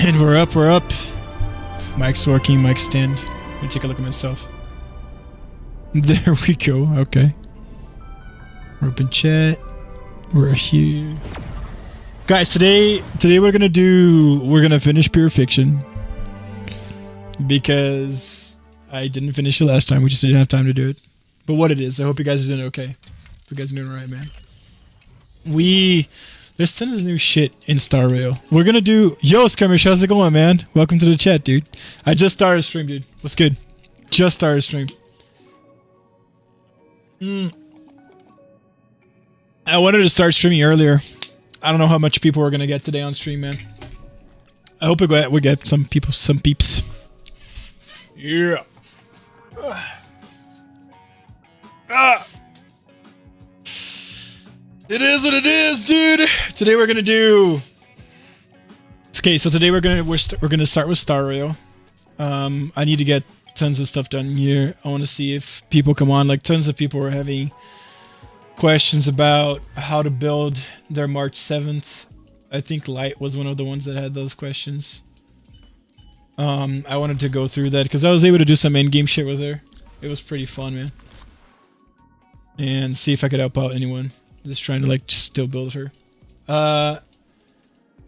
And we're up, we're up. Mic's working, mic stand. Let me take a look at myself. There we go, okay. We're up in chat. We're here. Guys, today we're gonna finish Pure Fiction. Because I didn't finish it last time, we just didn't have time to do it. But what it is, I hope you guys are doing okay. Hope you guys are doing alright, man. There's tons of new shit in Star Rail. We're gonna do... Yo, Skirmish, how's it going, man? Welcome to the chat, dude. I just started stream, dude. What's good? Just started stream. I wanted to start streaming earlier. I don't know how much people we're gonna get today on stream, man. I hope we get some people, some peeps. Yeah. It is what it is, dude. Today we're gonna do. Okay, so today we're gonna start with Star Rail. I need to get tons of stuff done here. I want to see if people come on. Like tons of people were having questions about how to build their March 7th. I think Light was one of the ones that had those questions. I wanted to go through that because I was able to do some endgame shit with her. It was pretty fun, man. And see if I could help out anyone. Just trying to like still build her.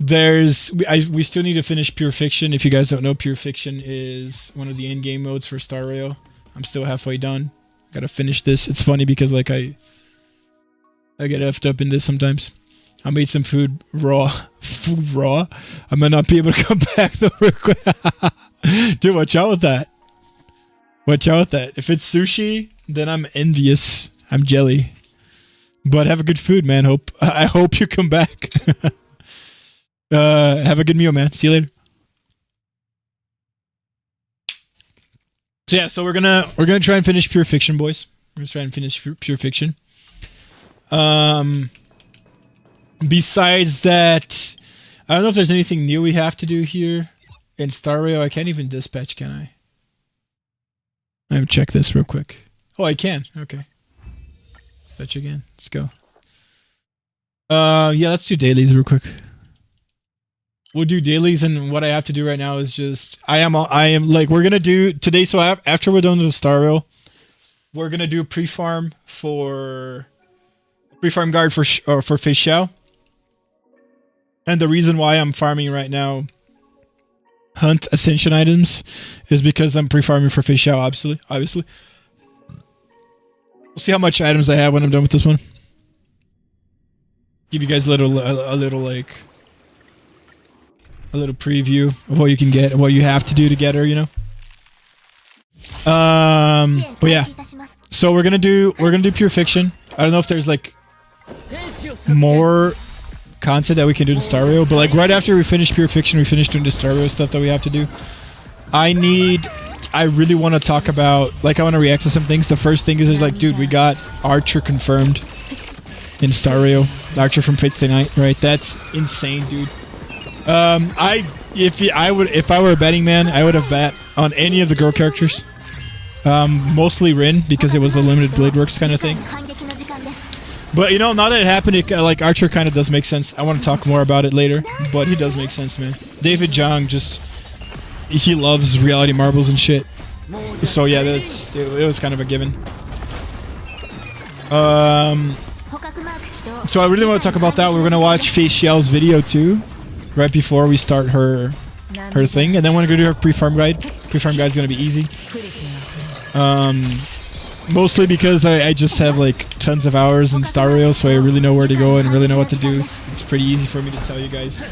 We still need to finish Pure Fiction. If you guys don't know, Pure Fiction is one of the end game modes for Star Rail. I'm still halfway done. Gotta finish this. It's funny because like I get effed up in this sometimes. I made some food raw. Food raw. I might not be able to come back though real quick. Dude, watch out with that. Watch out with that. If it's sushi, then I'm envious. I'm jelly. But have a good food, man. I hope you come back. Have a good meal, man. See you later. So yeah, so we're gonna try and finish Pure Fiction, boys. We're gonna try and finish Pure Fiction. Besides that, I don't know if there's anything new we have to do here in Star Rail. I can't even dispatch, can I? Let me check this real quick. Oh, I can. Okay. Fetch again. Let's go. Yeah, let's do dailies real quick. We'll do dailies, and what I have to do right now is just I am like we're gonna do today. So after we're done with Star Rail, we're gonna do pre-farm guard for Feixiao. And the reason why I'm farming right now hunt ascension items is because I'm pre-farming for Feixiao, obviously. We'll see how much items I have when I'm done with this one. Give you guys a little preview of what you can get and what you have to do to get her, you know. But yeah. So we're gonna do Pure Fiction. I don't know if there's like more content that we can do to Star Rail, but like right after we finish Pure Fiction, we finish doing the Star Rail stuff that we have to do. I really want to talk about, like, I want to react to some things. The first thing is like, dude, we got Archer confirmed in Star Rail. Archer from Fate Stay Night, right? That's insane, dude. If I were a betting man, I would have bet on any of the girl characters. Mostly Rin, because it was a limited Blade Works kind of thing. But, you know, now that it happened, like, Archer kind of does make sense. I want to talk more about it later, but he does make sense, man. David Jong just... He loves reality marbles and shit. So yeah, it was kind of a given. So I really want to talk about that. We're gonna watch Feixiao's video too, right before we start her thing, and then we're gonna do her pre-farm guide. Pre-farm guide's gonna be easy. Mostly because I just have like tons of hours in Star Rail, so I really know where to go and really know what to do. It's pretty easy for me to tell you guys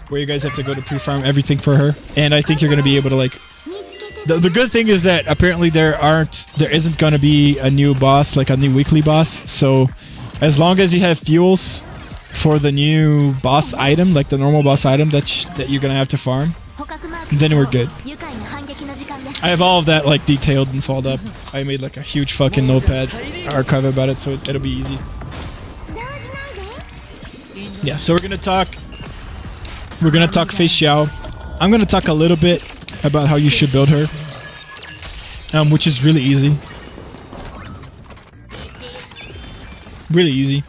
where you guys have to go to pre-farm everything for her, and I think you're gonna be able to like. The good thing is that apparently there isn't gonna be a new boss, like a new weekly boss. So as long as you have fuels for the new boss item, like the normal boss item that you're gonna have to farm, then we're good. I have all of that like detailed and followed up. I made like a huge fucking notepad archive about it, so it'll be easy. Yeah, so we're gonna talk Feixiao. I'm gonna talk a little bit about how you should build her, which is really easy. Really easy.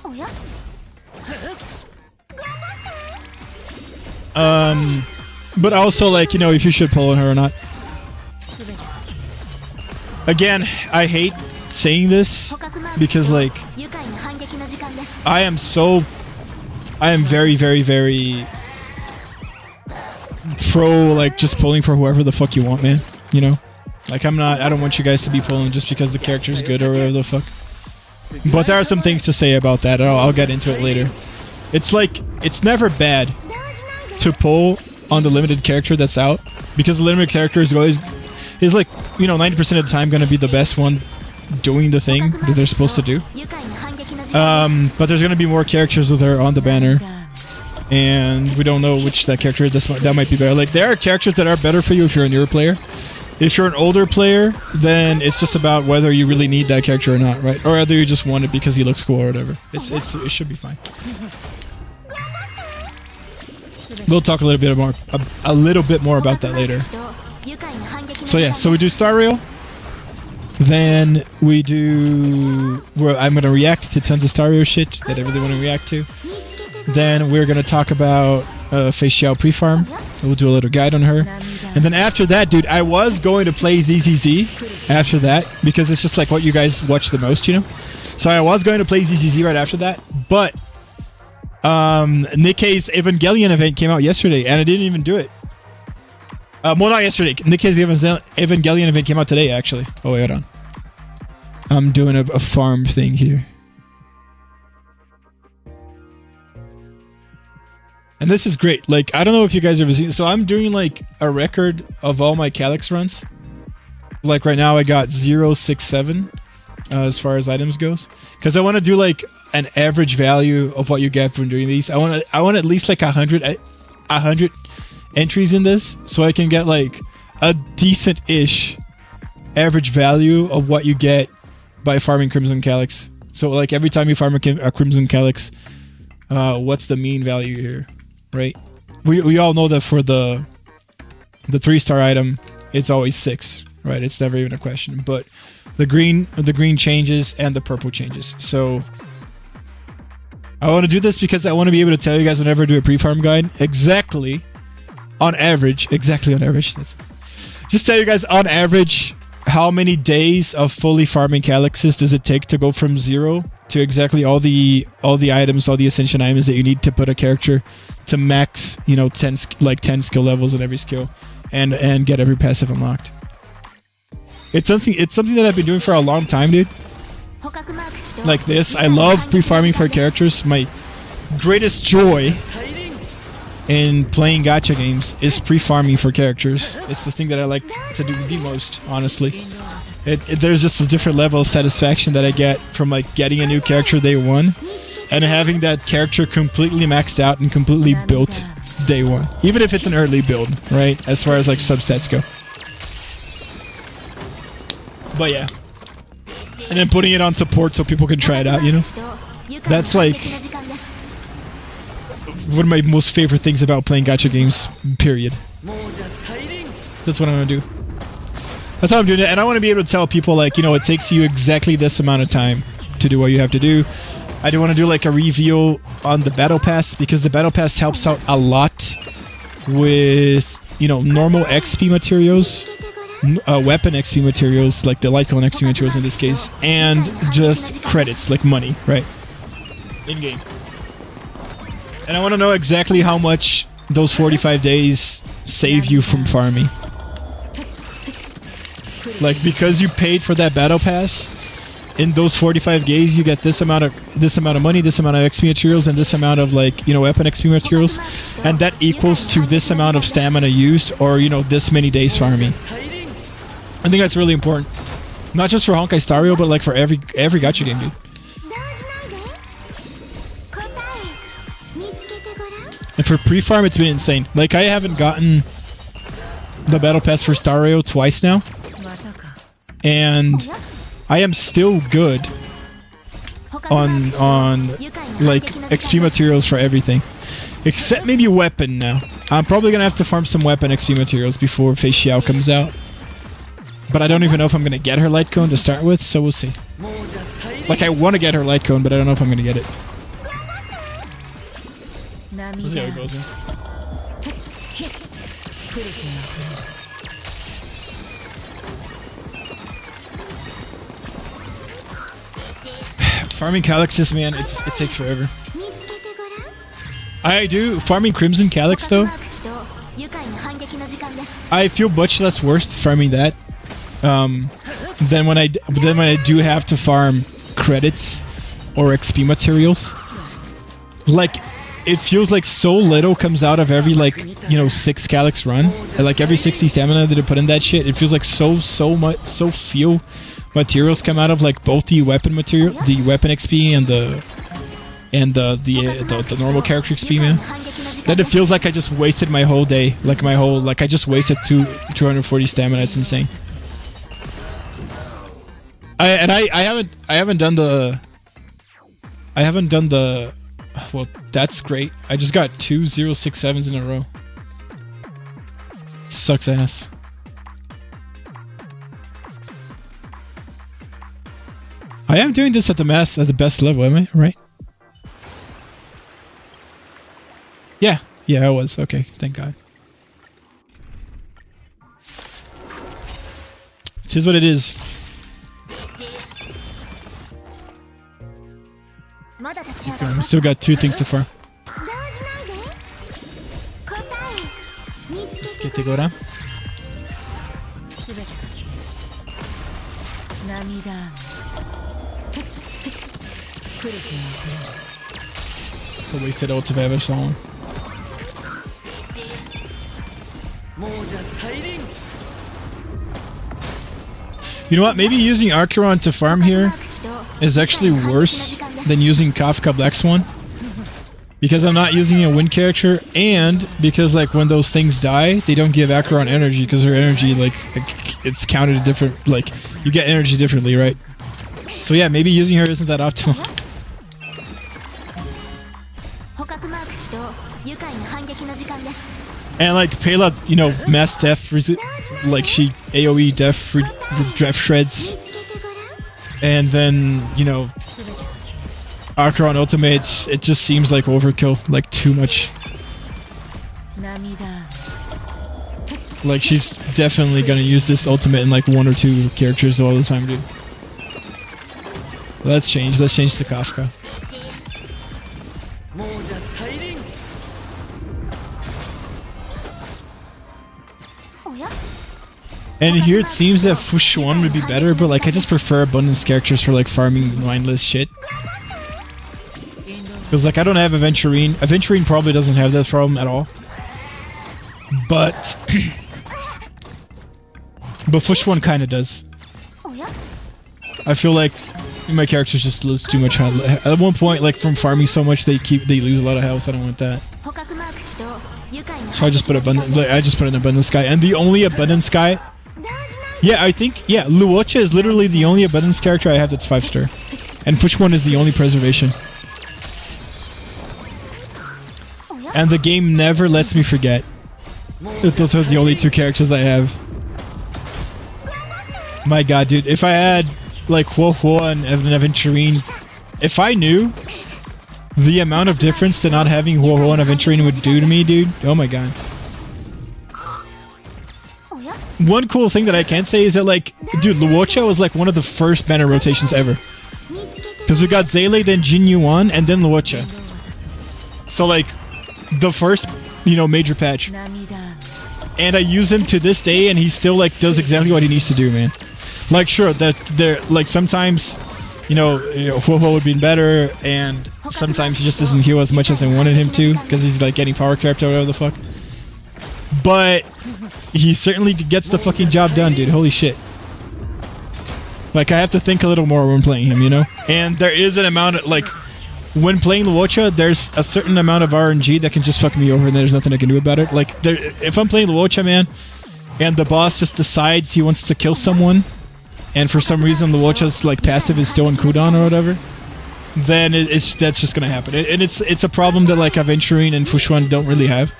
But also, like, you know, if you should pull on her or not. Again, I hate saying this because, like, I am very, very, very pro, like, just pulling for whoever the fuck you want, man. You know? Like, I don't want you guys to be pulling just because the character is good or whatever the fuck. But there are some things to say about that. I'll get into it later. It's like, it's never bad to pull on the limited character that's out, because the limited character is always, is like, you know, 90% of the time going to be the best one doing the thing that they're supposed to do. But there's going to be more characters with her on the banner, and we don't know which that character is. That might be better. Like, there are characters that are better for you if you're a newer player. If you're an older player, then it's just about whether you really need that character or not, right? Or whether you just want it because he looks cool or whatever. It should be fine. We'll talk a little bit more about that later. So yeah, so we do Star Rail. Then we do... I'm going to react to tons of Star Rail shit that I really want to react to. Then we're going to talk about Feixiao pre-farm. We'll do a little guide on her. And then after that, dude, I was going to play ZZZ after that, because it's just like what you guys watch the most, you know? So I was going to play ZZZ right after that, but Nikke's Evangelion event came out yesterday, and I didn't even do it. Well, not yesterday. Nikke's Evangelion event came out today, actually. Oh, wait, hold on. I'm doing a farm thing here. And this is great. Like, I don't know if you guys ever seen... So I'm doing, like, a record of all my Calyx runs. Like, right now I got 067 as far as items goes. Because I want to do, like, an average value of what you get from doing these. I want at least, like, 100 entries in this, so I can get, like, a decent-ish average value of what you get by farming Crimson Calyx. So, like, every time you farm a Crimson Calyx, what's the mean value here? Right, we all know that for the 3-star item, it's always 6. Right, it's never even a question. But the green changes and the purple changes. So I want to do this because I want to be able to tell you guys whenever I do a pre-farm guide exactly on average. Just tell you guys on average how many days of fully farming Calyxes does it take to go from 0 to exactly all the items, all the ascension items that you need to put a character to max, you know, 10 skill levels in every skill, and get every passive unlocked. It's something that I've been doing for a long time, dude. Like this, I love pre-farming for characters. My greatest joy in playing gacha games is pre-farming for characters. It's the thing that I like to do the most, honestly. There's just a different level of satisfaction that I get from, like, getting a new character day one and having that character completely maxed out and completely built day one. Even if it's an early build, right? As far as, like, substats go. But yeah. And then putting it on support so people can try it out, you know? That's, like, one of my most favorite things about playing gacha games, period. That's what I'm gonna do. That's how I'm doing it, and I want to be able to tell people, like, you know, it takes you exactly this amount of time to do what you have to do. I do want to do, like, a review on the Battle Pass, because the Battle Pass helps out a lot with, you know, normal XP materials, weapon XP materials, like the Lycon XP materials in this case, and just credits, like money, right? In-game. And I want to know exactly how much those 45 days save you from farming. Like, because you paid for that battle pass, in those 45 days you get this amount of money, this amount of XP materials, and this amount of, like, you know, weapon XP materials, and that equals to this amount of stamina used, or, you know, this many days farming. I think that's really important, not just for Honkai Star Rail, but, like, for every gacha game, dude. And for pre-farm, it's been insane. Like, I haven't gotten the battle pass for Star Rail twice now, and I am still good on like XP materials for everything, except maybe weapon now. I'm probably gonna have to farm some weapon XP materials before Feixiao comes out, but I don't even know if I'm gonna get her light cone to start with, so we'll see. Like, I want to get her light cone, but I don't know if I'm gonna get it. We'll see how it goes, man. Farming Calyxes, man, it takes forever. I do. Farming Crimson Calyx, though, I feel much less worse farming that than when I do have to farm credits or XP materials. Like, it feels like so little comes out of every, like, you know, 6 Calyx run. And like every 60 stamina that I put in that shit, it feels like so few materials come out of, like, both the weapon material, the weapon XP and the normal character XP, man. That it feels like I just wasted my whole day, like I just wasted 240 stamina. It's insane. I haven't done the. Well, that's great. I just got 2 067s in a row. Sucks ass. I am doing this at the best level, am I? Right? Yeah, I was. Okay, thank God. It is what it is. Okay, we still got 2 things to farm. Let's get the Gora. The wasted ult if I ever saw one. You know what? Maybe using Archeron to farm here is actually worse than using Kafka Black Swan, because I'm not using a wind character, and because, like, when those things die, they don't give Acheron energy, because her energy, like, it's counted different, like, you get energy differently, right? So yeah, maybe using her isn't that optimal. And like Pela, you know, mass death, like she AoE death shreds, and then, you know, Archeron ultimates, it just seems like overkill, like too much. Like, she's definitely gonna use this ultimate in like 1 or 2 characters all the time, dude. Let's change to Kafka. And here it seems that Fushuan would be better, but like I just prefer abundance characters for like farming mindless shit. Because like I don't have Aventurine. Aventurine probably doesn't have that problem at all. But Fushuan kind of does. I feel like my characters just lose too much health. At one point, like from farming so much, they lose a lot of health. I don't want that. So I just put abundance. Like, I just put an abundance guy, and the only abundance guy. Yeah, I think, yeah, Luocha is literally the only abundance character I have that's 5-star. And Fushuan is the only preservation. And the game never lets me forget that those are the only 2 characters I have. My god, dude, if I had, like, Huohuo and Aventurine, if I knew the amount of difference that not having Huohuo and Aventurine would do to me, dude, oh my god. One cool thing that I can say is that, like, dude, Luocha was like one of the first banner rotations ever. Because we got Zele, then Jin Yuan, and then Luocha. So, like, the first, you know, major patch. And I use him to this day, and he still, like, does exactly what he needs to do, man. Like, sure, that there, like, sometimes, you know, Huohuo would be better, and sometimes he just doesn't heal as much as I wanted him to, because he's, like, getting power character or whatever the fuck. But he certainly gets the fucking job done, dude. Holy shit. Like, I have to think a little more when playing him, you know? And there is an amount of, like, when playing Luocha, there's a certain amount of RNG that can just fuck me over, and there's nothing I can do about it. Like, if I'm playing Luocha, man, and the boss just decides he wants to kill someone, and for some reason Luocha's, like, passive is still on cooldown or whatever, then that's just gonna happen. And it's a problem that, like, Aventurine and Fushuan don't really have.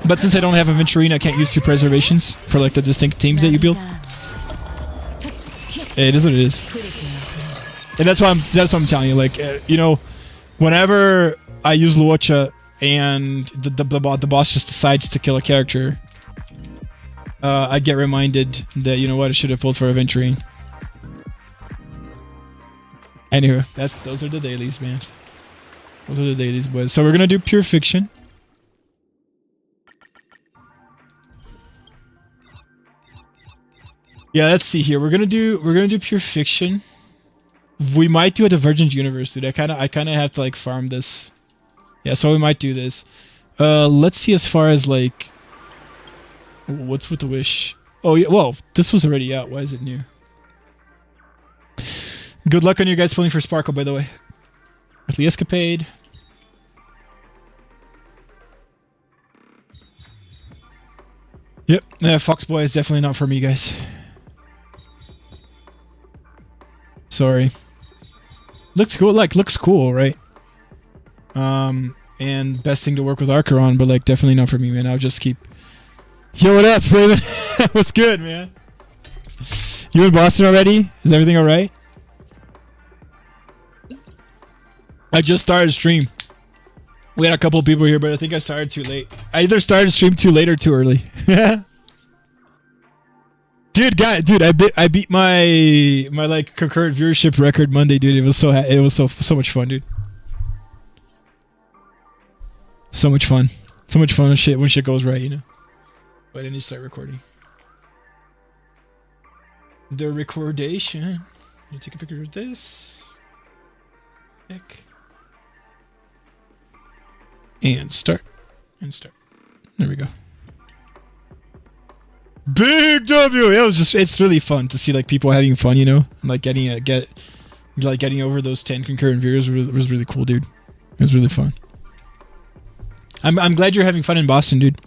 But since I don't have Aventurine, I can't use 2 preservations for, like, the distinct teams that you build. It is what it is. And that's what I'm telling you. Like, you know, whenever I use Luocha, and the boss just decides to kill a character, I get reminded that, you know what, I should have pulled for Aventurine. Anywho, those are the dailies, man. Those are the dailies, boys. So we're gonna do Pure Fiction. Yeah, let's see here. We're gonna do Pure Fiction. We might do a Divergent Universe, dude. I kind of have to like farm this. Yeah, so we might do this. Let's see as far as like, what's with the wish? Oh yeah, well, this was already out. Why is it new? Good luck on you guys pulling for Sparkle, by the way. Earthly Escapade. Yep, Foxboy is definitely not for me, guys. Sorry. Looks cool, looks cool, right? And best thing to work with Archeron, but like definitely not for me, man. I'll just keep... Yo, what up, Raven? What's good, man? You in Boston already? Is everything alright? I just started stream. We had a couple of people here, but I think I started too late. I either started stream too late or too early. Dude, I beat my like concurrent viewership record Monday, dude. It was so much fun, dude. So much fun when shit goes right, you know. But I need to start recording. The recordation. You take a picture of this. Pick. And start. There we go. Big W! It's really fun to see like people having fun, you know? And like getting over those 10 concurrent viewers was really cool, dude. It was really fun. I'm glad you're having fun in Boston, dude.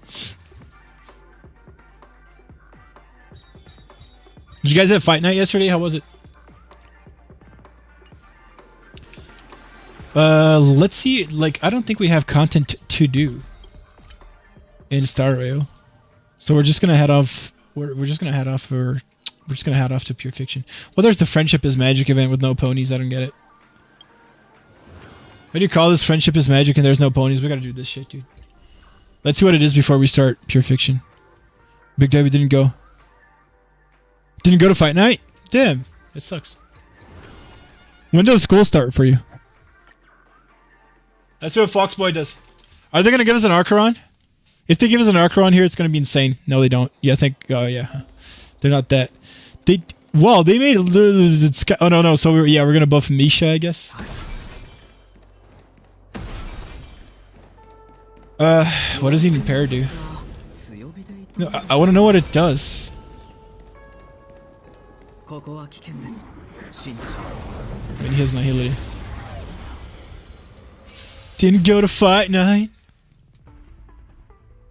Did you guys have fight night yesterday? How was it? Let's see. Like, I don't think we have content to do in Star Rail, so we're just gonna head off. We're just gonna head off to Pure Fiction. Well, there's the Friendship is Magic event with no ponies. I don't get it. What do you call this? Friendship is Magic and there's no ponies. We gotta do this shit, dude. Let's see what it is before we start Pure Fiction. Big W didn't go. Didn't go to fight night? Damn, it sucks. When does school start for you? That's what Foxboy does. Are they gonna give us an Archeron? If they give us an Archeron here, it's gonna be insane. No, they don't. Yeah, I think. Oh yeah, they're not that. They made. Oh no. So we're gonna buff Misha, I guess. What does even pair do? No, I want to know what it does. I mean, he has Nihility. Didn't go to fight night.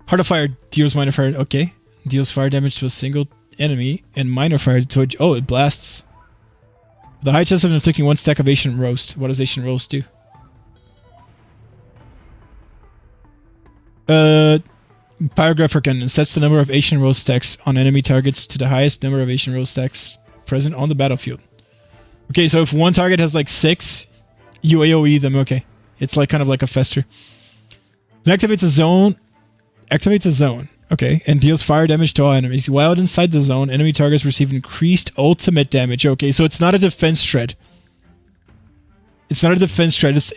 Heart of Fire deals minor fire. Okay. Deals fire damage to a single enemy and minor fire to a... Oh, it blasts. The high chance of inflicting one stack of Asian Roast. What does Asian Roast do? Pyrographic Gun sets the number of Asian Roast stacks on enemy targets to the highest number of Asian Roast stacks present on the battlefield. Okay, so if one target has like 6, you AoE them. Okay. It's like kind of like a fester. It activates a zone. Okay, and deals fire damage to all enemies. While inside the zone, enemy targets receive increased ultimate damage. Okay, so it's not a defense shred. It's not a defense shred. It's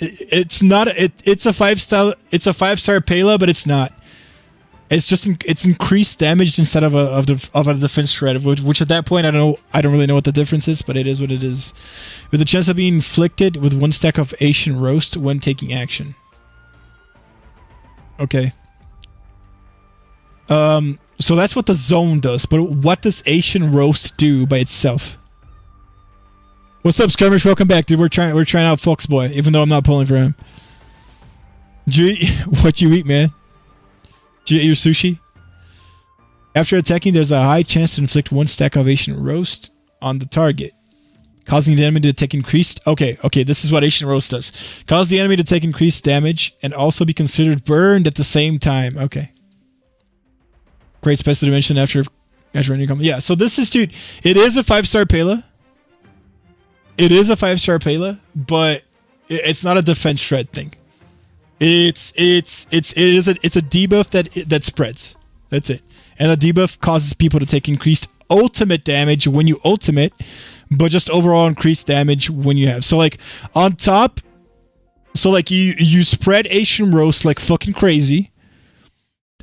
a 5-star Pela, but it's not. It's just it's increased damage instead of a defense shred, which at that point I don't really know what the difference is, but it is what it is. With a chance of being inflicted with 1 stack of Asian Roast when taking action. Okay. So that's what the zone does, but what does Asian Roast do by itself? What's up, Skirmish? Welcome back, dude. We're trying out Foxboy, even though I'm not pulling for him. What you eat, man? Did you eat your sushi? After attacking, there's a high chance to inflict 1 stack of Asian Roast on the target, causing the enemy to take increased... Okay, this is what Asian Roast does. Cause the enemy to take increased damage and also be considered burned at the same time. Okay. Great special dimension after any comment. Yeah, so this is, dude, it is a 5-star Pela. It is a 5-star Pela, but it's not a defense shred thing. It's a debuff that spreads. That's it. And the debuff causes people to take increased ultimate damage when you ultimate, but just overall increased damage when you have. So like on top, so like you spread Asian roast like fucking crazy,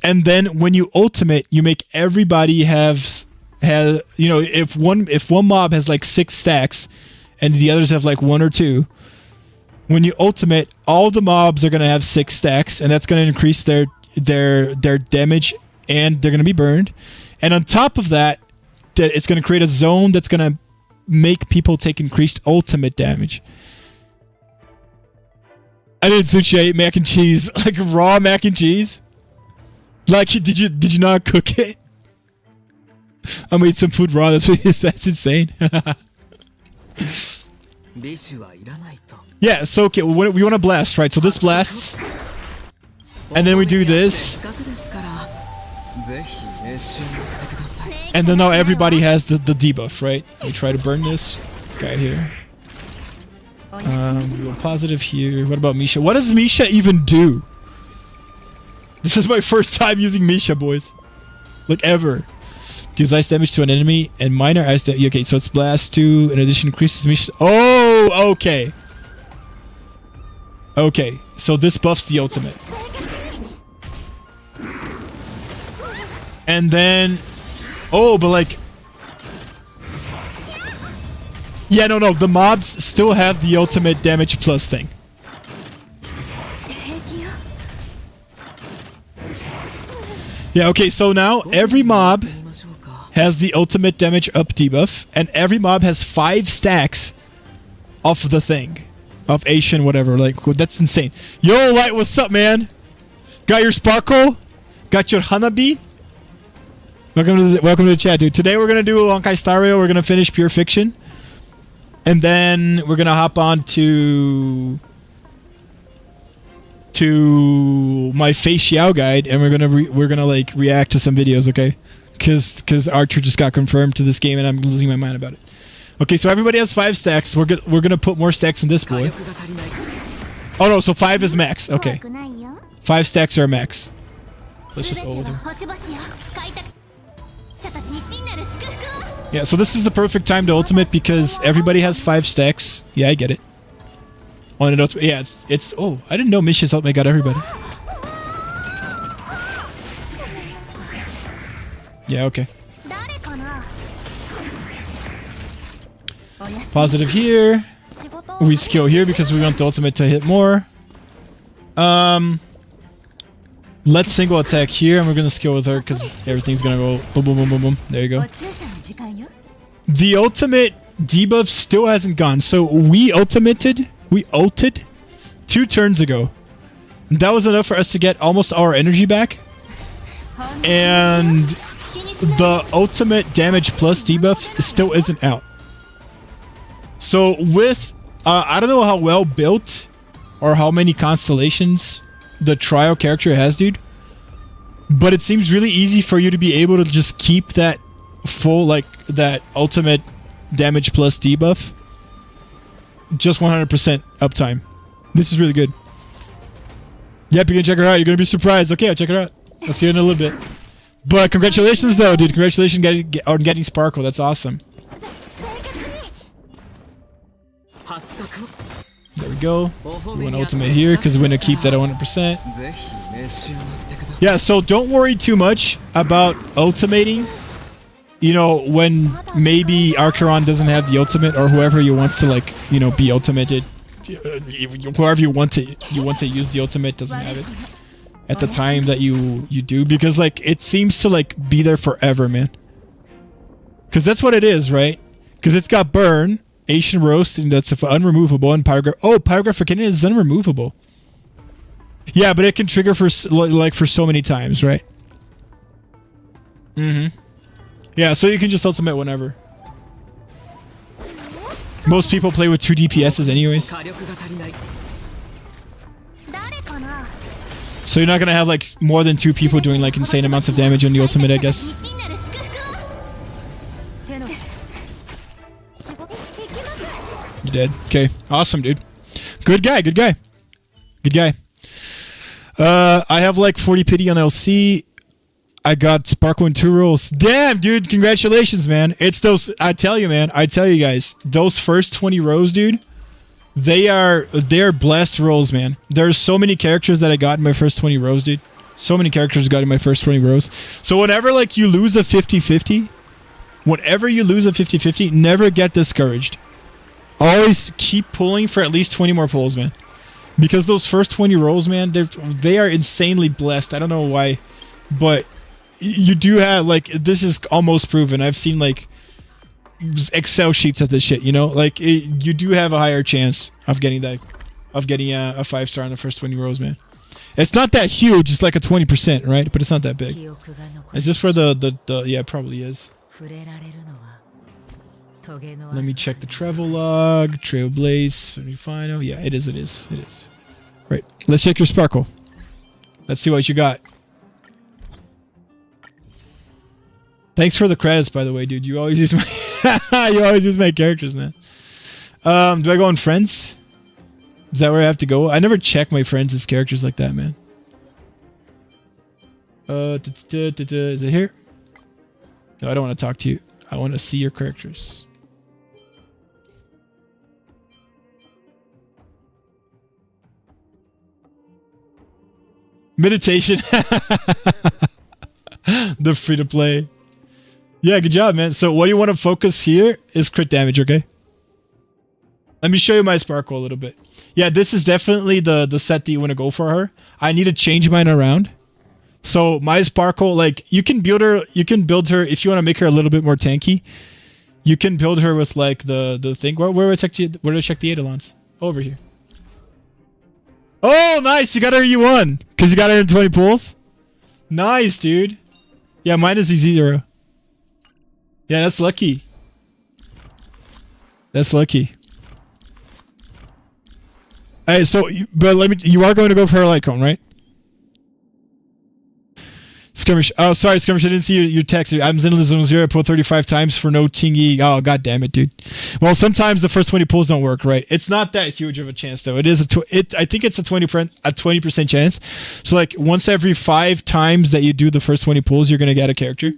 and then when you ultimate, you make everybody have if one mob has like 6 stacks, and the others have like 1 or 2. When you ultimate, all the mobs are gonna have 6 stacks, and that's gonna increase their damage, and they're gonna be burned. And on top of that, it's gonna create a zone that's gonna make people take increased ultimate damage. I did sushi. I ate mac and cheese, like raw mac and cheese. Like, did you not cook it? I made some food raw. That's what you said. That's insane. Yeah. So okay, we want to blast, right? So this blasts, and then we do this, and then now everybody has the debuff, right? We try to burn this guy here. We go positive here. What about Misha? What does Misha even do? This is my first time using Misha, boys. Like, ever. Deals ice damage to an enemy and minor ice damage. Okay, so it's blast 2. In addition, increases Misha. Oh, okay. Okay, so this buffs the ultimate. And then... Oh, but like... Yeah, no. The mobs still have the ultimate damage plus thing. Yeah, okay, so now every mob has the ultimate damage up debuff, and every mob has 5 stacks of the thing. Of Asian whatever, like, that's insane. Yo, Light, what's up, man? Got your sparkle? Got your hanabi? Welcome to the chat, dude. Today we're gonna do Honkai Star Rail, we're gonna finish Pure Fiction. And then we're gonna hop on to my Feixiao guide, and we're gonna like react to some videos, okay? Because Archer just got confirmed to this game, and I'm losing my mind about it. Okay, so everybody has 5 stacks. We're gonna put more stacks in this boy. Oh no, so 5 is max. Okay, 5 stacks are max. Let's just hold her. Yeah, so this is the perfect time to ultimate because everybody has 5 stacks. Yeah, I get it. Yeah, it's oh, I didn't know Misha's ultimate got everybody. Yeah, okay. Positive here. We skill here because we want the ultimate to hit more. Let's single attack here, and we're gonna skill with her because everything's gonna go boom, boom, boom, boom, boom. There you go. The ultimate debuff still hasn't gone, so we ulted 2 turns ago. And that was enough for us to get almost our energy back. And the ultimate damage plus debuff still isn't out. So with, I don't know how well built or how many constellations the trial character has, dude. But it seems really easy for you to be able to just keep that full, like, that ultimate damage plus debuff. Just 100% uptime. This is really good. Yep, you can check her out. You're going to be surprised. Okay, I'll check her out. I'll see you in a little bit. But congratulations, though, dude. Congratulations on getting Sparkle. That's awesome. There we go. We want ultimate here because we're going to keep that at 100%. Yeah, so don't worry too much about ultimating. You know, when maybe Archeron doesn't have the ultimate, or whoever you wants to, like, you know, be ultimated. Whoever you want to use the ultimate doesn't have it at the time that you do, because like it seems to like be there forever, man. Because that's what it is, right? Because it's got burn, Asian roast, and that's unremovable, and pyrograph. Oh, pyrographic cannon is unremovable. Yeah, but it can trigger for like for so many times, right? Yeah, so you can just ultimate whenever. Most people play with 2 DPSs anyways. So you're not gonna have like more than 2 people doing like insane amounts of damage on the ultimate, I guess. You dead? Okay. Awesome, dude. Good guy, good guy. Good guy. I have like 40 pity on LC. I got Sparkle in 2 rolls. Damn, dude. Congratulations, man. It's those. I tell you, man. I tell you guys. Those first 20 rows, dude. They're blessed rolls, man. There's so many characters that I got in my first 20 rows, dude. So many characters got in my first 20 rows. So whenever like you lose a 50-50, never get discouraged. Always keep pulling for at least 20 more pulls, man. Because those first 20 rolls, man, they are insanely blessed. I don't know why, but you do have like, this is almost proven. I've seen like Excel sheets of this shit, you know, like you do have a higher chance of getting that, of getting a 5-star in the first 20 rows, man. It's not that huge. It's like a 20%, right? But it's not that big. Is this where the yeah, it probably is. Let me check the travel log. Trailblaze, Final. Yeah, it is. Right. Let's check your sparkle. Let's see what you got. Thanks for the credits, by the way, dude. You always use my characters, man. Do I go on friends? Is that where I have to go? I never check my friends' characters like that, man. Is it here? No, I don't want to talk to you. I want to see your characters. Meditation. The free to play. Yeah, good job, man. So what you want to focus here is crit damage, okay? Let me show you my sparkle a little bit. Yeah, this is definitely the set that you want to go for her. I need to change mine around. So my sparkle, like you can build her if you want to make her a little bit more tanky. You can build her with like the thing. Where do I check the Eidolons? Over here. Oh, nice! You got her U1 because you got her in 20 pulls. Nice, dude. Yeah, mine is Z0. Yeah, that's lucky. That's lucky. Hey, so but you are going to go for her light cone, right? Skirmish. Oh, sorry, Skirmish. I didn't see your text. I'm Zenlism 0. I pulled 35 times for no tingy. Oh, god damn it, dude. Well, sometimes the first 20 pulls don't work, right? It's not that huge of a chance, though. It is I think it's a 20% chance. So, like, once every 5 times that you do the first 20 pulls, you're going to get a character.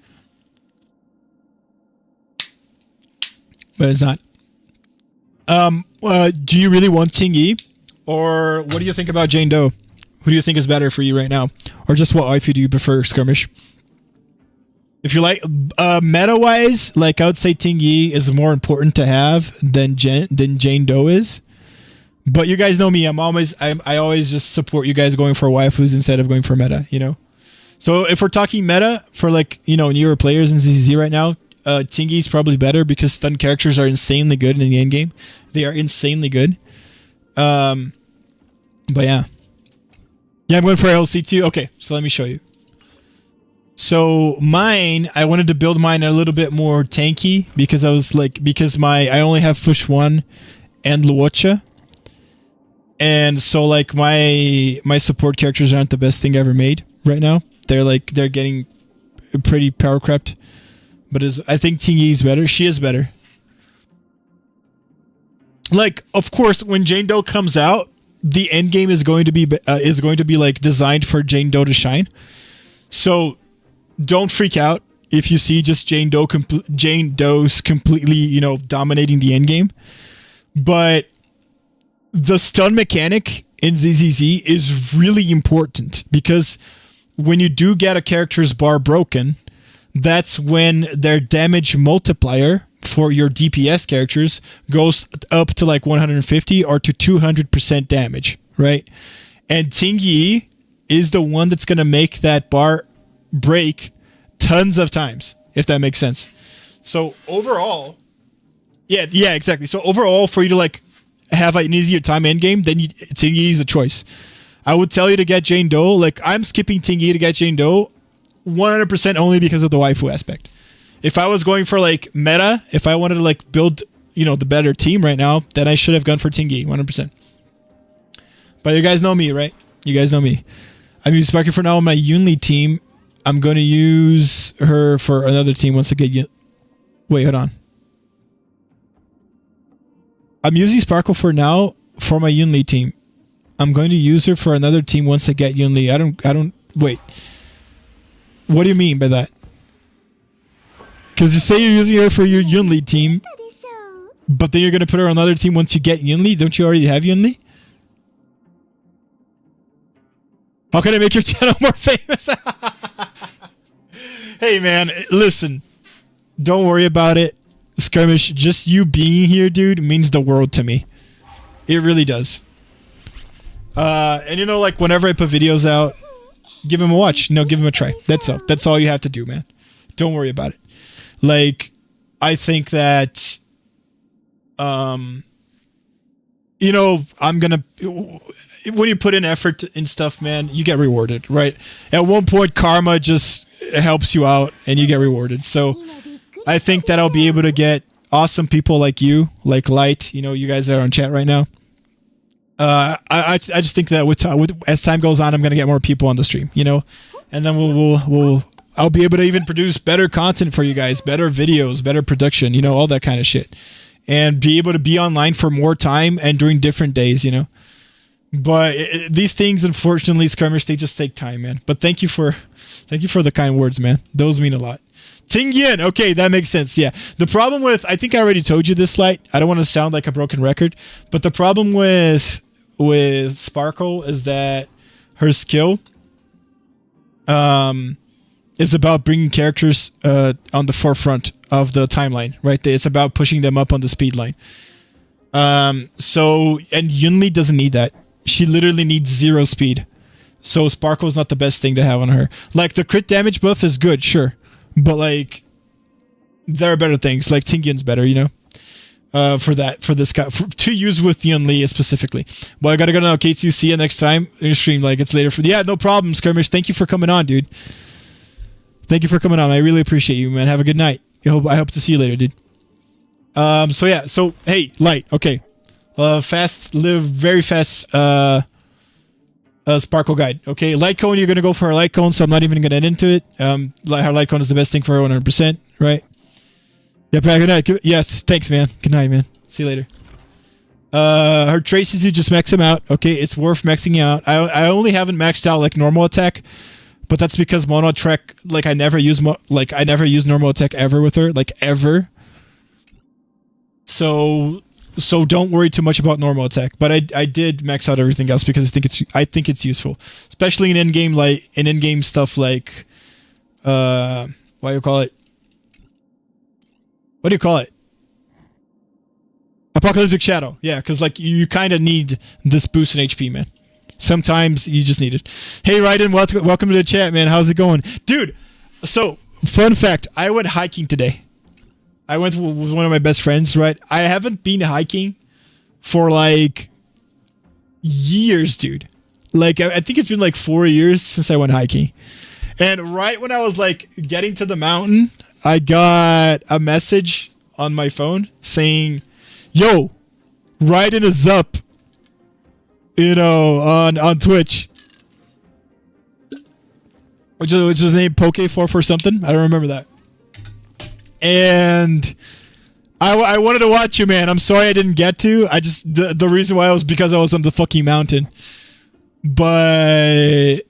But it's not. Do you really want Ting-Yi? Or what do you think about Jane Doe? Who do you think is better for you right now? Or just what waifu do you prefer, Skirmish? If you like, meta-wise, like I would say Ting-Yi is more important to have than Jane Doe is. But you guys know me. I always just support you guys going for waifus instead of going for meta, you know? So if we're talking meta for like, you know, newer players in ZZZ right now, Ting-Yi is probably better because stun characters are insanely good in the end game. They are insanely good. But yeah. Yeah, I'm going for LC too. Okay, so let me show you. So mine, I wanted to build mine a little bit more tanky because I only have push 1 and Luocha. And so like my support characters aren't the best thing ever made right now. They're getting pretty power crept. But I think Ting-Yi is better. She is better. Like, of course, when Jane Doe comes out, the end game is going to be like designed for Jane Doe to shine. So don't freak out if you see just Jane Doe's completely, you know, dominating the end game. But the stun mechanic in ZZZ is really important because when you do get a character's bar broken, that's when their damage multiplier for your DPS characters goes up to like 150 or to 200% damage, right? And Ting-Yi is the one that's going to make that bar break tons of times, if that makes sense. So overall, yeah, exactly. So overall, for you to like have an easier time endgame, then Ting-Yi is the choice. I would tell you to get Jane Doe. Like, I'm skipping Ting-Yi to get Jane Doe 100% only because of the waifu aspect. If I was going for like meta, if I wanted to like build, you know, the better team right now, then I should have gone for Ting-Yi 100%. But you guys know me, right? You guys know me. I'm using Sparky for now on my Yunli team. I'm going to use her for another team once I get Wait, hold on. I'm using Sparkle for now for my Yunli team. I'm going to use her for another team once I get Yunli. I don't wait. What do you mean by that? Because you say you're using her for your Yunli team, but then you're going to put her on another team once you get Yunli. Don't you already have Yunli? How can I make your channel more famous? Hey man, listen. Don't worry about it. Skirmish, just you being here, dude, means the world to me. It really does. And you know, like, whenever I put videos out, give him a watch. You know, give him a try. That's all. That's all you have to do, man. Don't worry about it. Like, I think that, you know, when you put in effort and stuff, man, you get rewarded, right? At one point, karma just helps you out and you get rewarded. So I think that I'll be able to get awesome people like you, like Light, you know, you guys that are on chat right now. I just think that as time goes on, I'm gonna get more people on the stream, you know, and then I'll be able to even produce better content for you guys, better videos, better production, you know, all that kind of shit, and be able to be online for more time and during different days, you know. But these things, unfortunately, Skirmish, they just take time, man. But thank you for the kind words, man. Those mean a lot. Tingyan, okay, that makes sense. Yeah, the problem with, I think I already told you this, Light. I don't want to sound like a broken record, but the problem with Sparkle is that her skill is about bringing characters on the forefront of the timeline, right? It's about pushing them up on the speed line. So, and Yunli doesn't need that. She literally needs 0 speed. So Sparkle is not the best thing to have on her. Like, the crit damage buff is good, sure, but like, there are better things. Like Tingyan's better, you know, for this guy, to use with Yunli specifically. Well, I gotta go now, KTSU. See you next time in your stream. Like, it's later for yeah, no problem, Skirmish. Thank you for coming on, dude. Thank you for coming on. I really appreciate you, man. Have a good night. I hope to see you later, dude. So yeah. So hey, Light. Okay. Very fast. Sparkle guide. Okay, light cone. You're gonna go for a light cone, so I'm not even gonna get into it. Her light cone is the best thing for her, 100%. Right? Yep. Good night. Yes. Thanks, man. Good night, man. See you later. Her traces, you just max them out. Okay, it's worth maxing out. I only haven't maxed out like normal attack, but that's because mono attack. Like, I never use normal attack ever with her, like ever. So don't worry too much about normal attack, but I did max out everything else because I think it's useful, especially in in-game stuff like what do you call it? Apocalyptic Shadow. Yeah, because like you kind of need this boost in HP, man. Sometimes you just need it. Hey Raiden, welcome to the chat, man. How's it going, dude? So fun fact, I went hiking today. I went with one of my best friends, right? I haven't been hiking for like years, dude. Like, I think it's been like 4 years since I went hiking. And right when I was like getting to the mountain, I got a message on my phone saying, yo, Raiden is up, you know, on Twitch. Which is named Poke44 something. I don't remember that. And I wanted to watch you, man. I'm sorry I didn't get to. The reason why was because I was on the fucking mountain. But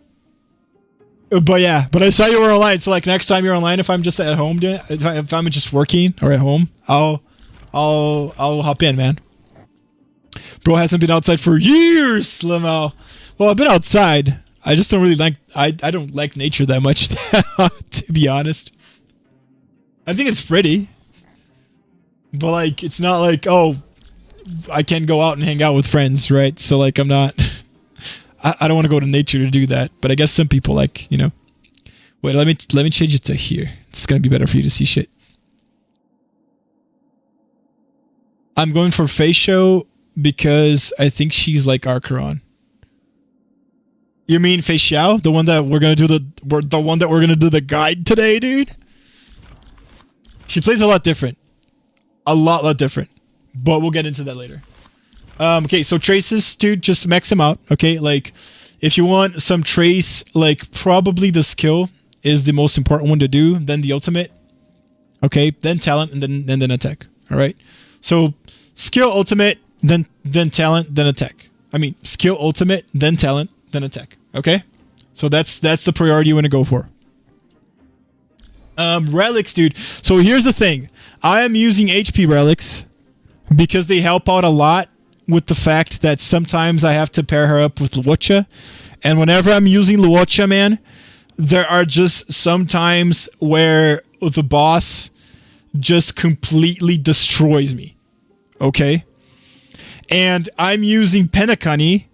yeah, but I saw you were online. So like next time you're online, if I'm just at home doing, if I'm just working or at home, I'll hop in, man. Bro hasn't been outside for years, Slimo. Well, I've been outside. I just don't really like. I don't like nature that much, to be honest. I think it's pretty, but like it's not like, oh, I can go out and hang out with friends, right? So like I'm not. I don't want to go to nature to do that, but I guess some people like, you know. Wait, let me change it to here. It's gonna be better for you to see shit. I'm going for Feixiao because I think she's like Archeron. You mean Feixiao, the one that we're gonna do the guide today, dude? She plays a lot different. A lot different. But we'll get into that later. Okay, so traces, dude, just max them out. Okay, like, if you want some trace, like, probably the skill is the most important one to do, then the ultimate. Okay, then talent, and then attack. Alright? So, skill, ultimate, then talent, then attack. I mean, skill ultimate, then talent, then attack. Okay? So that's the priority you want to go for. Relics, dude. So here's the thing. I am using HP relics because they help out a lot with the fact that sometimes I have to pair her up with Luocha. And whenever I'm using Luocha, man, there are just some times where the boss just completely destroys me. Okay? And I'm using Penacony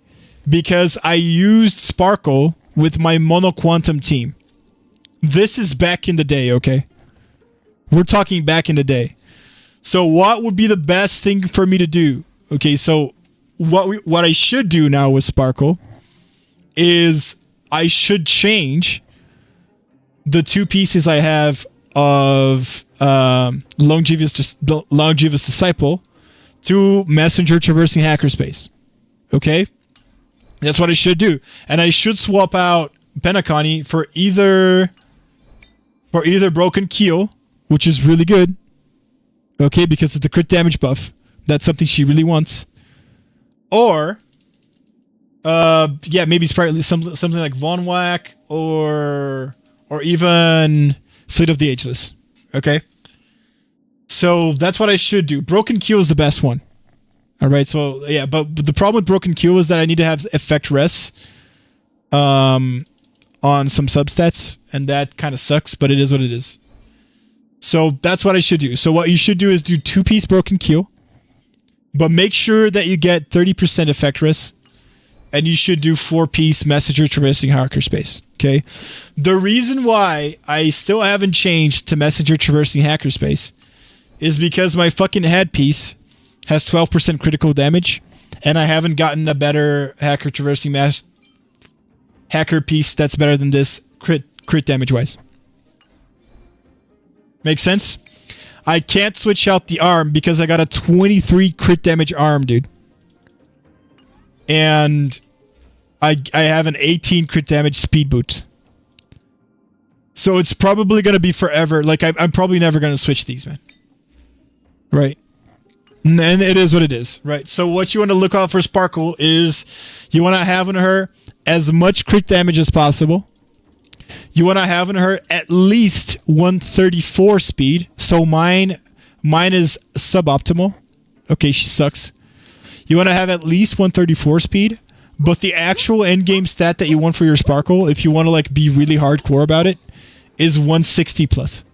because I used Sparkle with my Mono Quantum team. This is back in the day, okay? We're talking back in the day. So what would be the best thing for me to do? Okay, so what I should do now with Sparkle is I should change the two pieces I have of Longevous Disciple to Messenger Traversing Hackerspace. Okay? That's what I should do. And I should swap out Penacony for either Broken Keel, which is really good. Okay, because of the crit damage buff. That's something she really wants. Or maybe Sprightly, something like Von Whack or even Fleet of the Ageless. Okay? So that's what I should do. Broken Keel is the best one. Alright, so yeah, but the problem with Broken Keel is that I need to have effect res on some substats, and that kind of sucks, but it is what it is. So that's what I should do. So what you should do is do 2-piece Broken Keel, but make sure that you get 30% effect res, and you should do 4-piece Messenger Traversing Hackerspace. Okay? The reason why I still haven't changed to Messenger Traversing Hackerspace is because my fucking headpiece has 12% critical damage, and I haven't gotten a better hacker traversing hacker piece that's better than this crit damage wise. Make sense? I can't switch out the arm because I got a 23 crit damage arm, dude. And I have an 18 crit damage speed boot. So it's probably going to be forever. Like, I'm probably never going to switch these, man. Right? And it is what it is, right? So what you want to look out for Sparkle is you want to have in her as much crit damage as possible. You want to have in her at least 134 speed. So mine is suboptimal. Okay, she sucks. You want to have at least 134 speed, but the actual endgame stat that you want for your Sparkle, if you want to like be really hardcore about it, is 160 plus.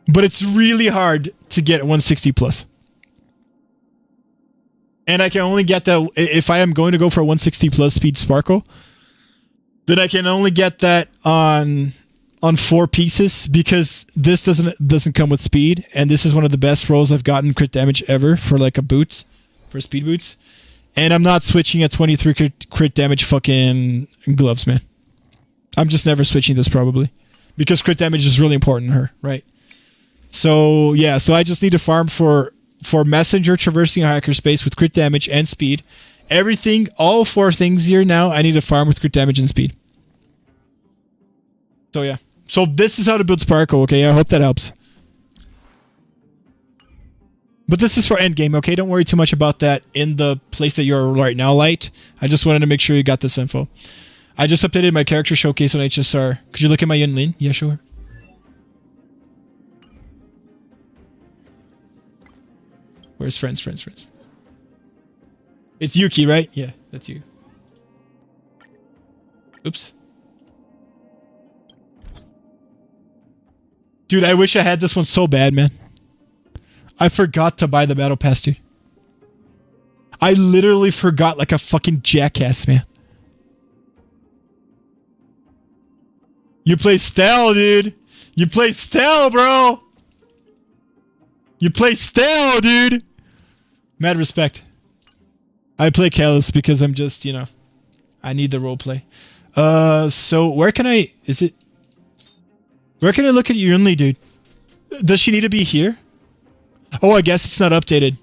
But it's really hard to get 160 plus. And I can only get that if I am going to go for a 160 plus speed Sparkle, then I can only get that on 4 pieces because this doesn't come with speed, and this is one of the best rolls I've gotten crit damage ever for like a boot, for speed boots. And I'm not switching a 23 crit damage fucking gloves, man. I'm just never switching this probably because crit damage is really important in her, right? So yeah, so I just need to farm for Messenger Traversing Hackerspace with crit damage and speed. Everything, all 4 things here now, I need to farm with crit damage and speed. So yeah. So this is how to build Sparkle, okay? I hope that helps. But this is for endgame, okay? Don't worry too much about that in the place that you're right now, Light. I just wanted to make sure you got this info. I just updated my character showcase on HSR. Could you look at my Yunlin? Yeah, sure. Where's friends? It's Yuki, right? Yeah, that's you. Oops. Dude, I wish I had this one so bad, man. I forgot to buy the battle pass, dude. I literally forgot like a fucking jackass, man. You play Stell, dude. You play Stell, bro. You play Stell, dude. Mad respect. I play Callus because I'm just, you know, I need the roleplay. So where can I... Where can I look at Yunli, dude? Does she need to be here? Oh, I guess it's not updated.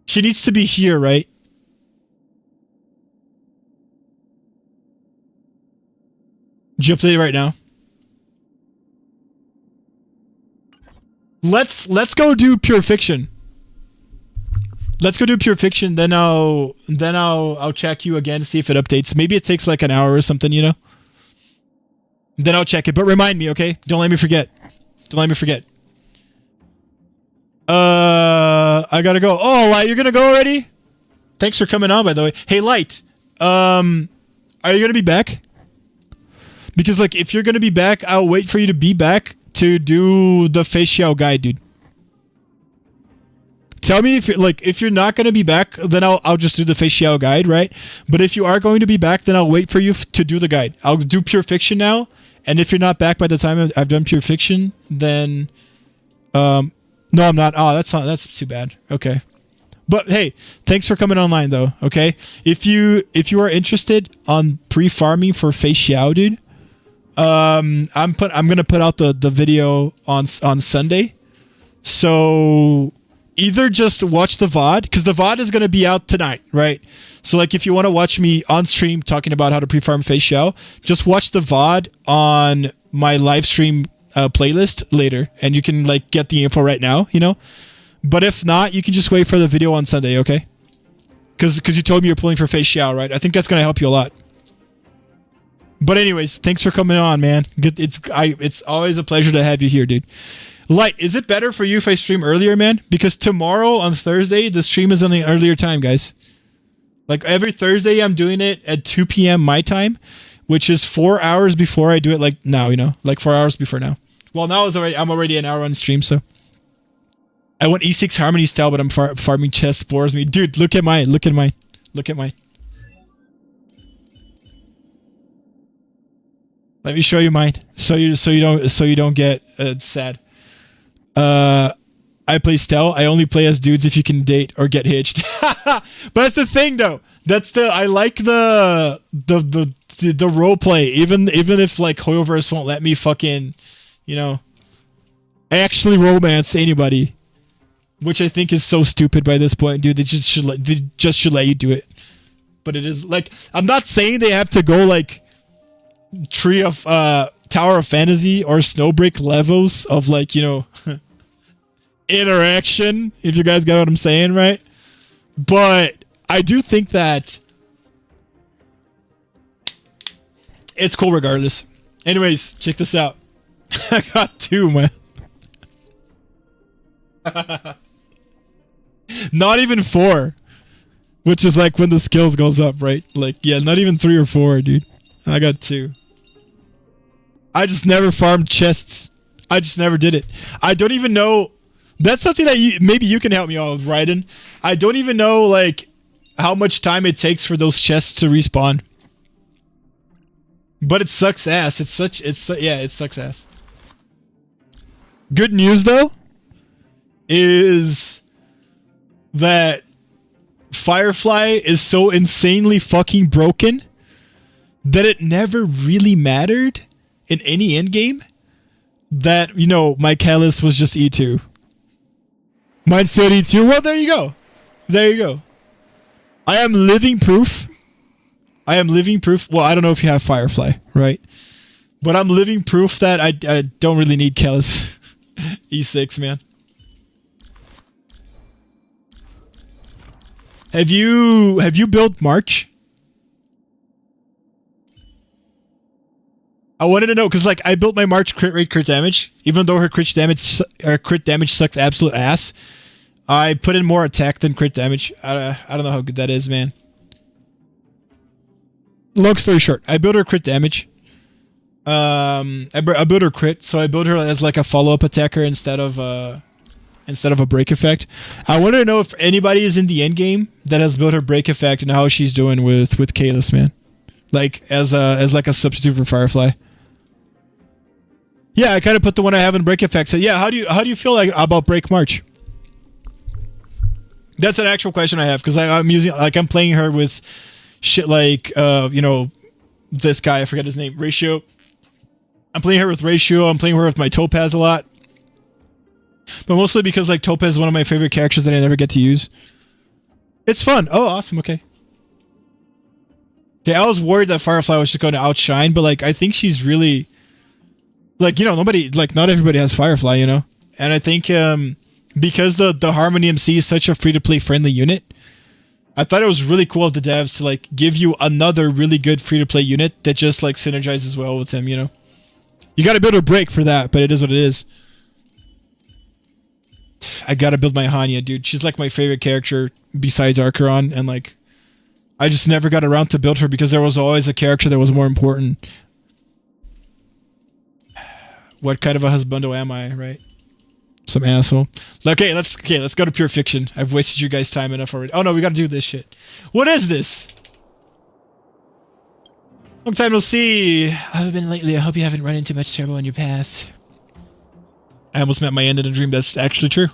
She needs to be here, right? Did you update it right now? Let's go do Pure Fiction. Let's go do pure fiction. Then I'll check you again to see if it updates. Maybe it takes like an hour or something, you know. Then I'll check it. But remind me, okay? Don't let me forget. Don't let me forget. I gotta go. Oh, Light, you're gonna go already? Thanks for coming on, by the way. Hey, Light. Are you gonna be back? Because like, if you're gonna be back, I'll wait for you to be back to do the Feixiao guide, dude. Tell me if you're not gonna be back, then I'll just do the Feixiao guide, right? But if you are going to be back, then I'll wait for you to do the guide. I'll do pure fiction now, and if you're not back by the time I've done pure fiction, then no, I'm not. Oh, that's too bad. Okay. But hey, thanks for coming online though, okay? If you are interested on pre-farming for Feixiao, dude, I'm gonna put out the video on Sunday. So either just watch the VOD, because the VOD is gonna be out tonight, right? So like if you want to watch me on stream talking about how to pre-farm Feixiao, just watch the VOD on my live stream playlist later, and you can like get the info right now, you know. But if not, you can just wait for the video on Sunday, okay? Because you told me you're pulling for Feixiao, right? I think that's gonna help you a lot. But anyways, thanks for coming on, man. It's always a pleasure to have you here, dude. Light, is it better for you if I stream earlier, man? Because tomorrow on Thursday, the stream is on the earlier time, guys. Like every Thursday, I'm doing it at 2 p.m. my time, which is 4 hours before I do it. Like now, you know, like 4 hours before now. Well, now I'm already an hour on stream, so. I want E6 Harmony style, but I'm farming chests bores me. Dude, look at mine. Look at mine. Look at mine. Let me show you mine. So you don't get sad. I play Stel. I only play as dudes if you can date or get hitched. But that's the thing though. I like the role play. Even if like Hoyoverse won't let me fucking, you know, actually romance anybody. Which I think is so stupid by this point, dude. They just should let you do it. But it is like, I'm not saying they have to go like Tower of Fantasy or Snowbreak levels of like, you know, interaction, if you guys got what I'm saying, right? But I do think that it's cool regardless. Anyways, check this out. I got 2, man. Not even 4, which is like when the skills goes up, right? Like, yeah, not even 3 or 4, dude. I got 2. I just never farmed chests. I just never did it. I don't even know. That's something that maybe you can help me out with, Raiden. I don't even know like how much time it takes for those chests to respawn. But it sucks ass. It sucks ass. Good news though is that Firefly is so insanely fucking broken that it never really mattered in any endgame that, you know, my Callus was just E2. Mine's still E2. Well, there you go. There you go. I am living proof. Well, I don't know if you have Firefly, right? But I'm living proof that I don't really need Callus E6, man. Have you built March? I wanted to know because like I built my March crit rate, crit damage, even though her crit damage sucks absolute ass. I put in more attack than crit damage. I don't know how good that is, man. Long story short, I built her crit damage. I built her crit, so I built her as like a follow-up attacker instead of a break effect. I wanted to know if anybody is in the end game that has built her break effect and how she's doing with Kalis, man. Like as like a substitute for Firefly. Yeah, I kind of put the one I have in break effect. So yeah, how do you feel like about Break March? That's an actual question I have because I'm playing her with shit like you know, this guy, I forget his name, Ratio. I'm playing her with Ratio. I'm playing her with my Topaz a lot. But mostly because like Topaz is one of my favorite characters that I never get to use. It's fun. Oh, awesome. Okay. Okay, I was worried that Firefly was just going to outshine, but like I think she's really like, you know, not everybody has Firefly, you know. And I think because the Harmony MC is such a free-to-play friendly unit, I thought it was really cool of the devs to like give you another really good free-to-play unit that just like synergizes well with him, you know? You gotta build a break for that, but it is what it is. I gotta build my Hanya, dude. She's like my favorite character besides Archeron, and like I just never got around to build her because there was always a character that was more important. What kind of a husbando am I, right? Some asshole. Okay, let's go to Pure Fiction. I've wasted you guys' time enough already. Oh no, we gotta do this shit. What is this? Long time no see. How have you been lately? I hope you haven't run into much trouble on your path. I almost met my end in a dream. That's actually true.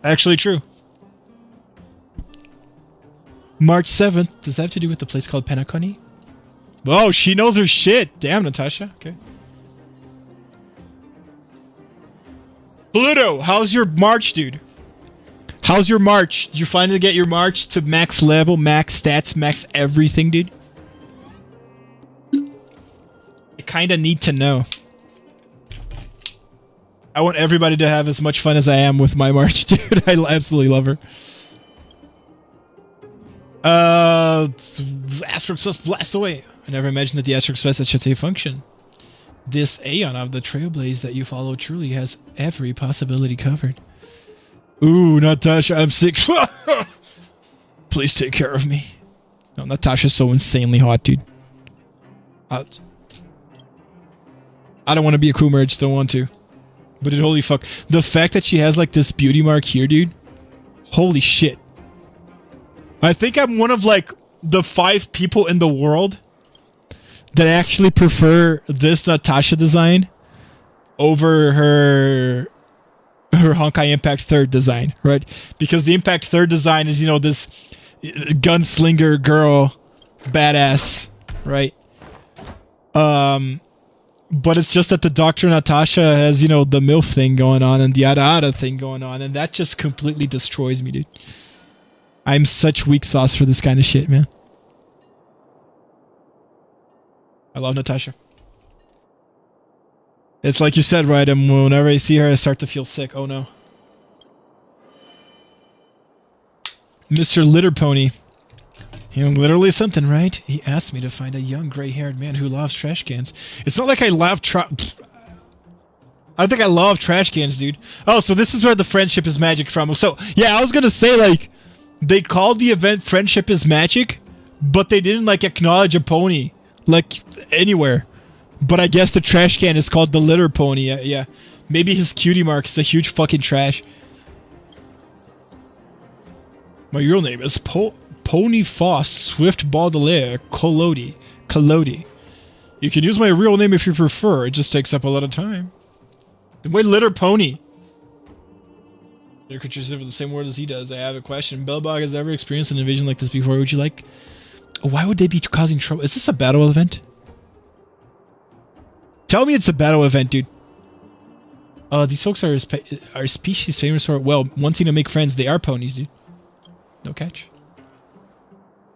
Actually true. March 7th. Does that have to do with the place called Penacony? Oh, she knows her shit. Damn, Natasha. Okay. Pluto, how's your March, dude? How's your March? Did you finally get your March to max level, max stats, max everything, dude? I kind of need to know. I want everybody to have as much fun as I am with my March, dude. I absolutely love her. Astro Express blast away. I never imagined that the Astro Express had such a function. This Aeon of the Trailblaze that you follow truly has every possibility covered. Ooh, Natasha, I'm sick. Please take care of me. No, Natasha's so insanely hot, dude. I don't want to be a Kuma, I just don't want to. But it, holy fuck. The fact that she has like this beauty mark here, dude. Holy shit. I think I'm one of like the 5 people in the world that actually prefer this Natasha design over her Honkai Impact 3rd design, right? Because the Impact 3rd design is, you know, this gunslinger girl badass, right? But it's just that the Dr. Natasha has, you know, the MILF thing going on and the Ada thing going on, and that just completely destroys me, dude. I'm such weak sauce for this kind of shit, man. I love Natasha. It's like you said, right? And whenever I see her, I start to feel sick. Oh no. Mr. Litter Pony. He literally something, right? He asked me to find a young gray-haired man who loves trash cans. It's not like I love I think I love trash cans, dude. Oh, so this is where the Friendship is Magic from. So, yeah, I was gonna say, like, they called the event Friendship is Magic, but they didn't, like, acknowledge a pony. Like, anywhere. But I guess the trash can is called the Litter Pony. Yeah. Maybe his cutie mark is a huge fucking trash. My real name is Pony Faust Swift Baudelaire Collodi. You can use my real name if you prefer. It just takes up a lot of time. My Litter Pony. Your creatures live in the same world as he does. I have a question. Bellbog has ever experienced an invasion like this before. Would you like... Why would they be causing trouble? Is this a battle event? Tell me it's a battle event, dude. These folks are species famous for, well, wanting to make friends. They are ponies, dude. No catch.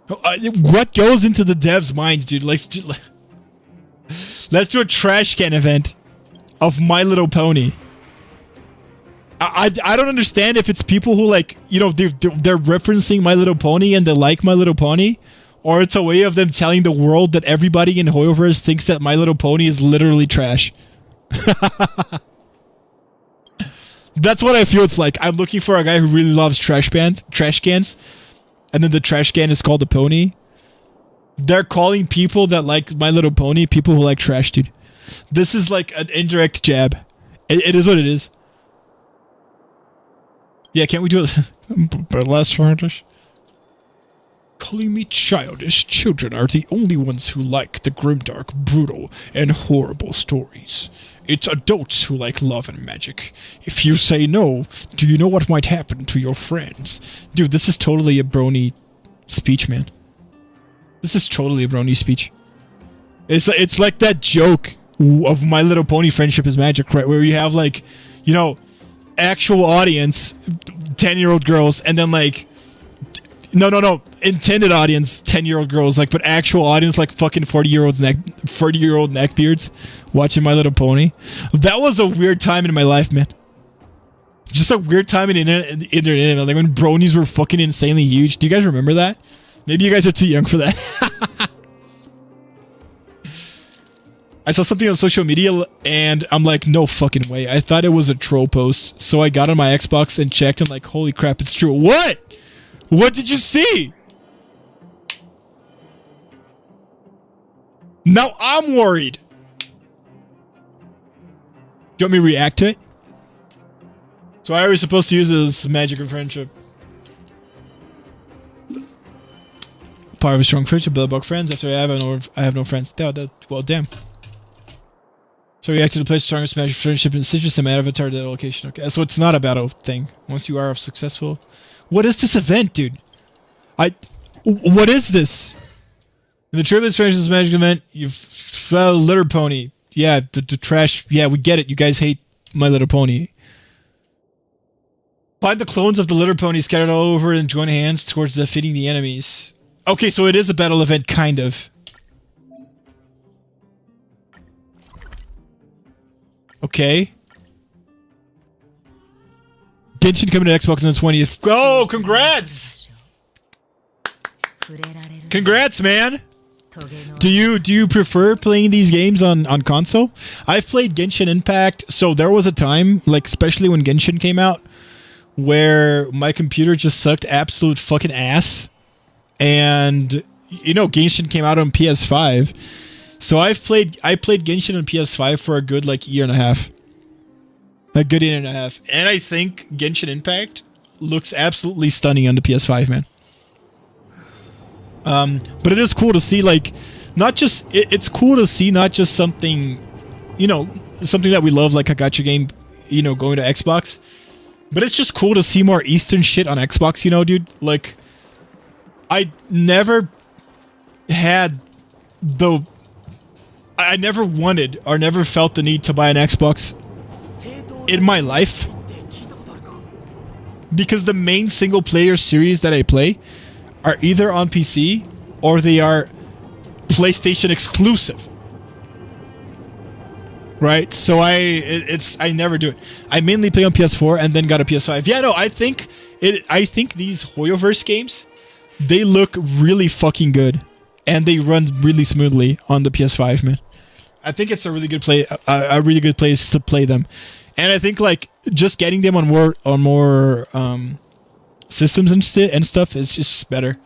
What goes into the devs' minds, dude? Let's do a trash can event of My Little Pony. I don't understand if it's people who, like, you know, they're referencing My Little Pony and they like My Little Pony, or it's a way of them telling the world that everybody in Hoyoverse thinks that My Little Pony is literally trash. That's what I feel it's like. I'm looking for a guy who really loves trash cans, and then the trash can is called a pony. They're calling people that like My Little Pony people who like trash, dude. This is like an indirect jab. It is what it is. Yeah, can't we do it? But less childish. Calling me childish. Children are the only ones who like the grimdark, brutal, and horrible stories. It's adults who like love and magic. If you say no, do you know what might happen to your friends? Dude, this is totally a brony speech, man. This is totally a brony speech. It's like that joke of My Little Pony Friendship is Magic, right? Where you have, like, you know, actual audience, 10-year-old girls, and then, like, no, intended audience, 10-year-old girls, like, but actual audience, like, fucking 40-year-old neckbeards watching My Little Pony. That was a weird time in my life, man. Just a weird time in the internet, like when bronies were fucking insanely huge. Do you guys remember that? Maybe you guys are too young for that. I saw something on social media and I'm like, no fucking way. I thought it was a troll post. So I got on my Xbox and checked and like, holy crap, it's true. What? What did you see? Now I'm worried. Do you want me to react to it? So I was supposed to use this magic of friendship. Part of a strong friendship, build about friends. After I have no friends. Well, damn. So react to the place strongest magic of friendship in citrus and avatar that location. Okay, so it's not a battle thing. Once you are successful. What is this event, dude? What is this? In the Tribute Friendship's magic event, you fell litter pony. Yeah, the trash. Yeah, we get it. You guys hate My Little Pony. Find the clones of the litter pony scattered all over and join hands towards defeating the enemies. Okay, so it is a battle event, kind of. Okay. Genshin coming to Xbox on the 20th. Oh, congrats! Congrats, man! Do you prefer playing these games on console? I've played Genshin Impact, so there was a time, like especially when Genshin came out, where my computer just sucked absolute fucking ass. And you know, Genshin came out on PS5. So I played Genshin on PS5 for a good like year and a half. A good year and a half. And I think Genshin Impact looks absolutely stunning on the PS5, man. But it is cool to see like not just it's cool to see not just something, you know, something that we love like a gacha game, you know, going to Xbox. But it's just cool to see more Eastern shit on Xbox, you know, dude. Like I never wanted or never felt the need to buy an Xbox in my life because the main single player series that I play are either on PC or they are PlayStation exclusive. Right? So I never do it. I mainly play on PS4 and then got a PS5. Yeah, no, I think these Hoyoverse games, they look really fucking good and they run really smoothly on the PS5, man. I think it's a really good place to play them. And I think like just getting them on more systems and stuff is just better.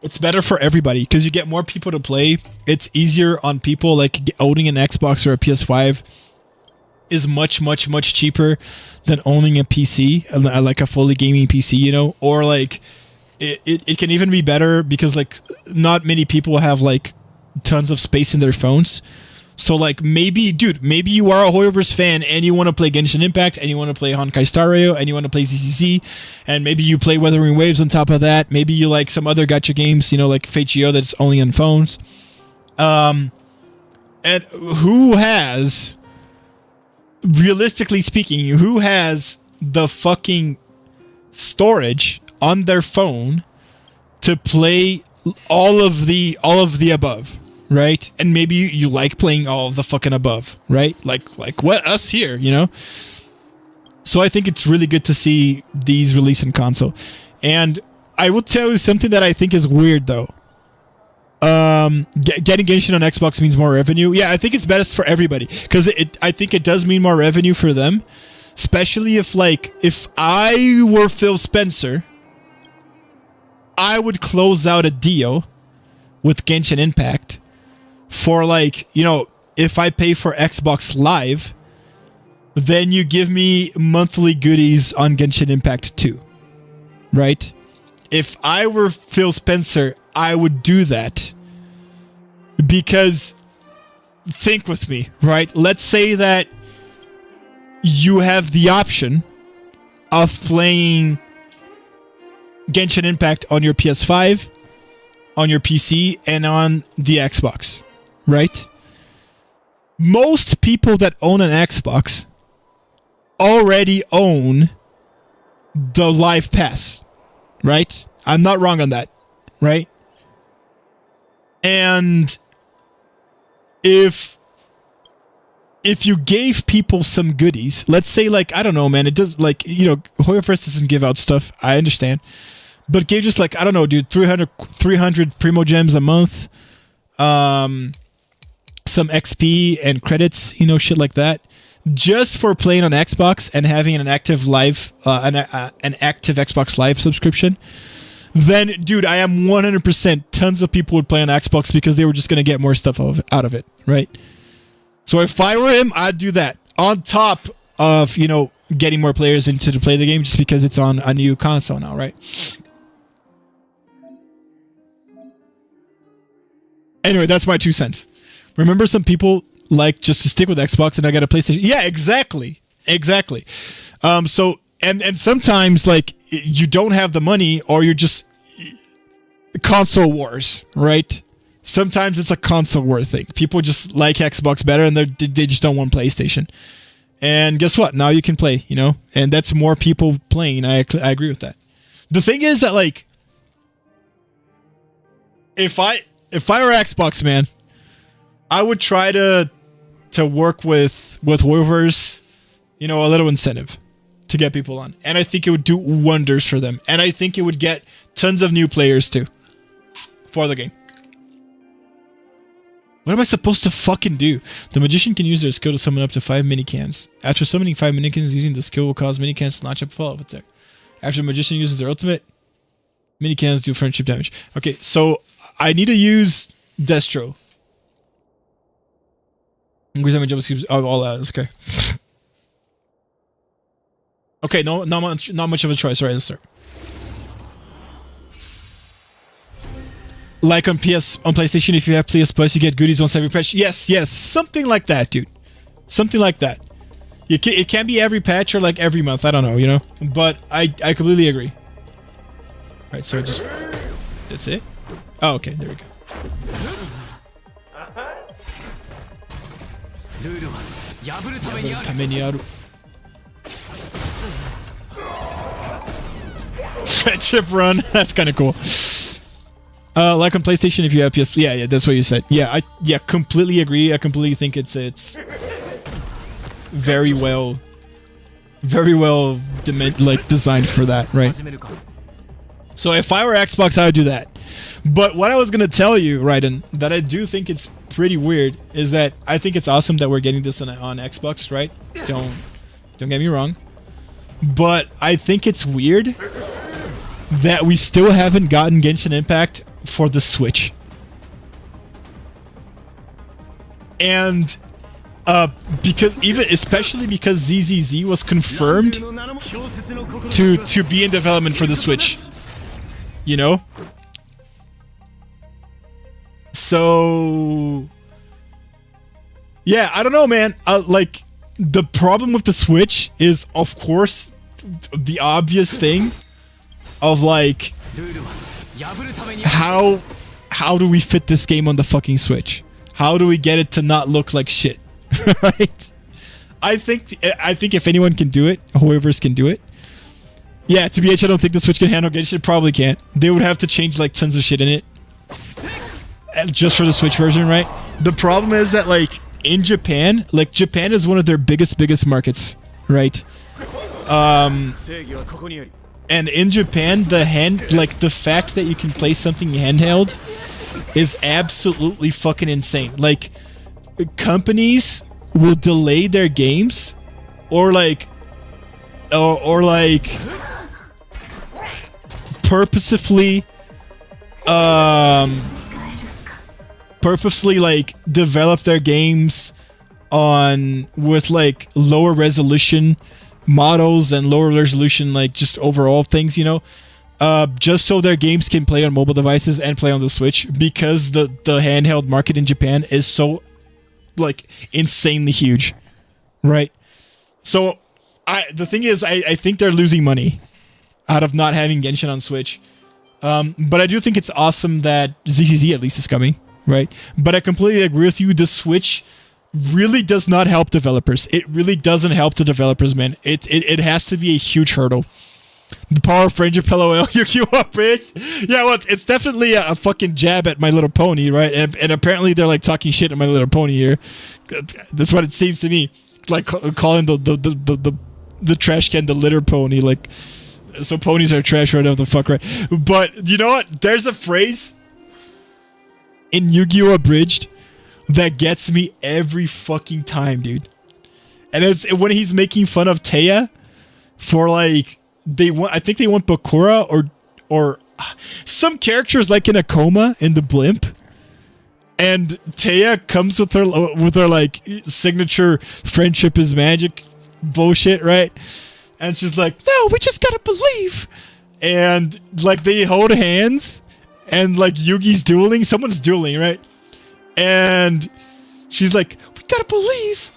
It's better for everybody because you get more people to play. It's easier on people. Like owning an Xbox or a PS5 is much cheaper than owning a PC, like a fully gaming PC, you know. Or like it can even be better because like not many people have like tons of space in their phones. So like maybe you are a Hoyoverse fan and you want to play Genshin Impact and you want to play Honkai Star Rail and you want to play ZZZ and maybe you play Wuthering Waves on top of that. Maybe you like some other gacha games, you know, like Feixiao that's only on phones. And who has, realistically speaking, who has the fucking storage on their phone to play all of the above? Right? And maybe you like playing all of the fucking above, right? Like what us here, you know? So I think it's really good to see these release in console. And I will tell you something that I think is weird though. Getting Genshin on Xbox means more revenue. Yeah, I think it's best for everybody because I think it does mean more revenue for them, especially if I were Phil Spencer, I would close out a deal with Genshin Impact for like, you know, if I pay for Xbox Live, then you give me monthly goodies on Genshin Impact 2. Right? If I were Phil Spencer, I would do that. Because think with me, right? Let's say that you have the option of playing Genshin Impact on your PS5, on your PC, and on the Xbox. Right? Most people that own an Xbox already own the Live Pass. Right? I'm not wrong on that. Right? And if if you gave people some goodies, let's say like, I don't know, man, it does like, you know, Hoyo First doesn't give out stuff. I understand. But gave just like, I don't know, dude, 300 Primo Gems a month, some XP and credits, you know, shit like that, just for playing on Xbox and having an active live, an active Xbox Live subscription, then, dude, I am 100% tons of people would play on Xbox because they were just going to get more stuff out of it, right? So if I were him, I'd do that on top of, you know, getting more players into to play the game just because it's on a new console now, right? Anyway, that's my 2 cents. Remember, some people like just to stick with Xbox, and I got a PlayStation. Yeah, exactly. So, and sometimes, like, you don't have the money, or you're just console wars, right? Sometimes it's a console war thing. People just like Xbox better, and they just don't want PlayStation. And guess what? Now you can play, you know? And that's more people playing. I agree with that. The thing is that, like, if I were Xbox, man, I would try to work with Hoyoverse, you know, a little incentive to get people on. And I think it would do wonders for them. And I think it would get tons of new players, too, for the game. What am I supposed to fucking do? The magician can use their skill to summon up to 5 minicans. After summoning 5 minicans, using the skill will cause minicans to launch up a follow-up attack. After the magician uses their ultimate, minicans do friendship damage. Okay, so I need to use Destro. All that. Okay. Okay, no, not much of a choice. Right, let's start. Like on PlayStation, if you have PS Plus, you get goodies on every patch. Yes, something like that, dude. Something like that. It can be every patch or like every month. I don't know, you know. But I completely agree. All right, so just that's it. Oh, okay, there we go. Friendship run. That's kind of cool. Like on PlayStation, if you have PS, yeah, that's what you said. Yeah, I completely agree. I completely think it's very well designed for that, right? So if I were Xbox, I would do that. But what I was gonna tell you, right, and that I do think it's pretty weird, is that I think it's awesome that we're getting this on Xbox, right? Don't get me wrong, but I think it's weird that we still haven't gotten Genshin Impact for the Switch. And especially because ZZZ was confirmed to be in development for the Switch, you know? So yeah, I don't know, man. Like, the problem with the Switch is, of course, the obvious thing of like, how do we fit this game on the fucking Switch? How do we get it to not look like shit? Right? I think if anyone can do it, whoever's can do it. Yeah, to BH, I don't think the Switch can handle Genshin. It probably can't. They would have to change like tons of shit in it just for the Switch version, right? The problem is that, like, in Japan, like, Japan is one of their biggest markets, right? And in Japan, the fact that you can play something handheld is absolutely fucking insane. Like, companies will delay their games, or like purposefully like develop their games with like lower resolution models and lower resolution, like just overall things, you know, just so their games can play on mobile devices and play on the Switch, because the handheld market in Japan is so like insanely huge, right? So the thing is, I think they're losing money out of not having Genshin on Switch, but I do think it's awesome that ZZZ at least is coming, right? But I completely agree with you. The Switch really does not help developers. It really doesn't help the developers, man. It has to be a huge hurdle. The power of friendship, LOL. Yu-Gi-Oh! Bridge. Yeah, well, it's definitely a fucking jab at My Little Pony, right? And apparently they're like talking shit at My Little Pony here. That's what it seems to me. Like calling the trash can the litter pony. Like, so ponies are trash, whatever the fuck, right? But you know what? There's a phrase in Yu-Gi-Oh! Abridged that gets me every fucking time, dude. And it's when he's making fun of Taya for like I think they want Bakura or some characters like in a coma in the blimp, and Taya comes with her like signature friendship is magic bullshit, right? And she's like, no, we just gotta believe. And like they hold hands, and like Yugi's dueling, someone's dueling, right? And she's like, we gotta believe.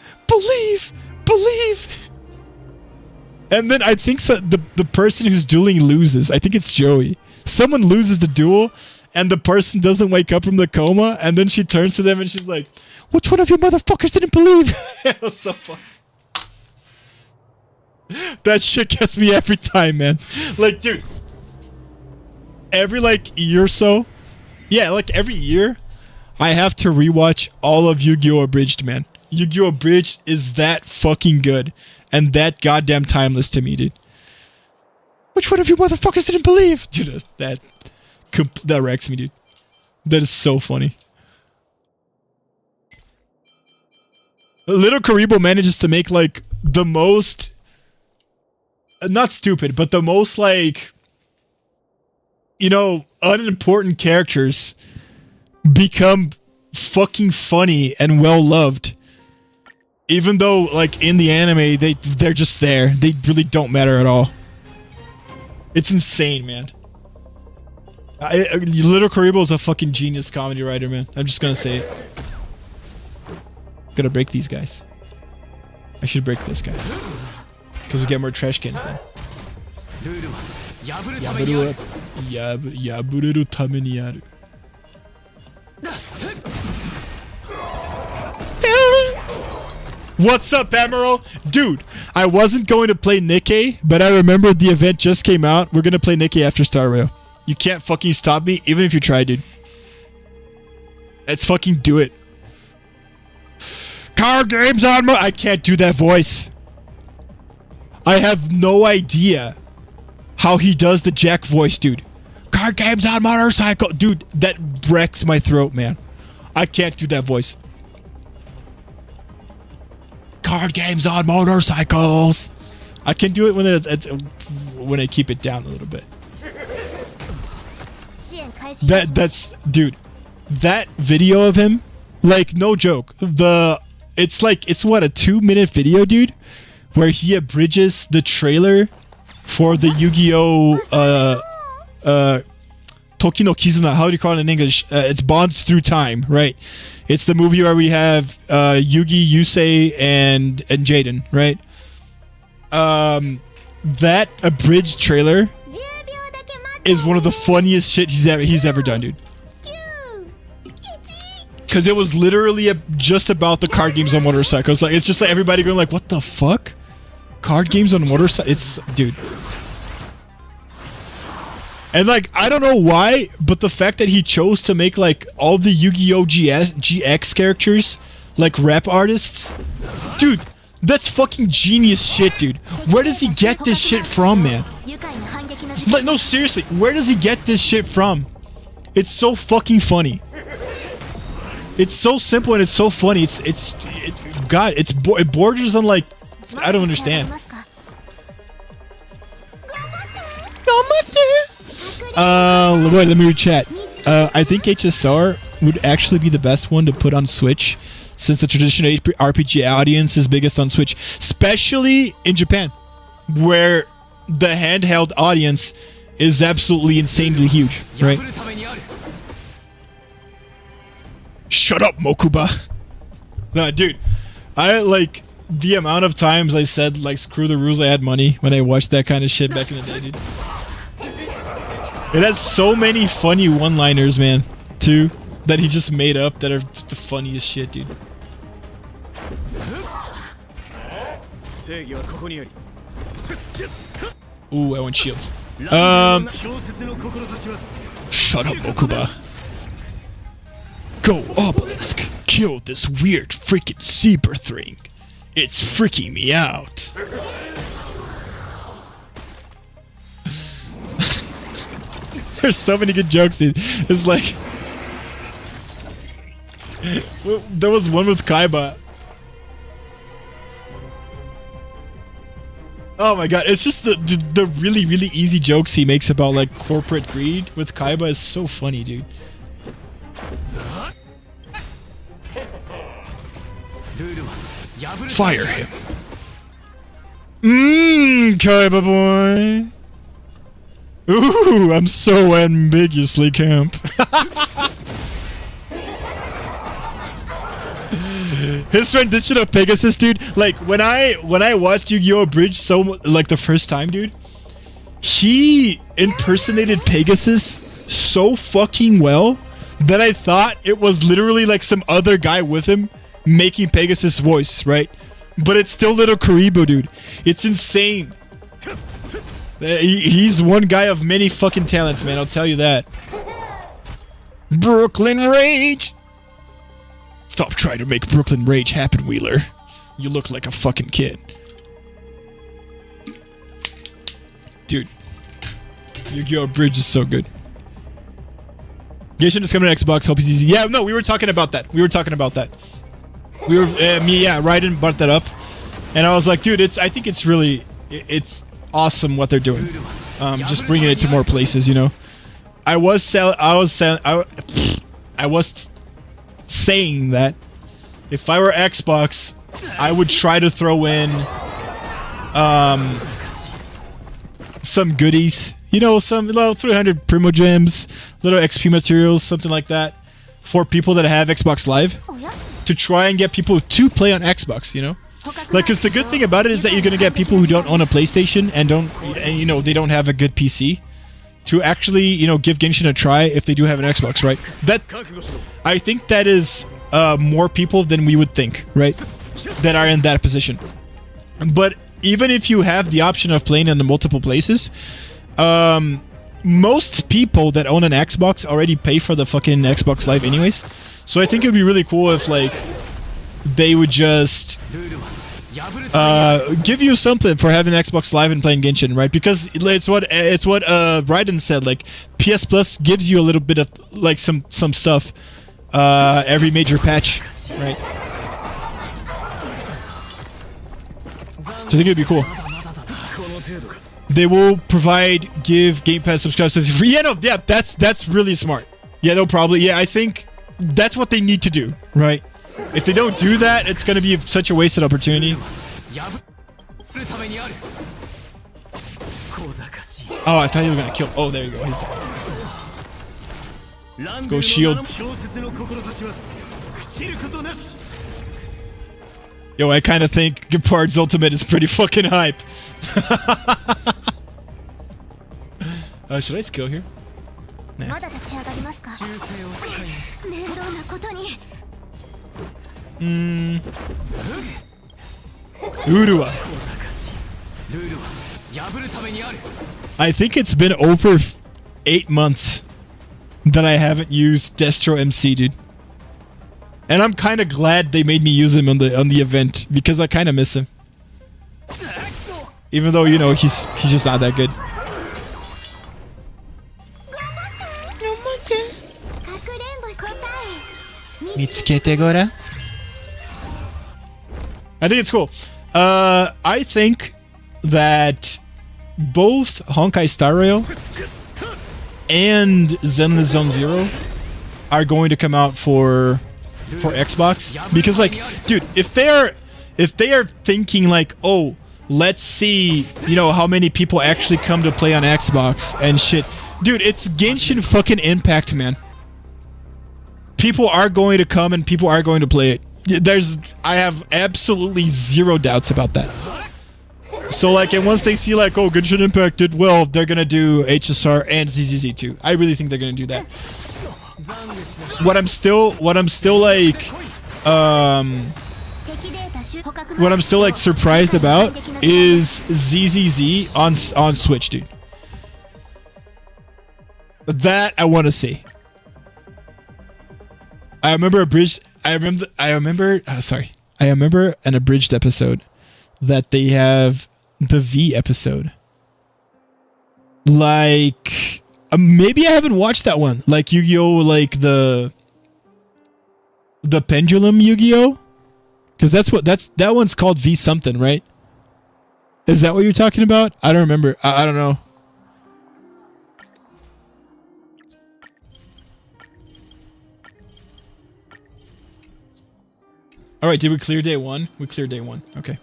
And then I think the person who's dueling loses. I think it's Joey. Someone loses the duel, and the person doesn't wake up from the coma, and then she turns to them and she's like, which one of you motherfuckers didn't believe? It was so fun. That shit gets me every time, man. Like, dude, every like year or so, yeah, like every year, I have to rewatch all of Yu-Gi-Oh! Abridged, man. Yu-Gi-Oh! Abridged is that fucking good and that goddamn timeless to me, dude. Which one of you motherfuckers didn't believe? Dude, that wrecks me, dude. That is so funny. Little Karibo manages to make like the most, not stupid, but the most like, you know, unimportant characters become fucking funny and well loved. Even though, like, in the anime, they're just there. They really don't matter at all. It's insane, man. Little Karibo is a fucking genius comedy writer, man. I'm just gonna say it. Gotta break these guys. I should break this guy. Because we get more trash cans then. Yabureru tame ni aru. What's up, Emerald? Dude, I wasn't going to play Nikke, but I remembered the event just came out. We're going to play Nikke after Star Rail. You can't fucking stop me, even if you try, dude. Let's fucking do it. Card games on I can't do that voice. I have no idea how he does the Jack voice, dude. Card games on motorcycle. Dude, that wrecks my throat, man. I can't do that voice. Card games on motorcycles. I can do it when I keep it down a little bit. That's dude. That video of him, like, no joke. It's what, a 2-minute video, dude, where he abridges the trailer for the Yu-Gi-Oh! Toki no Kizuna. How do you call it in English? It's Bonds Through Time, right? It's the movie where we have Yugi, Yusei, and Jaden, right? That abridged trailer is one of the funniest shit he's ever done, dude. Because it was literally just about the card games on motorcycles. Like, it's just like everybody going like, what the fuck? Card games on motorcycles? It's, dude. And like, I don't know why, but the fact that he chose to make like all the Yu-Gi-Oh! GX characters like rap artists, dude, that's fucking genius shit, dude. Where does he get this shit from, man? Like, no, seriously, where does he get this shit from? It's so fucking funny. It's so simple and it's so funny. It borders on like, I don't understand. Wait, let me read chat. I think HSR would actually be the best one to put on Switch, since the traditional RPG audience is biggest on Switch, especially in Japan, where the handheld audience is absolutely insanely huge, right? Shut up, Mokuba. No, dude, I like the amount of times I said like screw the rules, I had money when I watched that kind of shit back in the day, dude. It has so many funny one-liners, man, too, that he just made up that are the funniest shit, dude. Ooh, I want shields. Shut up, Mokuba. Go, Obelisk. Kill this weird freaking zebra thing. It's freaking me out. There's so many good jokes, dude. It's like... there was one with Kaiba. Oh my god, it's just the really, really easy jokes he makes about like corporate greed with Kaiba is so funny, dude. Fire him. Kaiba boy. Ooh, I'm so ambiguously camp. His rendition of Pegasus, dude. Like when I watched Yu-Gi-Oh! Bridge like the first time, dude, he impersonated Pegasus so fucking well that I thought it was literally like some other guy with him making Pegasus' voice, right? But it's still little Karibo, dude. It's insane. He's one guy of many fucking talents, man. I'll tell you that. Brooklyn Rage. Stop trying to make Brooklyn Rage happen, Wheeler. You look like a fucking kid. Dude. Yu-Gi-Oh! Bridge is so good. Genshin is coming to Xbox. Hope it's easy. Yeah, no, we were talking about that. We were, Raiden brought that up. And I was like, dude, it's awesome what they're doing. Just bringing it to more places, you know. I was saying that if I were Xbox, I would try to throw in some goodies, you know, some little 300 Primo Gems, little XP materials, something like that, for people that have Xbox Live, to try and get people to play on Xbox, you know. Like, because the good thing about it is that you're gonna get people who don't own a PlayStation and you know, they don't have a good PC, to actually, you know, give Genshin a try if they do have an Xbox, right? I think that is more people than we would think, right? That are in that position. But even if you have the option of playing in the multiple places, most people that own an Xbox already pay for the fucking Xbox Live anyways. So I think it would be really cool if, like, they would just give you something for having Xbox Live and playing Genshin, right? Because it's what Raiden said. Like, PS Plus gives you a little bit of like some stuff every major patch, right? So I think it'd be cool. They will give Game Pass subscribers free. Yeah, no, yeah, that's really smart. Yeah, they'll probably. Yeah, I think that's what they need to do, right? If they don't do that, it's going to be such a wasted opportunity. Oh, I thought you were going to kill... Oh, there you go. He's dead. Let's go shield. Yo, I kind of think Gepard's ultimate is pretty fucking hype. Should I skill here? Nah. Urua. I think it's been over 8 months that I haven't used Destro MC, dude. And I'm kind of glad they made me use him on the event, because I kind of miss him. Even though, you know, he's just not that good. Mitsukete Gora? I think it's cool. I think that both Honkai Star Rail and Zen the Zone Zero are going to come out for Xbox, because, like, dude, if they are thinking like, oh, let's see, you know, how many people actually come to play on Xbox and shit, dude, it's Genshin fucking Impact, man. People are going to come and people are going to play it. I have absolutely zero doubts about that. So, like, and once they see, like, oh, Genshin Impact did well, they're gonna do HSR and ZZZ too. I really think they're gonna do that. What I'm still like, what I'm still like surprised about is ZZZ on Switch, dude. That I want to see. I remember an abridged episode that they have the V episode. Like maybe I haven't watched that one. Like Yu-Gi-Oh, like the pendulum Yu-Gi-Oh, because that one's called V something, right? Is that what you're talking about? I don't remember. I don't know. All right, did we clear day one? We cleared day one. Okay.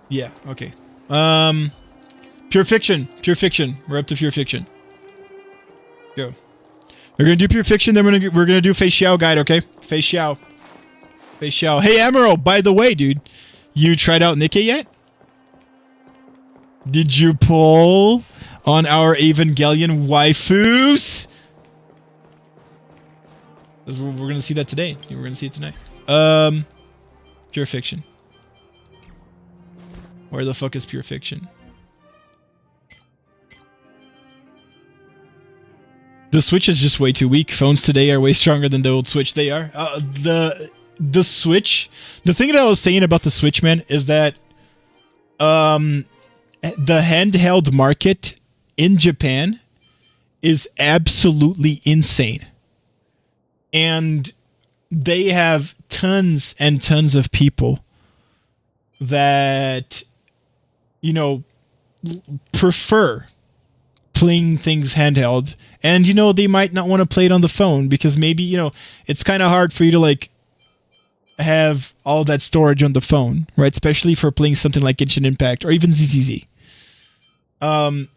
Yeah, okay. Pure Fiction. Pure Fiction. We're up to Pure Fiction. Go. We're gonna do Pure Fiction, then we're gonna do Feixiao guide, okay? Feixiao. Feixiao. Hey, Emerald, by the way, dude. You tried out Nikke yet? Did you pull on our Evangelion waifus? We're gonna see that today. We're gonna see it tonight. Pure Fiction. Where the fuck is Pure Fiction? The Switch is just way too weak. Phones today are way stronger than the old Switch. They are. The Switch. The thing that I was saying about the Switch, man, is that the handheld market in Japan is absolutely insane. And they have tons and tons of people that, you know, prefer playing things handheld. And, you know, they might not want to play it on the phone because maybe, you know, it's kind of hard for you to, like, have all that storage on the phone, right? Especially for playing something like Genshin Impact or even ZZZ. The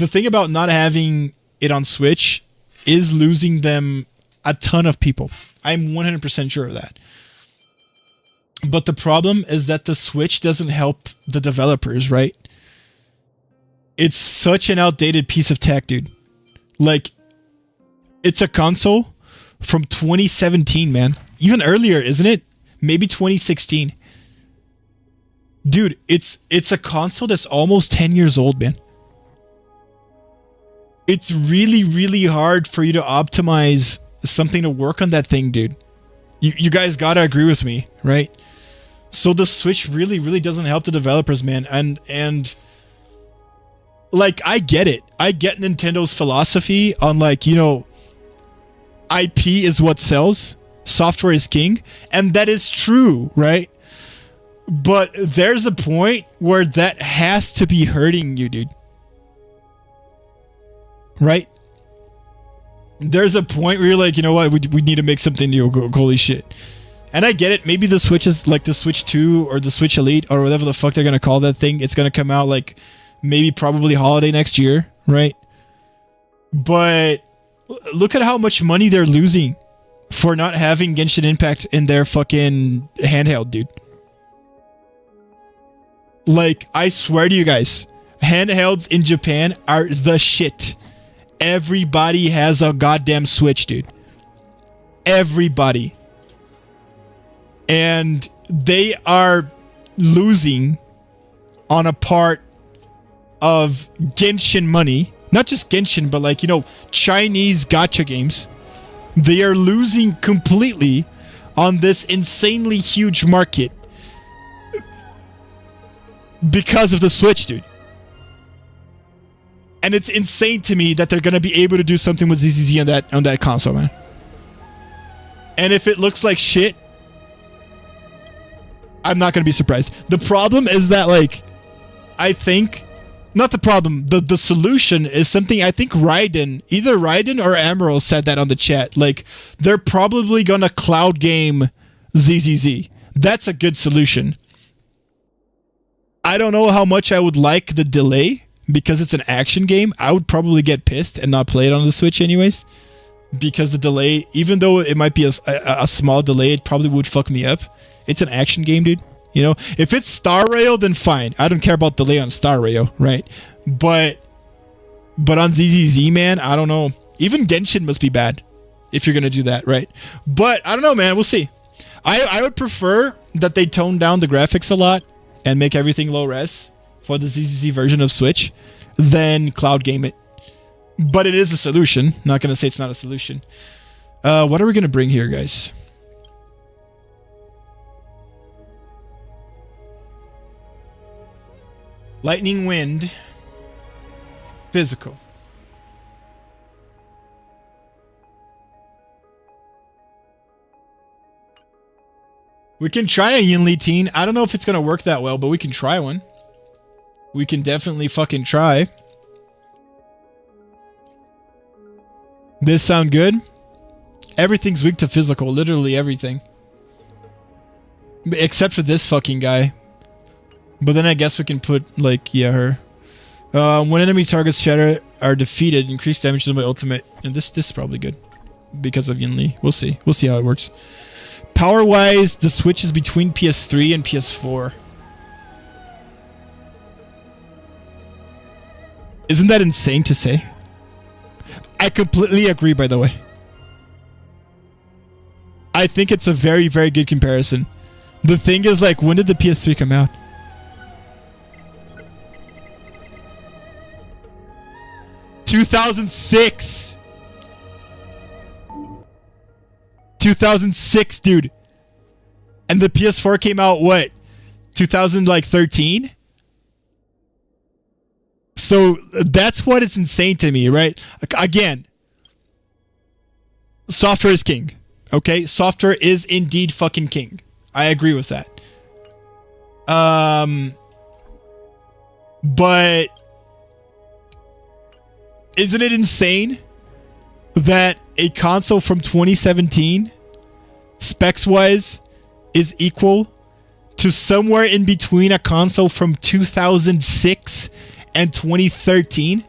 thing about not having it on Switch is losing them a ton of people. I'm 100% sure of that. But the problem is that the Switch doesn't help the developers, right? It's such an outdated piece of tech, dude. Like, it's a console from 2017, man. Even earlier, isn't it? Maybe 2016. Dude, it's a console that's almost 10 years old, man. It's really, really hard for you to optimize something to work on that thing, dude. You guys gotta agree with me, right? So the Switch really, really doesn't help the developers, man. And like, I get it. I get Nintendo's philosophy on, like, you know, IP is what sells. Software is king. And that is true, right? But there's a point where that has to be hurting you, dude. Right? There's a point where you're like, you know what, we need to make something new. Holy shit. And I get it. Maybe the Switch is like the Switch 2 or the Switch Elite or whatever the fuck they're going to call that thing. It's going to come out like maybe probably holiday next year, right? But look at how much money they're losing for not having Genshin Impact in their fucking handheld, dude. Like, I swear to you guys, handhelds in Japan are the shit. Everybody has a goddamn Switch, dude. Everybody. And they are losing on a part of Genshin money. Not just Genshin, but, like, you know, Chinese gacha games. They are losing completely on this insanely huge market because of the Switch, dude. And it's insane to me that they're going to be able to do something with ZZZ on that console, man. And if it looks like shit, I'm not going to be surprised. The problem is that, like, I think... Not the problem. The solution is something I think either Raiden or Emerald said that on the chat. Like, they're probably going to cloud game ZZZ. That's a good solution. I don't know how much I would like the delay because it's an action game. I would probably get pissed and not play it on the Switch anyways. Because the delay, even though it might be a small delay, it probably would fuck me up. It's an action game, dude. You know, if it's Star Rail, then fine. I don't care about delay on Star Rail, right? But on ZZZ, man, I don't know. Even Genshin must be bad. if you're gonna do that, right? But I don't know, man. We'll see. I would prefer that they tone down the graphics a lot and make everything low res for the ZZZ version of Switch than cloud game it. But it is a solution. Not gonna say it's not a solution. What are we gonna bring here, guys? Lightning Wind. Physical. We can try a Yinli teen. I don't know if it's going to work that well, but we can try one. We can definitely fucking try. This sound good? Everything's weak to physical. Literally everything. Except for this fucking guy. But then I guess we can put, like, yeah, her. When enemy targets shatter are defeated, increase damage to my ultimate. And this is probably good. Because of Yinli. We'll see. We'll see how it works. Power-wise, the Switch is between PS3 and PS4. Isn't that insane to say? I completely agree, by the way. I think it's a very, very good comparison. The thing is, like, when did the PS3 come out? (2006) 2006, dude. And the PS4 came out, what? 2013? So that's what is insane to me, right? Again, software is king. Okay? Software is indeed fucking king. I agree with that. But isn't it insane that a console from 2017, specs-wise, is equal to somewhere in between a console from 2006 and 2013?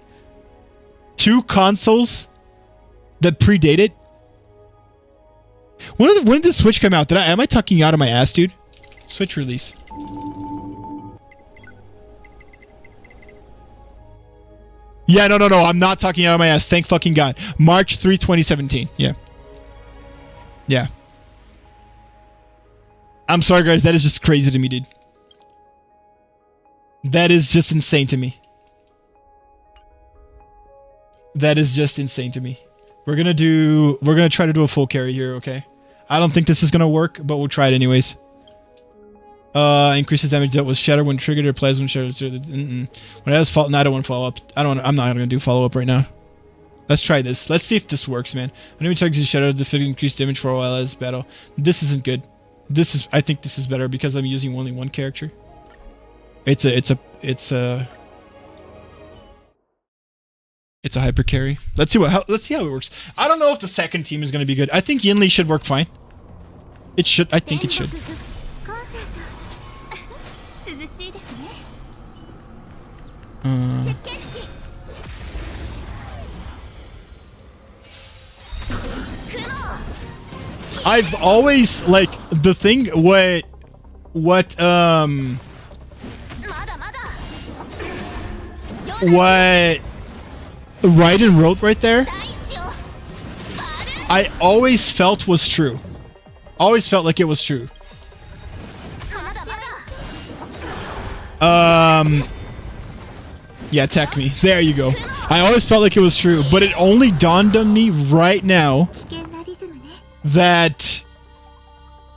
Two consoles that predate it? When did the Switch come out? Am I talking out of my ass, dude? Switch release. Yeah, no. I'm not talking out of my ass. Thank fucking God. March 3, 2017. Yeah. Yeah. I'm sorry, guys. That is just crazy to me, dude. That is just insane to me. That is just insane to me. We're gonna try to do a full carry here, okay? I don't think this is gonna work, but we'll try it anyways. Increases damage dealt with shatter when triggered or plasma shatter. When it has fault, no, I don't want to follow up. I'm not gonna do follow up right now. Let's try this. Let's see if this works, man. Enemy targets is shatter, defeating increased damage for a while as battle. This isn't good. I think this is better because I'm using only one character. It's a hyper carry. Let's see how it works. I don't know if the second team is gonna be good. I think Yinli should work fine. It should. I think it should. I've always, like, the thing what Raiden wrote right there, I always felt was true. Always felt like it was true. Yeah, attack me. There you go. I always felt like it was true, but it only dawned on me right now that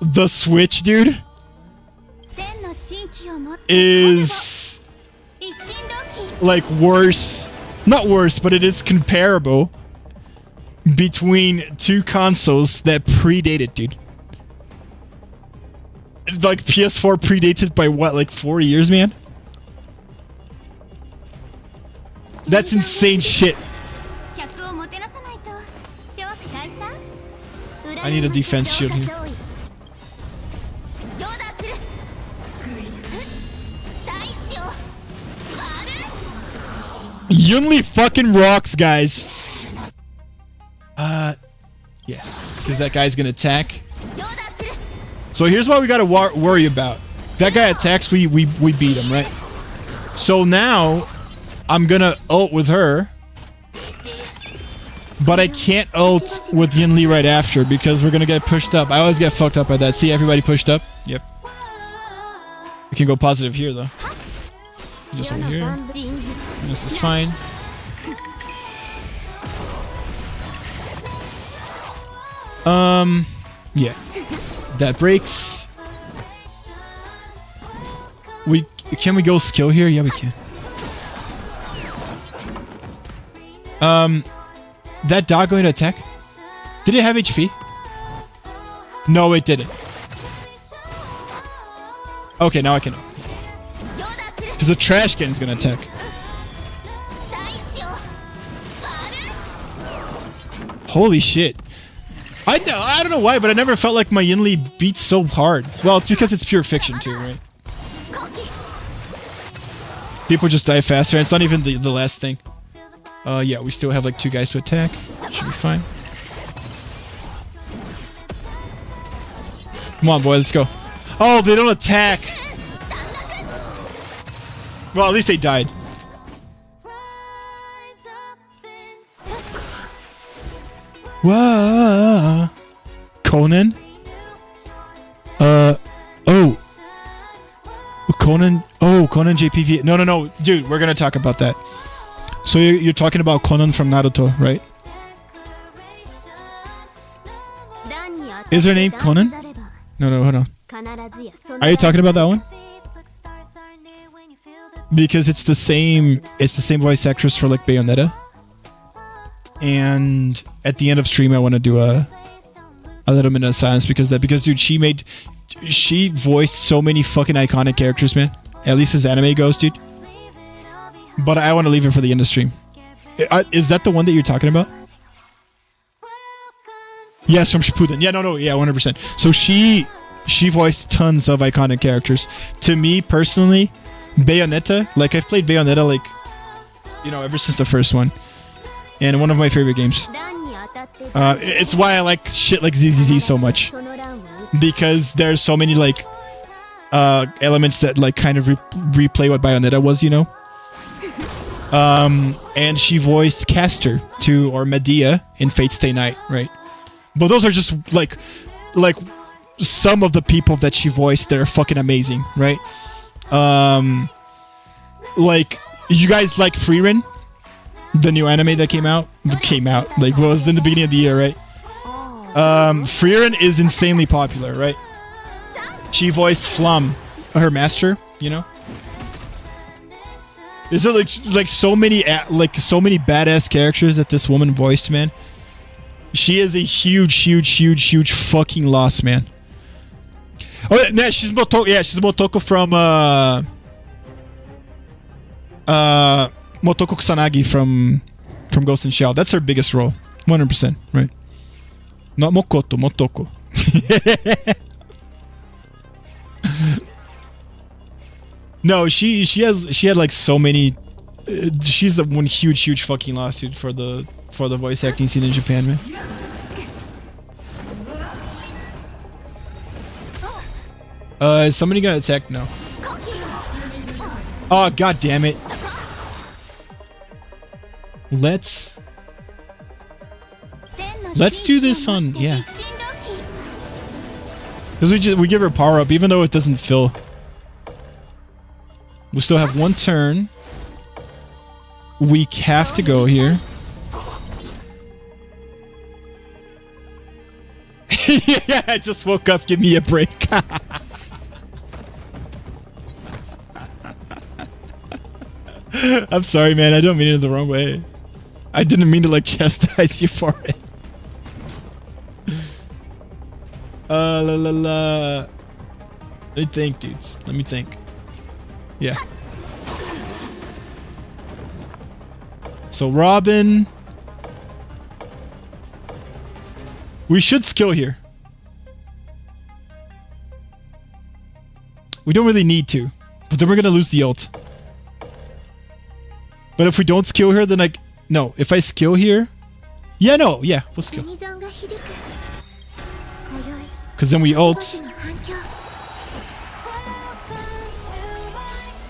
the Switch, dude, is like worse. Not worse, but it is comparable between two consoles that predate it, dude. Like PS4 predated by what, like 4 years, man? That's insane shit. I need a defense shield here. Yunli fucking rocks, guys. Yeah. Because that guy's gonna attack. So here's what we gotta worry about. That guy attacks, we beat him, right? So now, I'm gonna ult with her. But I can't ult with Yin Li right after because we're gonna get pushed up. I always get fucked up by that. See, everybody pushed up? Yep. We can go positive here, though. Just over here. This is fine. Yeah. That breaks. Can we go skill here? Yeah, we can. That dog going to attack? Did it have HP? No, it didn't. Okay, now I can. Because the trash can is going to attack. Holy shit. I don't know why, but I never felt like my Yin Li beats so hard. Well, it's because it's pure fiction too, right? People just die faster, and it's not even the last thing. Yeah, we still have like 2 guys to attack. Should be fine. Come on, boy, let's go. Oh, they don't attack. Well, at least they died. Whoa. Conan? Oh. Conan. Oh, Conan JPV. No. Dude, we're gonna talk about that. So you're talking about Conan from Naruto, right? Is her name Conan? No, hold on. Are you talking about that one? Because it's the same voice actress for like Bayonetta. And at the end of stream I want to do a little minute of silence because dude, she voiced so many fucking iconic characters, man. At least as anime goes, dude. But I want to leave it for the end of stream. Is that the one that you're talking about? Yes, from Shippuden. Yeah, no, yeah, 100%. So she voiced tons of iconic characters. To me personally, Bayonetta, like I've played Bayonetta like, you know, ever since the first one. And one of my favorite games. It's why I like shit like ZZZ so much. Because there's so many like elements that like kind of replay what Bayonetta was, you know? And she voiced Castor too, or Medea in Fate Stay Night, right? But those are just like some of the people that she voiced that are fucking amazing, right? Like you guys like Frieren? The new anime that came out, like was in the beginning of the year, right? Frieren is insanely popular, right? She voiced Flum, her master, you know. There's like so many badass characters that this woman voiced, man. She is a huge fucking loss, man. Oh yeah, she's Motoko. Yeah, she's Motoko from Motoko Kusanagi from Ghost in Shell. That's her biggest role. 100%, right? Not Mokoto, Motoko. No, she had like so many. She's one huge fucking loss, dude, for the voice acting scene in Japan, man. Is somebody gonna attack? No. Oh, god damn it. Let's do this on, yeah. Because we give her power up, even though it doesn't fill. We still have 1 turn. We have to go here. Yeah, I just woke up. Give me a break. I'm sorry, man. I don't mean it the wrong way. I didn't mean to like chastise you for it. Let me think, dudes. Let me think. Yeah. So Robin. We should skill here. We don't really need to, but then we're gonna lose the ult. But if we don't skill here, then no. If I skill here, yeah, we'll skill. Because then we ult.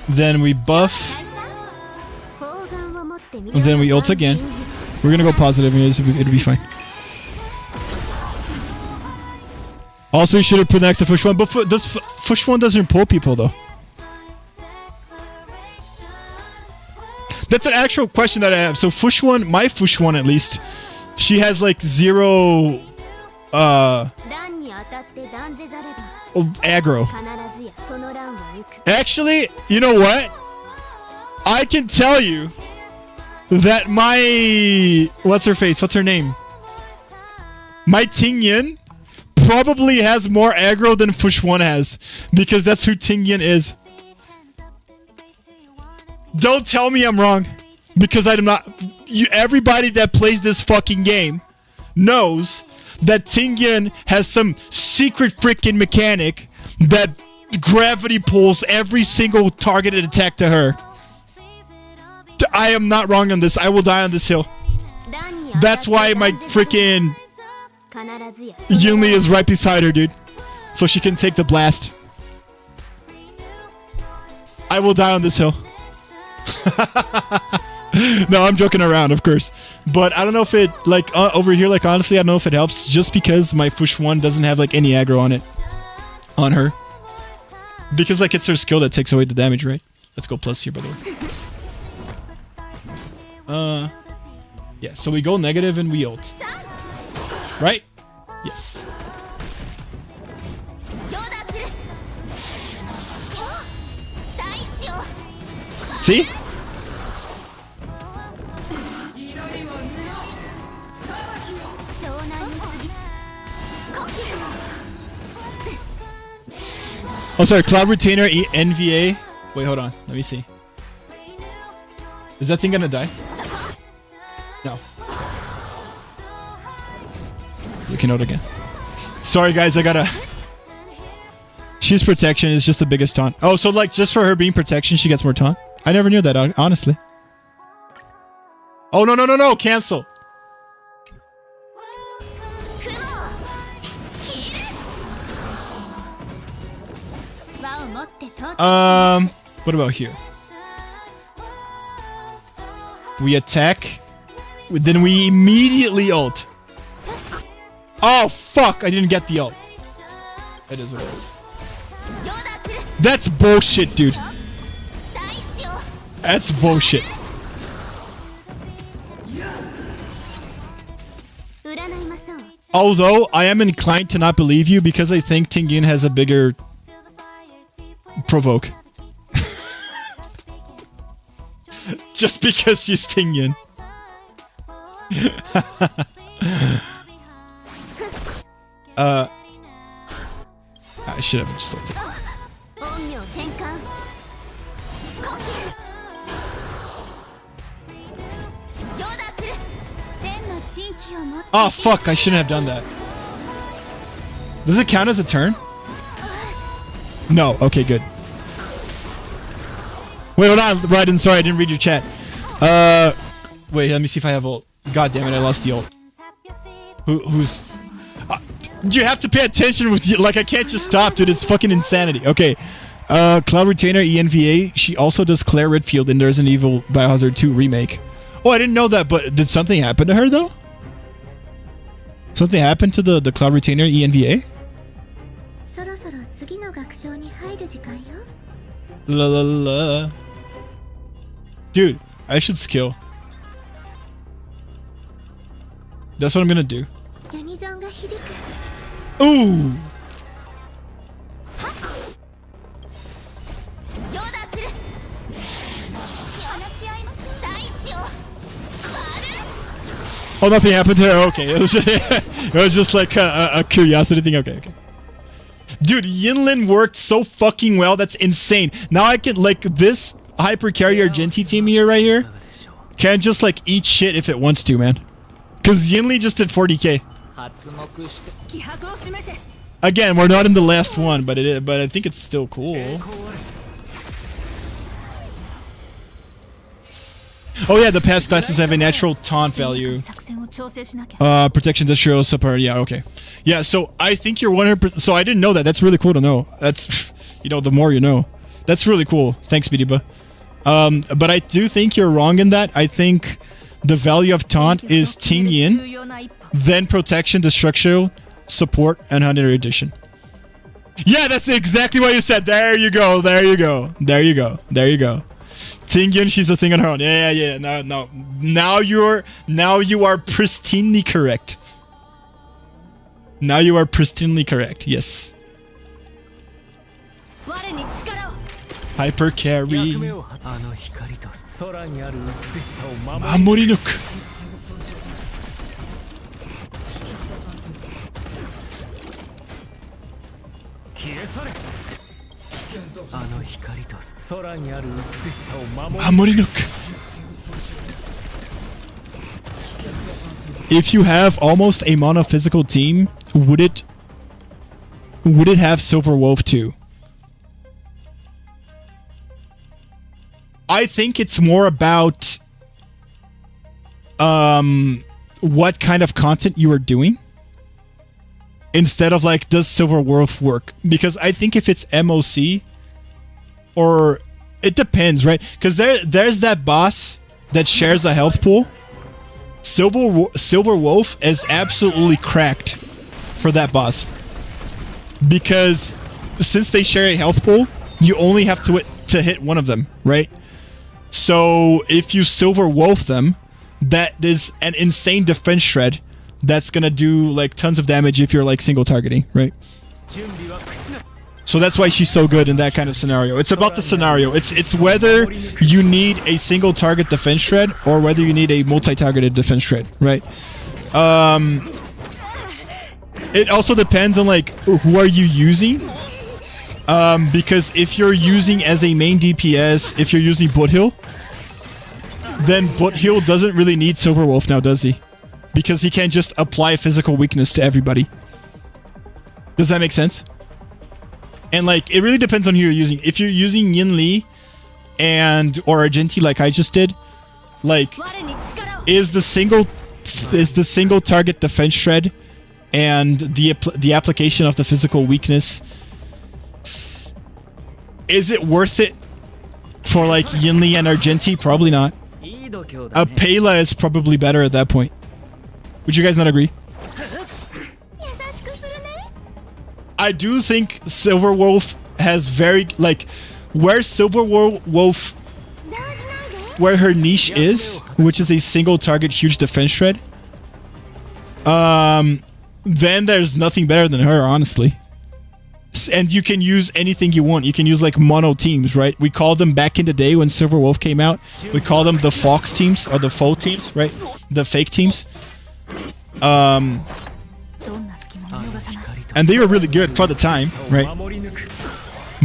Then we buff. And then we ult again. We're gonna go positive. It'll be fine. Also, you should have put next to Fush One, but Fush One doesn't pull people though. That's an actual question that I have. So Fush One, my Fush One at least, she has like 0 aggro. Actually, you know what? I can tell you that my what's her name? My Tingyin probably has more aggro than Fush One has, because that's who Tingyin is. Don't tell me I'm wrong, because I'm not. Everybody that plays this fucking game knows that Tingyin has some secret freaking mechanic that gravity pulls every single targeted attack to her. I am not wrong on this. I will die on this hill. That's why my freaking Yunli is right beside her, dude. So she can take the blast. I will die on this hill. No, I'm joking around, of course. But I don't know if it, like, over here, like, honestly, I don't know if it helps, just because my Fush One doesn't have, like, any aggro on it. On her. Because, like, it's her skill that takes away the damage, right? Let's go plus here, by the way. Yeah, so we go negative and we ult. Right? Yes. See? Oh, sorry. Cloud Retainer, NVA. Wait, hold on. Let me see. Is that thing gonna die? No. You can ult again. Sorry, guys. I gotta... She's protection. Is just the biggest taunt. Oh, so like just for her being protection, she gets more taunt? I never knew that, honestly. Oh, no. Cancel. What about here? We attack, then we immediately ult. Oh, fuck! I didn't get the ult. That is what it is. That's bullshit, dude. That's bullshit. Although, I am inclined to not believe you because I think Tingyin has a bigger provoke. Just because she's Tingyin. I should have just looked at it. Oh fuck, I shouldn't have done that. Does it count as a turn? No, okay, good. Wait, hold on, Raiden, sorry, I didn't read your chat. Wait, let me see if I have ult. God damn it, I lost the ult. Who's... you have to pay attention with... Like, I can't just stop, dude, it's fucking insanity. Okay, Cloud Retainer, ENVA, she also does Claire Redfield in Resident Evil Biohazard 2 Remake. Oh, I didn't know that, but did something happen to her, though? Something happened to the Cloud Retainer, ENVA? La la la. Dude, I should skill. That's what I'm gonna do. Ooh! Oh, nothing happened to her? Okay, it was just like a curiosity thing. Okay. Dude, Yinlin worked so fucking well. That's insane. Now I can, like, this Hyper Carrier Genty team here, right here, can just, like, eat shit if it wants to, man. Because Yinli just did 40k. Again, we're not in the last one, but I think it's still cool. Oh yeah, the past classes have a natural taunt value. Protection Destro, support, yeah, okay. Yeah, so I think you're 100%, so I didn't know that, that's really cool to know. That's, you know, the more you know. That's really cool, thanks Bidiba. But I do think you're wrong in that. I think the value of taunt is Ting Yin, then protection, destruction, support, and 100 addition. Yeah, that's exactly what you said. There you go. There you go. There you go. There you go. Ting Yin, she's a thing on her own. Yeah. No. Now you are pristinely correct. Now you are pristinely correct. Yes. Hyper carry. Mamorinuk. If you have almost a monophysical team, would it have Silver Wolf too? I think it's more about what kind of content you are doing instead of like, does Silver Wolf work? Because I think if it's MOC, or it depends, right? Because there's that boss that shares a health pool. Silver Wolf is absolutely cracked for that boss, because since they share a health pool, you only have to hit one of them, right? So if you Silver Wolf them, that is an insane defense shred that's gonna do like tons of damage if you're like single targeting, right? So that's why she's so good in that kind of scenario. It's about the scenario. It's whether you need a single target defense shred or whether you need a multi-targeted defense shred, right? It also depends on like who are you using. Because if you're using as a main DPS, if you're using Buthill, then Buthill doesn't really need Silver Wolf now, does he? Because he can't just apply physical weakness to everybody. Does that make sense? And like, it really depends on who you're using. If you're using Yin Li or Argenti like I just did, like, is the single target defense shred and the application of the physical weakness, is it worth it for like Yin Li and Argenti? Probably not. A Pela is probably better at that point. Would you guys not agree? I do think Silver Wolf has very, like, where Silver Wolf, where her niche is, which is a single target huge defense shred, then there's nothing better than her, honestly. And you can use anything you want. You can use like mono teams, right? We called them back in the day when Silver Wolf came out. We called them the Fox teams or the faux teams, right? The fake teams. And they were really good for the time, right?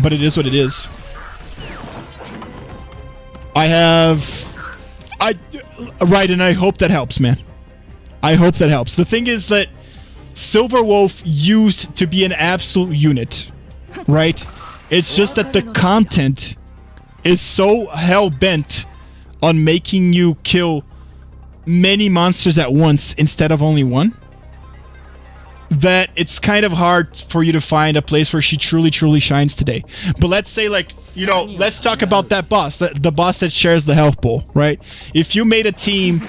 But it is what it is. Right, and I hope that helps, man. I hope that helps. The thing is that Silver Wolf used to be an absolute unit, right? It's just that the content is so hell-bent on making you kill many monsters at once instead of only one, that it's kind of hard for you to find a place where she truly shines today. But let's say, like, you know, let's talk about that boss, the boss that shares the health pool, right? If you made a team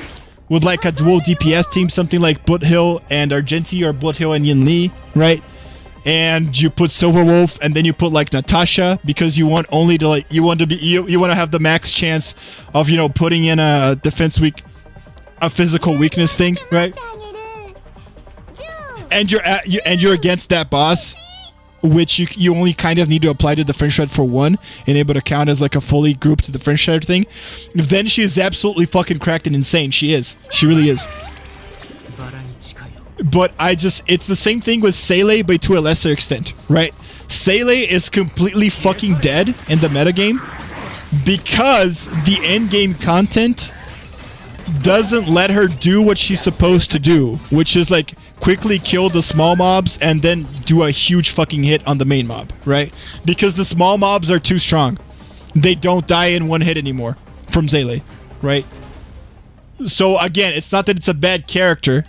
with like a dual DPS team, something like Buthill and Argenti or Buthill and Yin Li, right? And you put Silver Wolf and then you put like Natasha, because you want only to like, you want to have the max chance of, you know, putting in a defense weak, a physical weakness thing, right? And you're against that boss, which you only kind of need to apply to the defense shred for one and able to count as like a fully grouped defense shred thing. Then she is absolutely fucking cracked and insane. She is. She really is. But it's the same thing with Seele, but to a lesser extent, right? Seele is completely fucking dead in the metagame because the endgame content doesn't let her do what she's supposed to do, which is like quickly kill the small mobs and then do a huge fucking hit on the main mob, right? Because the small mobs are too strong. They don't die in one hit anymore from Seele, right? So again, it's not that it's a bad character.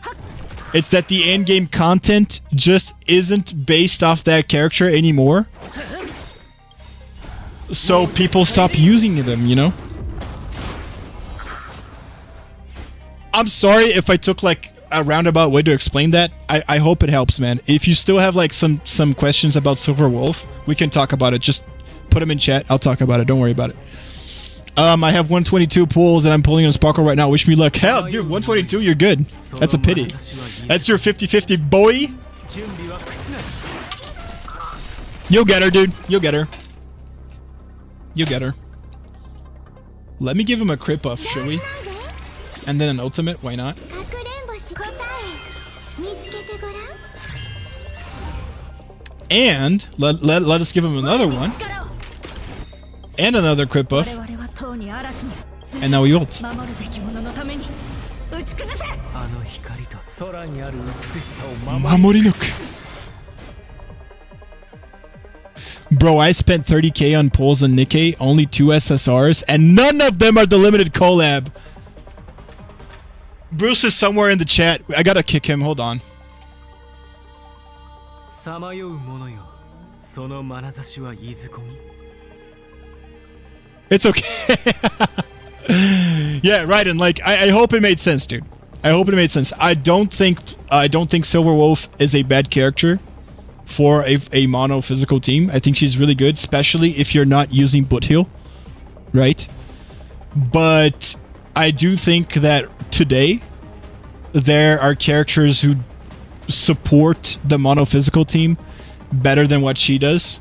It's that the endgame content just isn't based off that character anymore. So people stop using them, you know? I'm sorry if I took like a roundabout way to explain that. I hope it helps, man. If you still have like some questions about Silver Wolf, we can talk about it. Just put them in chat. I'll talk about it. Don't worry about it. I have 122 pulls and I'm pulling on Sparkle right now. Wish me luck. Hell, dude, 122, you're good. That's a pity. That's your 50-50, boy. You'll get her, dude. You'll get her. You'll get her. Let me give him a crit buff, shall we? And then an ultimate, why not? And let us give him another one. And another crit buff. And now we ult. Mamorinuk. Bro, I spent 30k on pulls on Nikke, only 2 SSRs, and none of them are the limited collab. Bruce is somewhere in the chat. I gotta kick him, hold on. It's okay. Yeah, right, and like I hope it made sense, dude. I hope it made sense. I don't think Silver Wolf is a bad character for a mono physical team. I think she's really good, especially if you're not using Boot Heal, right? But I do think that today there are characters who support the mono physical team better than what she does.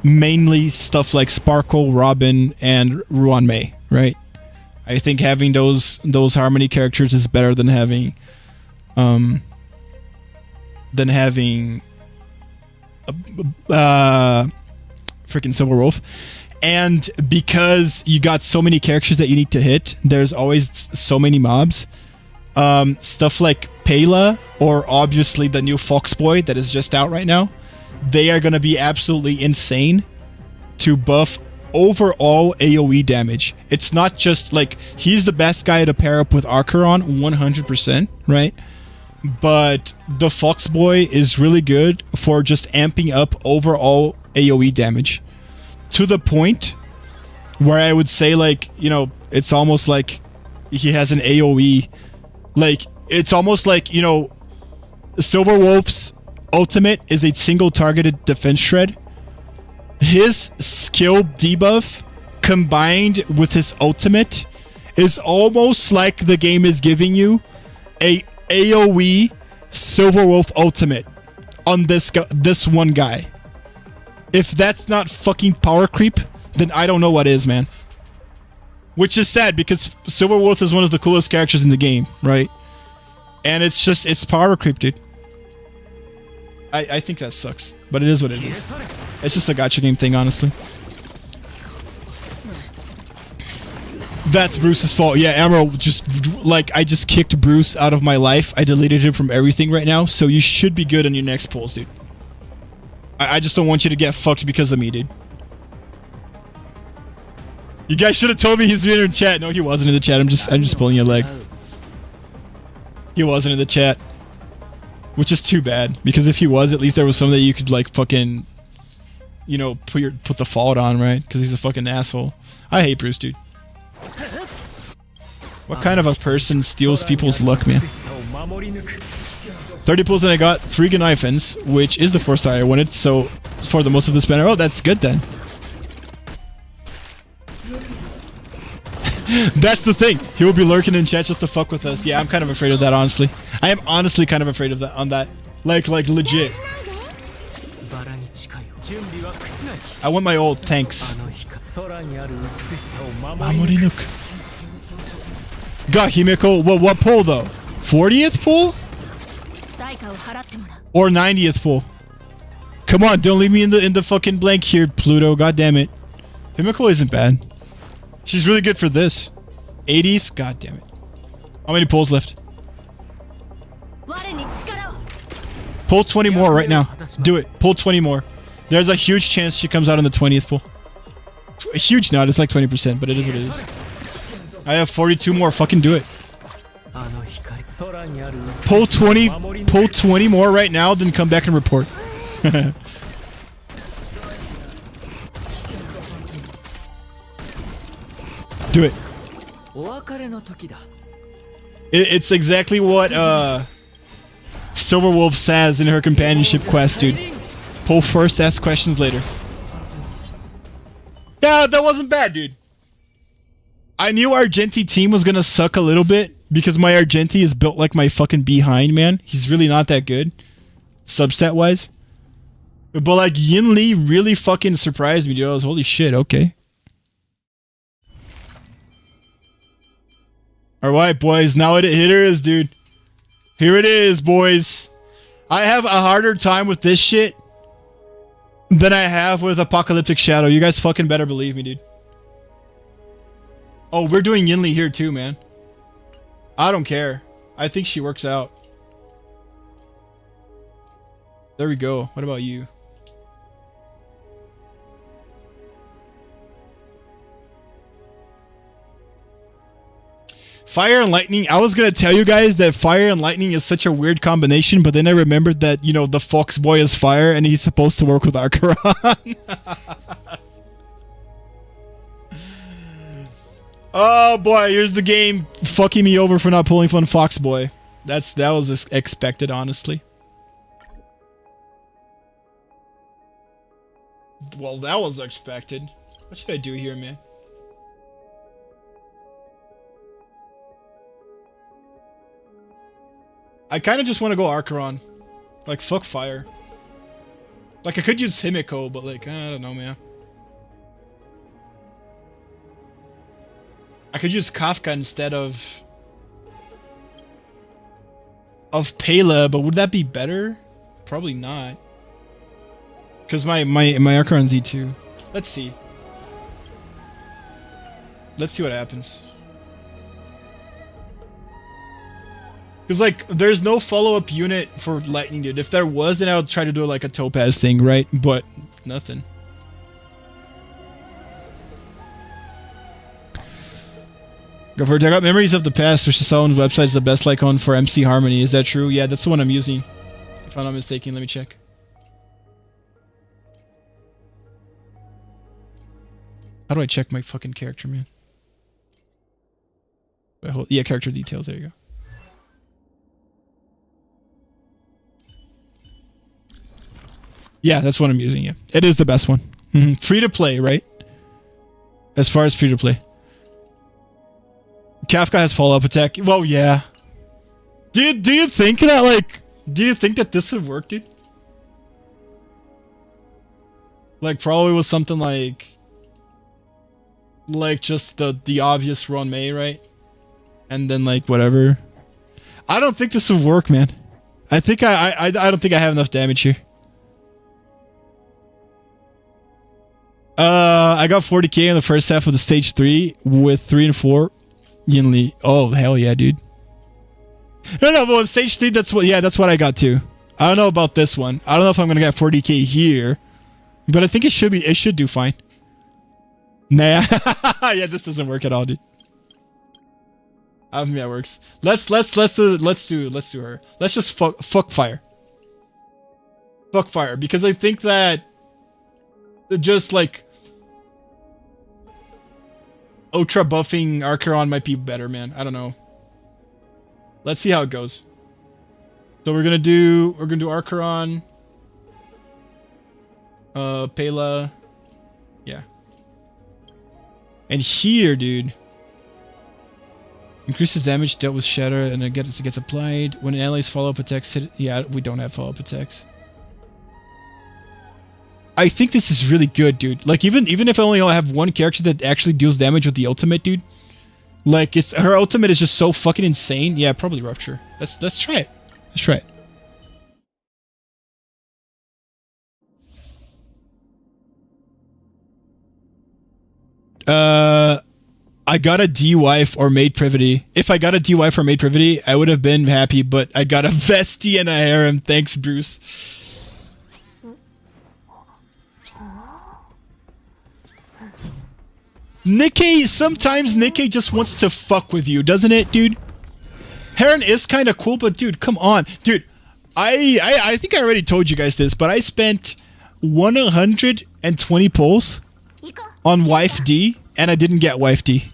Mainly stuff like Sparkle, Robin, and Ruan Mei, right? I think having those harmony characters is better than having freaking Silver Wolf. And because you got so many characters that you need to hit, there's always so many mobs. Stuff like Pela, or obviously the new Foxboy that is just out right now, they are going to be absolutely insane to buff overall AoE damage. It's not just like he's the best guy to pair up with Archeron 100%, right? But the Foxboy is really good for just amping up overall AoE damage to the point where I would say, like, you know, it's almost like he has an AoE, like it's almost like, you know, Silver Wolf's ultimate is a single targeted defense shred. His skill debuff combined with his ultimate is almost like the game is giving you a AoE Silver Wolf ultimate on this one guy. If that's not fucking power creep, then I don't know what is, man. Which is sad because Silver Wolf is one of the coolest characters in the game, right? And it's power creep, dude. I think that sucks, but it is what it is. It's just a gacha game thing, honestly. That's Bruce's fault. Yeah, Emerald, I just kicked Bruce out of my life. I deleted him from everything right now, so you should be good on your next pulls, dude. I just don't want you to get fucked because of me, dude. You guys should have told me he's in chat. No, he wasn't in the chat. I'm just pulling your leg. He wasn't in the chat. Which is too bad, because if he was, at least there was something that you could like fucking, you know, put the fault on, right? Because he's a fucking asshole. I hate Bruce, dude. What kind of a person steals people's luck, man? 30 pulls and I got 3 Gnaifens, which is the 4-star I wanted, so for the most of this banner. Oh, that's good then. That's the thing. He will be lurking in chat just to fuck with us. Yeah, I'm kind of afraid of that, honestly. I am honestly kind of afraid of that on that. Like legit. I want my ult, thanks. Mamorinuk. Got Himeko. Well, what pull though? 40th pull? Or 90th pull? Come on, don't leave me in the fucking blank here, Pluto. God damn it. Himeko isn't bad. She's really good for this. 80th? God damn it. How many pulls left? Pull 20 more right now. Do it. Pull 20 more. There's a huge chance she comes out on the 20th pull. A huge not. It's like 20%, but it is what it is. I have 42 more. Fucking do it. Pull 20 more right now, then come back and report. Do it. It's exactly what Silverwolf says in her companionship quest, dude. Pull first, ask questions later. Yeah, that wasn't bad, dude. I knew Argenti team was gonna suck a little bit because my Argenti is built like my fucking behind, man. He's really not that good, subset wise. But like Yin Lee really fucking surprised me, dude. I was holy shit. Okay. All right, boys. Now here it is, dude. Here it is, boys. I have a harder time with this shit than I have with Apocalyptic Shadow. You guys fucking better believe me, dude. Oh, we're doing Yin Lee here too, man. I don't care. I think she works out. There we go. What about you? Fire and lightning. I was gonna tell you guys that fire and lightning is such a weird combination, but then I remembered that, you know, the Fox Boy is fire and he's supposed to work with Acheron. Oh boy, here's the game fucking me over for not pulling Fun Fox Boy. That was expected, honestly. Well, that was expected. What should I do here, man? I kind of just want to go Acheron. Like, fuck fire. Like, I could use Himiko, but like, I don't know, man. I could use Kafka instead of Pela, but would that be better? Probably not. Because my Acheron's E2. Let's see. Let's see what happens. Because, like, there's no follow-up unit for Lightning, dude. If there was, then I would try to do, like, a Topaz thing, right? But, nothing. Go for it. I got Memories of the Past, which is someone's website is the best icon for MC Harmony. Is that true? Yeah, that's the one I'm using. If I'm not mistaken, let me check. How do I check my fucking character, man? Wait, hold, yeah, character details. There you go. Yeah, that's what I'm using, yeah. It is the best one. Mm-hmm. Free to play, right? As far as free to play. Kafka has follow-up attack. Well, yeah. Do you think that, like... Do you think that this would work, dude? Like, probably with something like... Like, just the obvious Ron May, right? And then, like, whatever. I don't think this would work, man. I think I don't think I have enough damage here. I got 40k in the first half of the stage 3 with 3 and 4. Yin Lee. Oh, hell yeah, dude. No, but with stage 3, that's what I got too. I don't know about this one. I don't know if I'm gonna get 40k here, but I think it should do fine. Nah. Yeah, this doesn't work at all, dude. I don't think that works. Let's do her. Let's just fuck fire. Fuck fire, because I think that just like ultra buffing Acheron might be better, man. I don't know. Let's see how it goes. So we're gonna do Acheron, Pela, yeah. And here, dude, increases damage dealt with shatter and it gets applied when an ally's follow-up attacks hit. Yeah, we don't have follow-up attacks. I think this is really good, dude. Like, even if I only have one character that actually deals damage with the ultimate, dude. Like, her ultimate is just so fucking insane. Yeah, probably Rupture. Let's try it. Let's try it. I got a D-Wife or Maid Privity. If I got a D-Wife or Maid Privity, I would have been happy, but I got a Vestie and a Harem. Thanks, Bruce. Nikke, sometimes Nikke just wants to fuck with you, doesn't it, dude? Heron is kind of cool, but dude, come on. Dude, I think I already told you guys this, but I spent 120 pulls on Wife D, and I didn't get Wife D.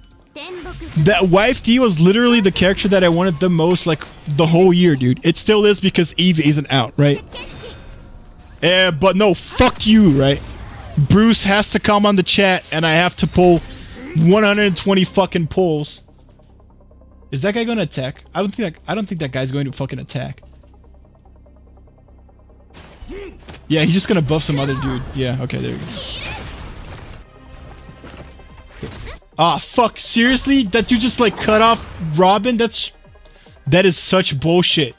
That Wife D was literally the character that I wanted the most, like, the whole year, dude. It still is because Eve isn't out, right? But no, fuck you, right? Bruce has to come on the chat, and I have to pull 120 fucking pulls. Is that guy going to attack? I don't think that guy's going to fucking attack. Yeah, he's just gonna buff some other dude. Yeah, okay, there you go. Ah, fuck, seriously? That you just like cut off Robin? That is such bullshit.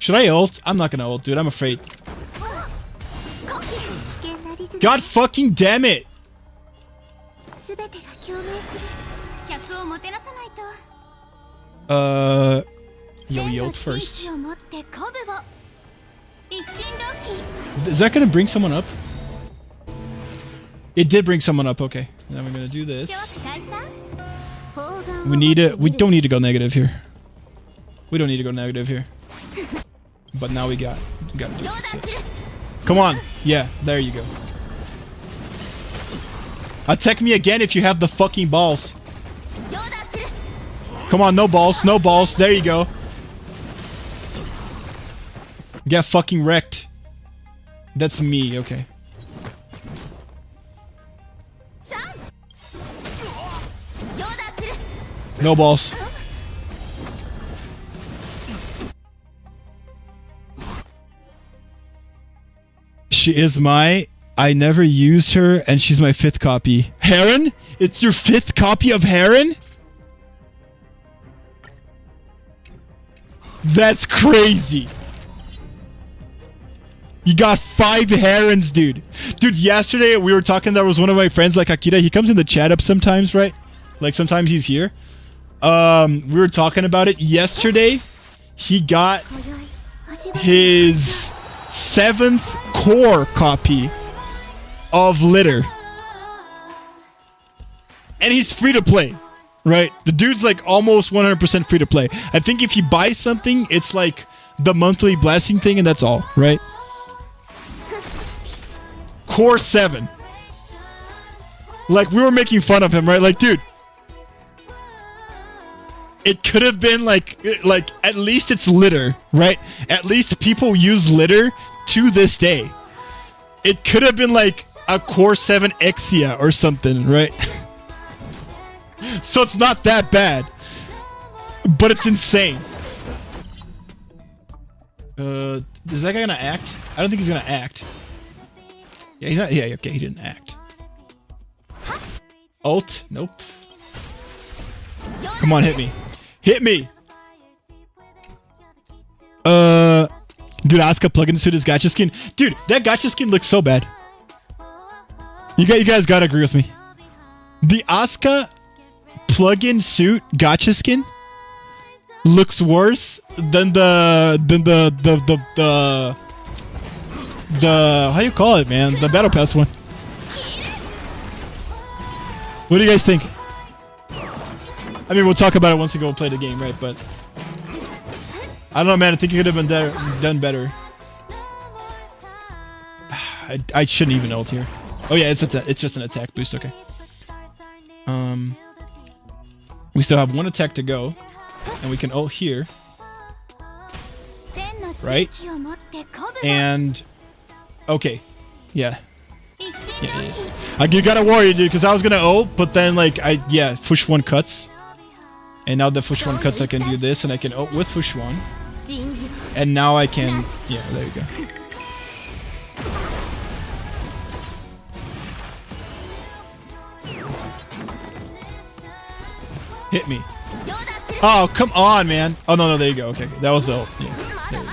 Should I ult? I'm not gonna ult, dude. I'm afraid. God fucking damn it! Yo, ult first. Is that gonna bring someone up? It did bring someone up, okay. Then we're gonna do this. We don't need to go negative here. We don't need to go negative here. But now we gotta do this. Come on. Yeah, there you go. Attack me again if you have the fucking balls. Come on, no balls, no balls. There you go. Get fucking wrecked. That's me, okay. No balls. She is my... I never used her, and she's my 5th copy. Heron? It's your 5th copy of Heron? That's crazy. You got 5 Herons, dude. Dude, yesterday we were talking, there was one of my friends, like Akira, he comes in the chat up sometimes, right? Like sometimes he's here. We were talking about it yesterday. He got his 7th core copy of Litter. And he's free to play, right? The dude's like almost 100% free to play. I think if you buy something, it's like the monthly blessing thing and that's all, right? Core 7. Like, we were making fun of him, right? Like, dude, it could have been like at least it's Litter, right? At least people use Litter to this day. It could have been like a Core 7 Exia or something, right? So it's not that bad. But it's insane. Is that guy gonna act? I don't think he's gonna act. Yeah, he's not. Yeah, okay, he didn't act. Ult? Nope. Come on, hit me. Hit me! Dude, Asuka plugin suit is gacha skin. Dude, that gacha skin looks so bad. You guys gotta agree with me. The Asuka plugin suit gacha skin looks worse than the how do you call it, man? The Battle Pass one. What do you guys think? I mean, we'll talk about it once we go play the game, right? But I don't know, man. I think it could have been done better. I shouldn't even ult here. Oh yeah, it's just an attack boost. Okay. We still have 1 attack to go, and we can ult here, right? And okay, yeah. You gotta worry, dude, because I was gonna ult, but then like push 1 cuts. And now that push 1 cuts, I can do this, and I can ult with push 1. And now I can... Yeah, there you go. Hit me. Oh, come on, man. Oh, no, there you go. Okay, that was the ult. Yeah, there you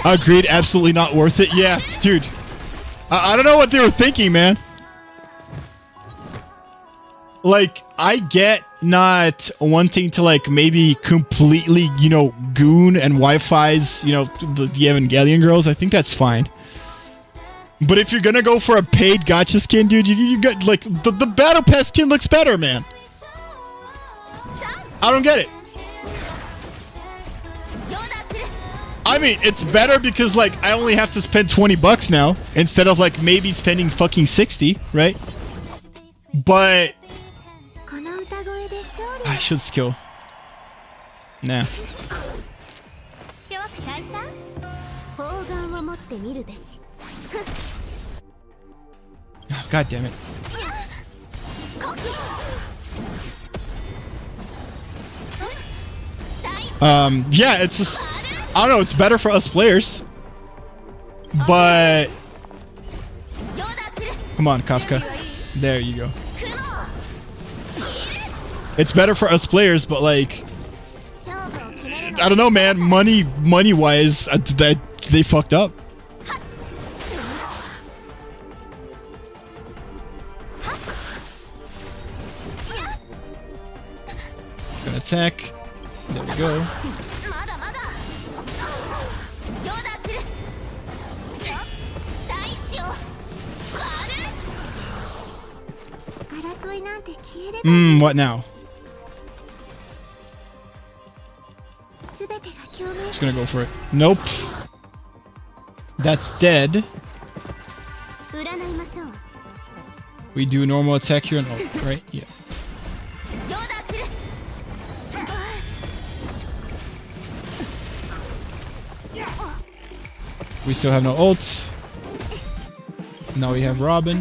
go. Agreed, absolutely not worth it. Yeah, dude. I don't know what they were thinking, man. Like, I get not wanting to, like, maybe completely, you know, goon and Wi-Fi's, you know, the Evangelion girls. I think that's fine. But if you're gonna go for a paid gacha skin, dude, you got, like, the Battle Pass skin looks better, man. I don't get it. I mean, it's better because, like, I only have to spend 20 bucks now instead of, like, maybe spending fucking 60, right? But I should skill. Nah. Oh, God damn it. Yeah, it's just, I don't know, it's better for us players. But come on, Kafka. There you go. It's better for us players, but like, I don't know, man. Money wise, they fucked up. Gonna attack. There we go. What now? Just gonna go for it. Nope. That's dead. We do normal attack here and ult, right? Yeah. We still have no ult. Now we have Robin.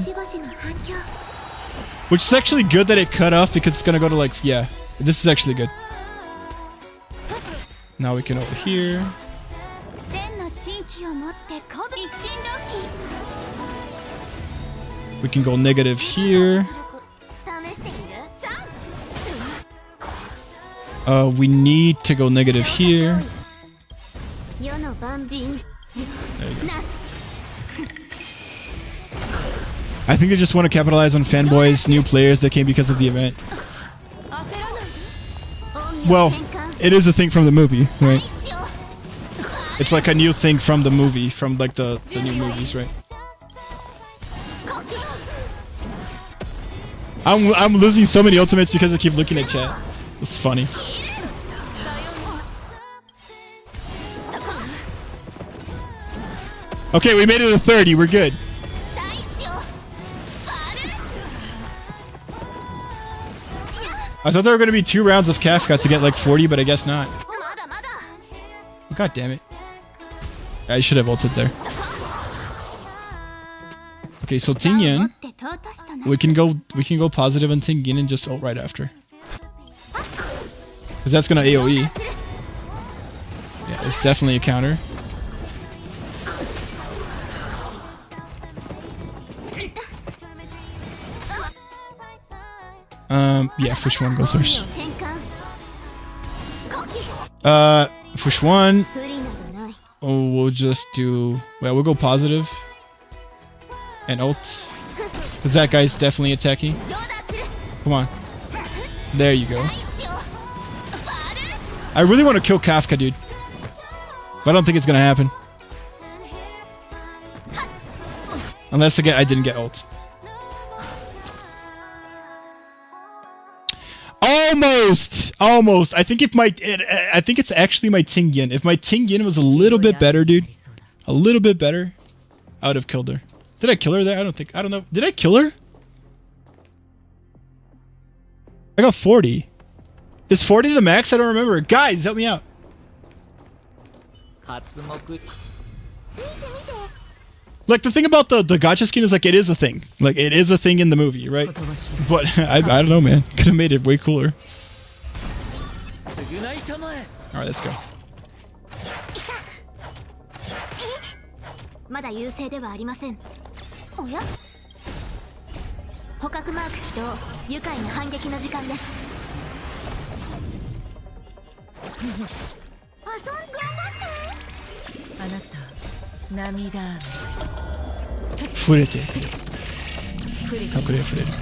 Which is actually good that it cut off because it's gonna go to like, yeah. This is actually good. Now we can over here. We can go negative here. We need to go negative here. There you go. I think they just want to capitalize on fanboys, new players that came because of the event. Well, it is a thing from the movie, right? It's like a new thing from the movie, from like the new movies, right? I'm losing so many ultimates because I keep looking at chat. It's funny. Okay, we made it to 30. We're good. I thought there were going to be 2 rounds of Kafka to get like 40, but I guess not. God damn it. I should have ulted there. Okay, so Tingyan. We can go positive on Tingyan and just ult right after. Because that's going to AoE. Yeah, it's definitely a counter. Yeah, Fish 1 goes first. Fish 1. Oh, we'll just do... Well, we'll go positive. And ult. Because that guy's definitely attacking. Come on. There you go. I really want to kill Kafka, dude. But I don't think it's going to happen. Unless again, I didn't get ult. Almost. I think I think it's actually my Tingyan. If my Tingyan was a little bit better, dude, a little bit better, I would have killed her. Did I kill her there? I don't know. Did I kill her? I got 40. Is 40 the max? I don't remember. Guys, help me out. Like, the thing about the gacha skin is, like, it is a thing. Like, it is a thing in the movie, right? But, I don't know, man. Could have made it way cooler. Alright, let's go. Furete. Kakure fureru.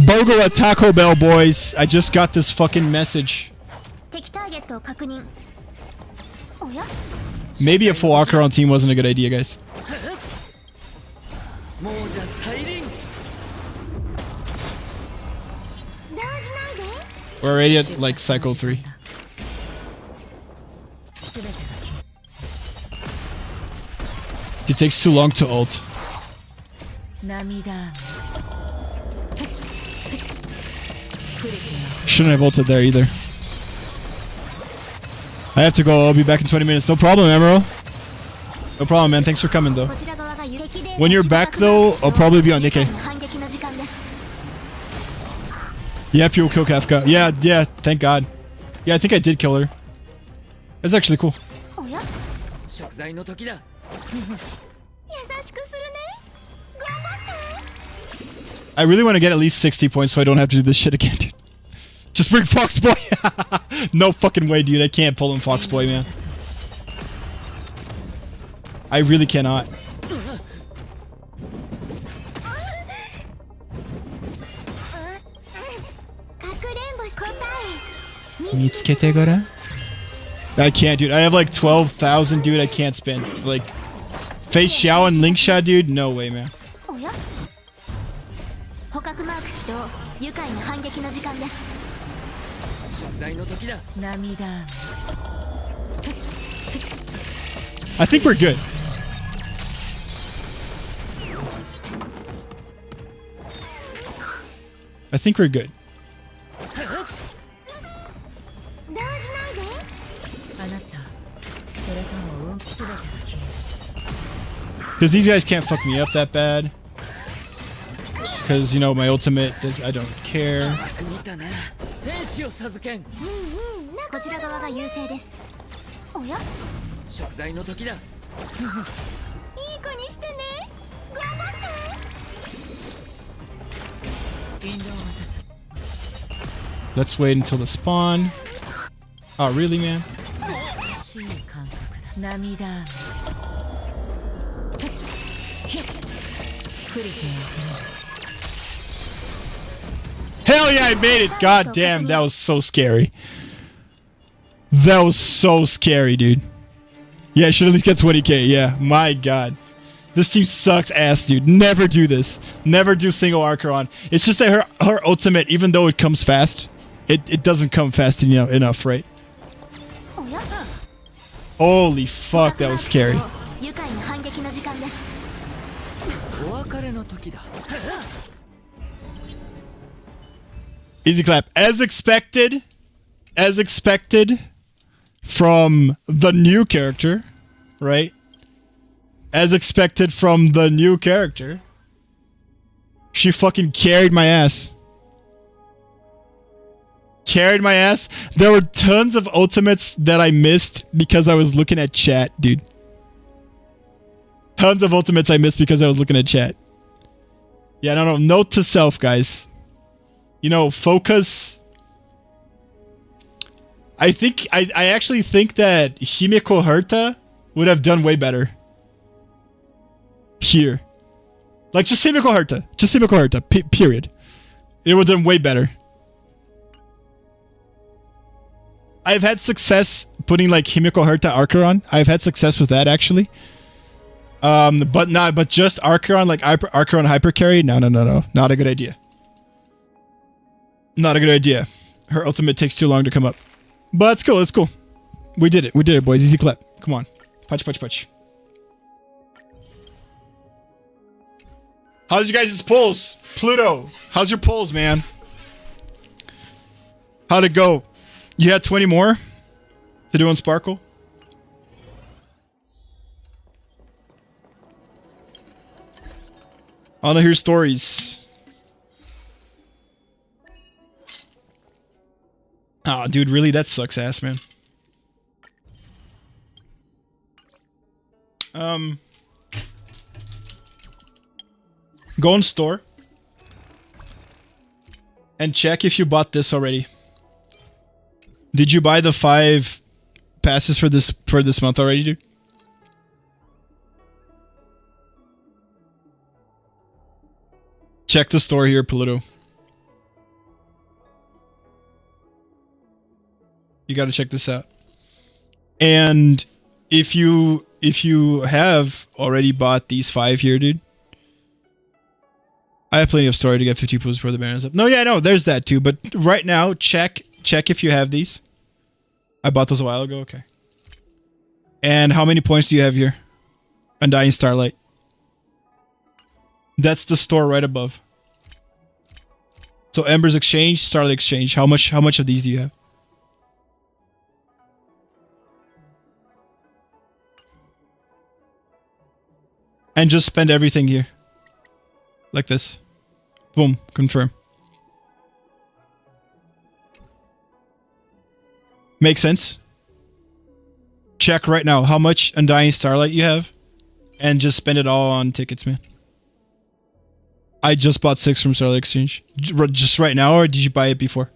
Bogo at Taco Bell, boys. I just got this fucking message. Maybe a full Acheron team wasn't a good idea, guys. We're already at like cycle 3. It takes too long to ult. Shouldn't have ulted there either. I have to go. I'll be back in 20 minutes. No problem, Emerald. No problem, man. Thanks for coming, though. When you're back, though, I'll probably be on Nikke. Yep, you'll kill Kafka. Yeah, thank God. Yeah, I think I did kill her. That's actually cool. I really want to get at least 60 points so I don't have to do this shit again, dude. Just bring Foxboy! No fucking way, dude. I can't pull him Foxboy, man. I really cannot. I can't, dude. I have like 12,000, dude. I can't spend. Like, Feixiao and Linkshot, dude? No way, man. I think we're good. I think we're good. Because these guys can't fuck me up that bad. Because, you know, my ultimate does. I don't care. Let's wait until the spawn. Oh, really, man? Hell yeah, I made it! God damn, that was so scary. That was so scary, dude. Yeah, I should at least get 20k. Yeah, my God. This team sucks ass, dude. Never do this. Never do single Archeron. It's just that her ultimate, even though it comes fast, it doesn't come fast enough, right? Holy fuck, that was scary. Easy clap. As expected from the new character, right? As expected from the new character, she fucking carried my ass. Carried my ass. There were tons of ultimates that I missed because I was looking at chat, dude. Tons of ultimates I missed because I was looking at chat. Yeah, no. Note to self, guys. You know, focus. I actually think that Himeko Herta would have done way better. Here. Like, just Himeko Herta. Just Himeko Herta. Period. It would have done way better. I've had success putting, like, Himeko Herta Archeron. I've had success with that, actually. But just Archeron, like, Archeron Hyper Carry? No. Not a good idea. Not a good idea. Her ultimate takes too long to come up. But it's cool, it's cool. We did it, boys. Easy clap. Come on. Punch. How's you guys' pulls? Pluto, how's your pulls, man? How'd it go? You had 20 more to do on Sparkle? I want to hear stories. Oh, dude, really? That sucks ass, man. Go in store and check if you bought this already. Did you buy the 5 passes for this month already, dude? Check the store here, Polito. You got to check this out. And if you have already bought these 5 here, dude, I have plenty of story to get 50 pools before the banner is up. No, yeah, no, there's that too. But right now, check if you have these. I bought those a while ago. Okay. And how many points do you have here? Undying Starlight. That's the store right above. So Ember's Exchange, Starlight Exchange. How much of these do you have? And just spend everything here. Like this. Boom. Confirm. Makes sense? Check right now how much Undying Starlight you have. And just spend it all on tickets, man. I just bought 6 from Starlight Exchange. Just right now, or did you buy it before?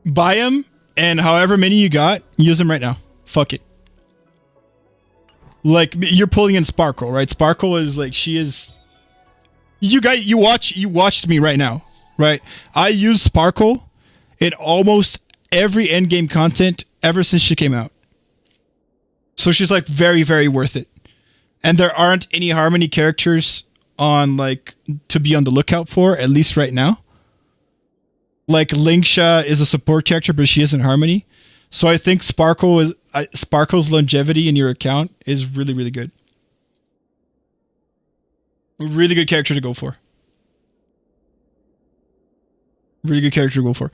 Buy them, and however many you got, use them right now. Fuck it. Like, you're pulling in Sparkle, right? Sparkle is like, she is... You watched me right now, right? I use Sparkle in almost every endgame content ever since she came out. So she's like very, very worth it. And there aren't any Harmony characters on like to be on the lookout for, at least right now. Like Linksha is a support character, but she isn't Harmony. So I think Sparkle's longevity in your account is really, really good. Really good character to go for. Really good character to go for.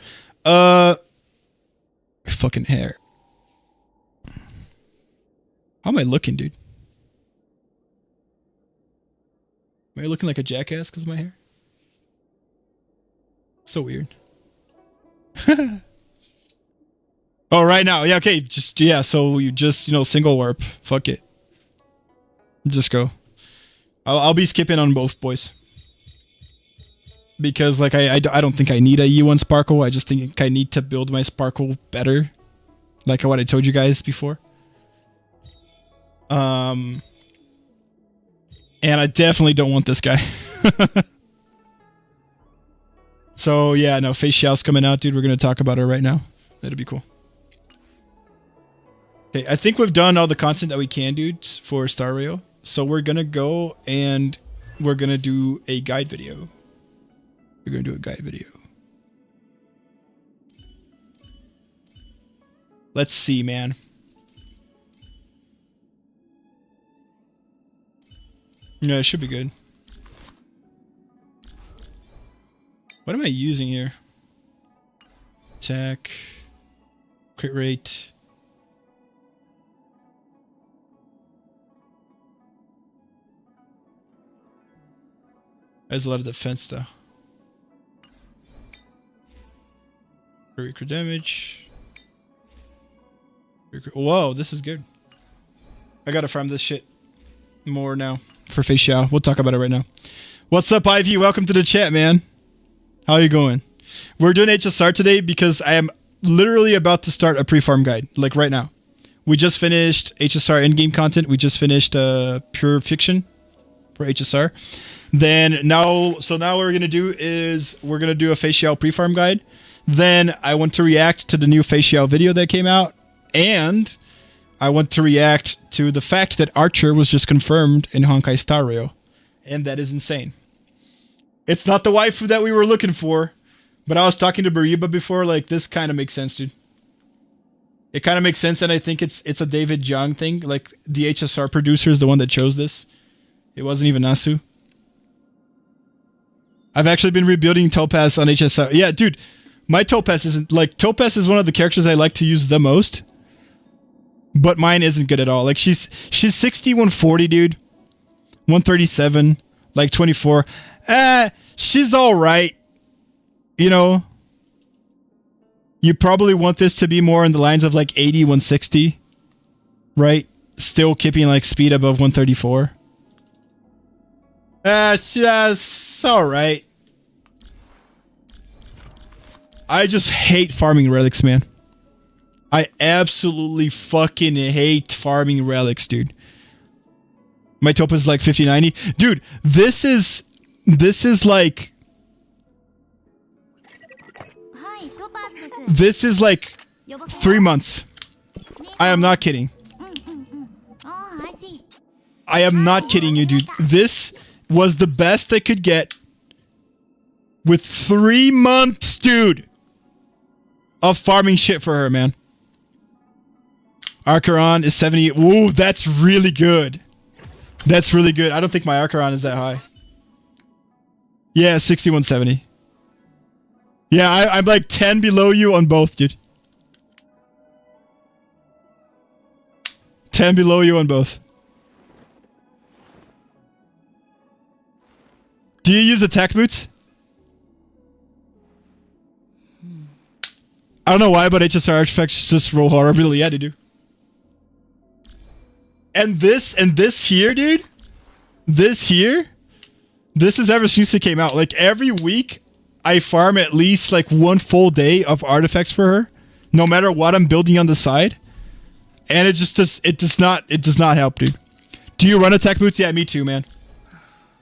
Fucking hair. How am I looking, dude? Am I looking like a jackass because of my hair? So weird. Oh, right now. Yeah, okay. Just, yeah, so you just, single warp. Fuck it. Just go. I'll be skipping on both, boys. Because, like, I don't think I need a U1 Sparkle. I just think I need to build my Sparkle better. Like what I told you guys before. And I definitely don't want this guy. So, yeah, no, Feixiao's coming out, dude. We're going to talk about her right now. That'll be cool. Okay, I think we've done all the content that we can, dude, for Star Rail. So we're going to go and we're going to do a guide video. We're going to do a guide video. Let's see, man. Yeah, it should be good. What am I using here? Attack. Crit rate. There's a lot of defense, though. Crit damage. Whoa, this is good. I gotta farm this shit more now for Feixiao. We'll talk about it right now. What's up, Ivy? Welcome to the chat, man. How are you going? We're doing HSR today because I am literally about to start a pre-farm guide, like right now. We just finished HSR endgame content. We just finished Pure Fiction for HSR. Then now, so now what we're going to do is we're going to do a Feixiao pre-farm guide. Then I want to react to the new Feixiao video that came out. And I want to react to the fact that Archer was just confirmed in Honkai Star Rail. And that is insane. It's not the waifu that we were looking for. But I was talking to Bariba before, like, this kind of makes sense, dude. It kind of makes sense, and I think it's a David Young thing. Like, the HSR producer is the one that chose this. It wasn't even Nasu. I've actually been rebuilding Topaz on HSR. Yeah, dude, my Topaz isn't, like, Topaz is one of the characters I like to use the most. But mine isn't good at all. Like, she's 60, 140, dude. 137, like 24. She's all right. You know, you probably want this to be more in the lines of like 80, 160, right? Still keeping like speed above 134. It's all right. I just hate farming relics, man. I absolutely fucking hate farming relics, dude. My Topaz is like 5090. Dude, this is like... This is like 3 months. I am not kidding. I am not kidding you, dude. This was the best I could get with 3 months, dude, of farming shit for her, man. Archeron is 70. Ooh, that's really good. That's really good. I don't think my Archeron is that high. Yeah, 6170. Yeah, I'm like 10 below you on both, dude. 10 below you on both. Do you use attack boots? I don't know why, but HSR artifacts just roll horribly. Yeah, they do. And this here, dude. This here. This is ever since it came out. Like every week, I farm at least like 1 full day of artifacts for her, no matter what I'm building on the side. And it does not help, dude. Do you run attack boots? Yeah, me too, man.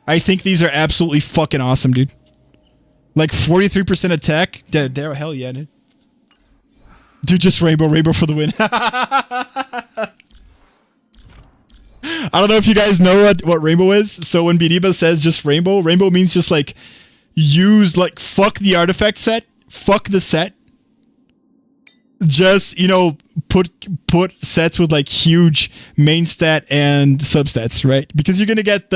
I think these are absolutely fucking awesome, dude. Like 43% attack. There, hell yeah, dude. Dude, just rainbow for the win. I don't know if you guys know what rainbow is. So when Biriba says just rainbow means just like use like fuck the artifact set, fuck the set. Just, you know, put sets with like huge main stat and substats, right? Because you're gonna get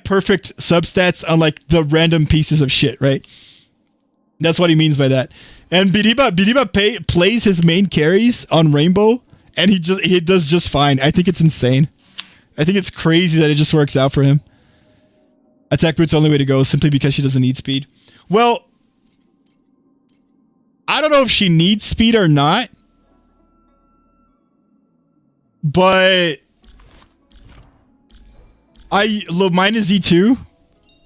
perfect substats on like the random pieces of shit, right? That's what he means by that. And Biriba plays his main carries on Rainbow, and he does just fine. I think it's insane. I think it's crazy that it just works out for him. Attack boot's the only way to go, simply because she doesn't need speed. Well, I don't know if she needs speed or not, but mine is E2,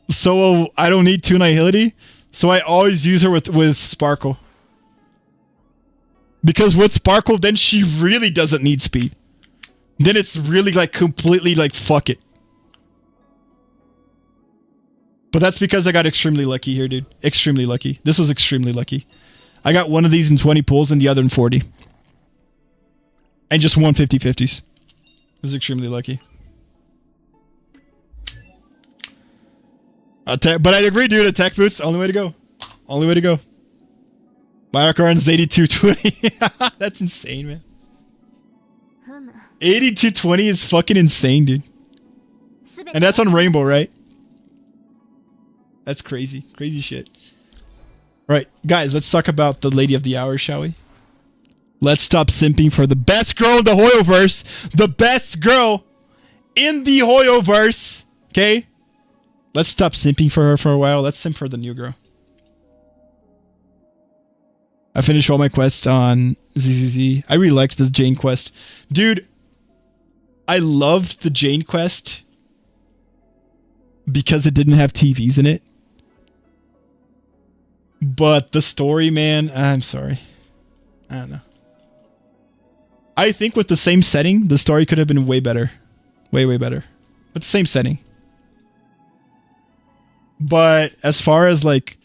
so I don't need 2 Nihility, so I always use her with Sparkle. Because with Sparkle, then she really doesn't need speed. Then it's really like completely like fuck it. But that's because I got extremely lucky here, dude. Extremely lucky. This was extremely lucky. I got one of these in 20 pulls and the other in 40. And just won 50-50s. I was extremely lucky. But I agree, dude. Attack boots, only way to go. Only way to go. My Archeron is 8220. That's insane, man. 8220 is fucking insane, dude. And that's on Rainbow, right? That's crazy. Crazy shit. Right, guys, let's talk about the Lady of the Hour, shall we? Let's stop simping for the best girl in the Hoyoverse. The best girl in the Hoyoverse. Okay? Let's stop simping for her for a while. Let's simp for the new girl. I finished all my quests on ZZZ. I really liked this Jane quest. Dude, I loved the Jane quest because it didn't have TVs in it. But the story, man, I'm sorry. I don't know. I think with the same setting, the story could have been way better. Way, way better. With the same setting. But as far as like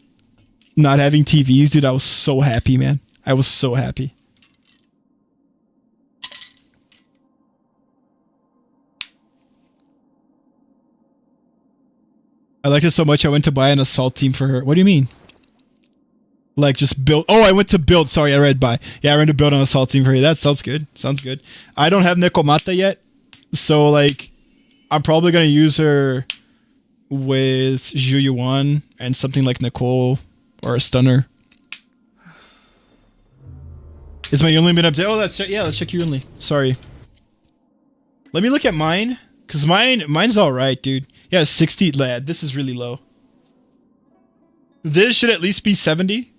not having TVs, dude, I was so happy, man. I was so happy. I liked it so much I went to buy an assault team for her. What do you mean? Like just build. Oh, I went to build. Sorry, I read buy. Yeah, I went to build an assault team for you. That sounds good. Sounds good. I don't have Nekomata yet. So like, I'm probably going to use her with Zhuyuan and something like Nicole or a stunner. Is my Yunli been updated? Oh, that's yeah. Let's check Yunli. Sorry. Let me look at mine, cause mine's all right, dude. Yeah, 60. Lad, this is really low. This should at least be 70,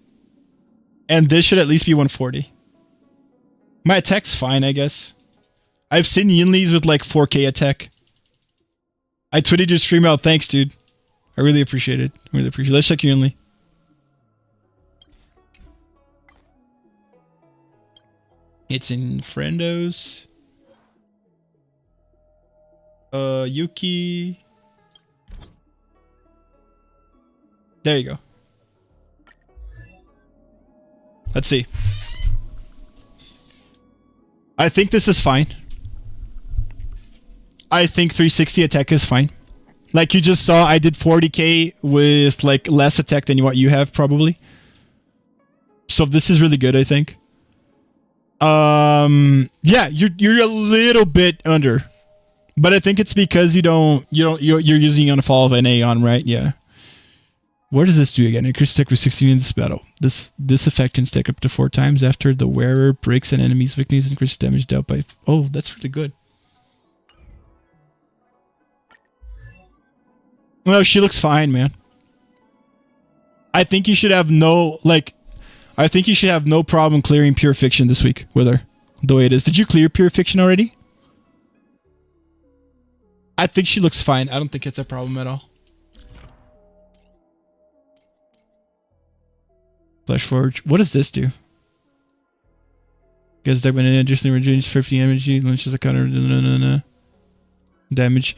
and this should at least be 140. My attack's fine, I guess. I've seen Yunli's with like 4K attack. I tweeted your stream out. Thanks, dude. I really appreciate it. I really appreciate it. Let's check Yunli. It's in Friendos. Yuki. There you go. Let's see. I think this is fine. I think 360 attack is fine. Like you just saw, I did 40k with like less attack than what you have probably. So this is really good, I think. Yeah, you're a little bit under, but I think it's because you're using on a fall of an Aeon, right? Yeah. What does this do again? Increase attack with 16 in this battle. This effect can stack up to 4 times after the wearer breaks an enemy's weakness. Increase damage dealt by. Oh, that's really good. Well, she looks fine, man. I think you should have no problem clearing Pure Fiction this week with her, the way it is. Did you clear Pure Fiction already? I think she looks fine. I don't think it's a problem at all. Flash Forge. What does this do? Gets that when it additionally reduces 50 energy, launches a counter damage.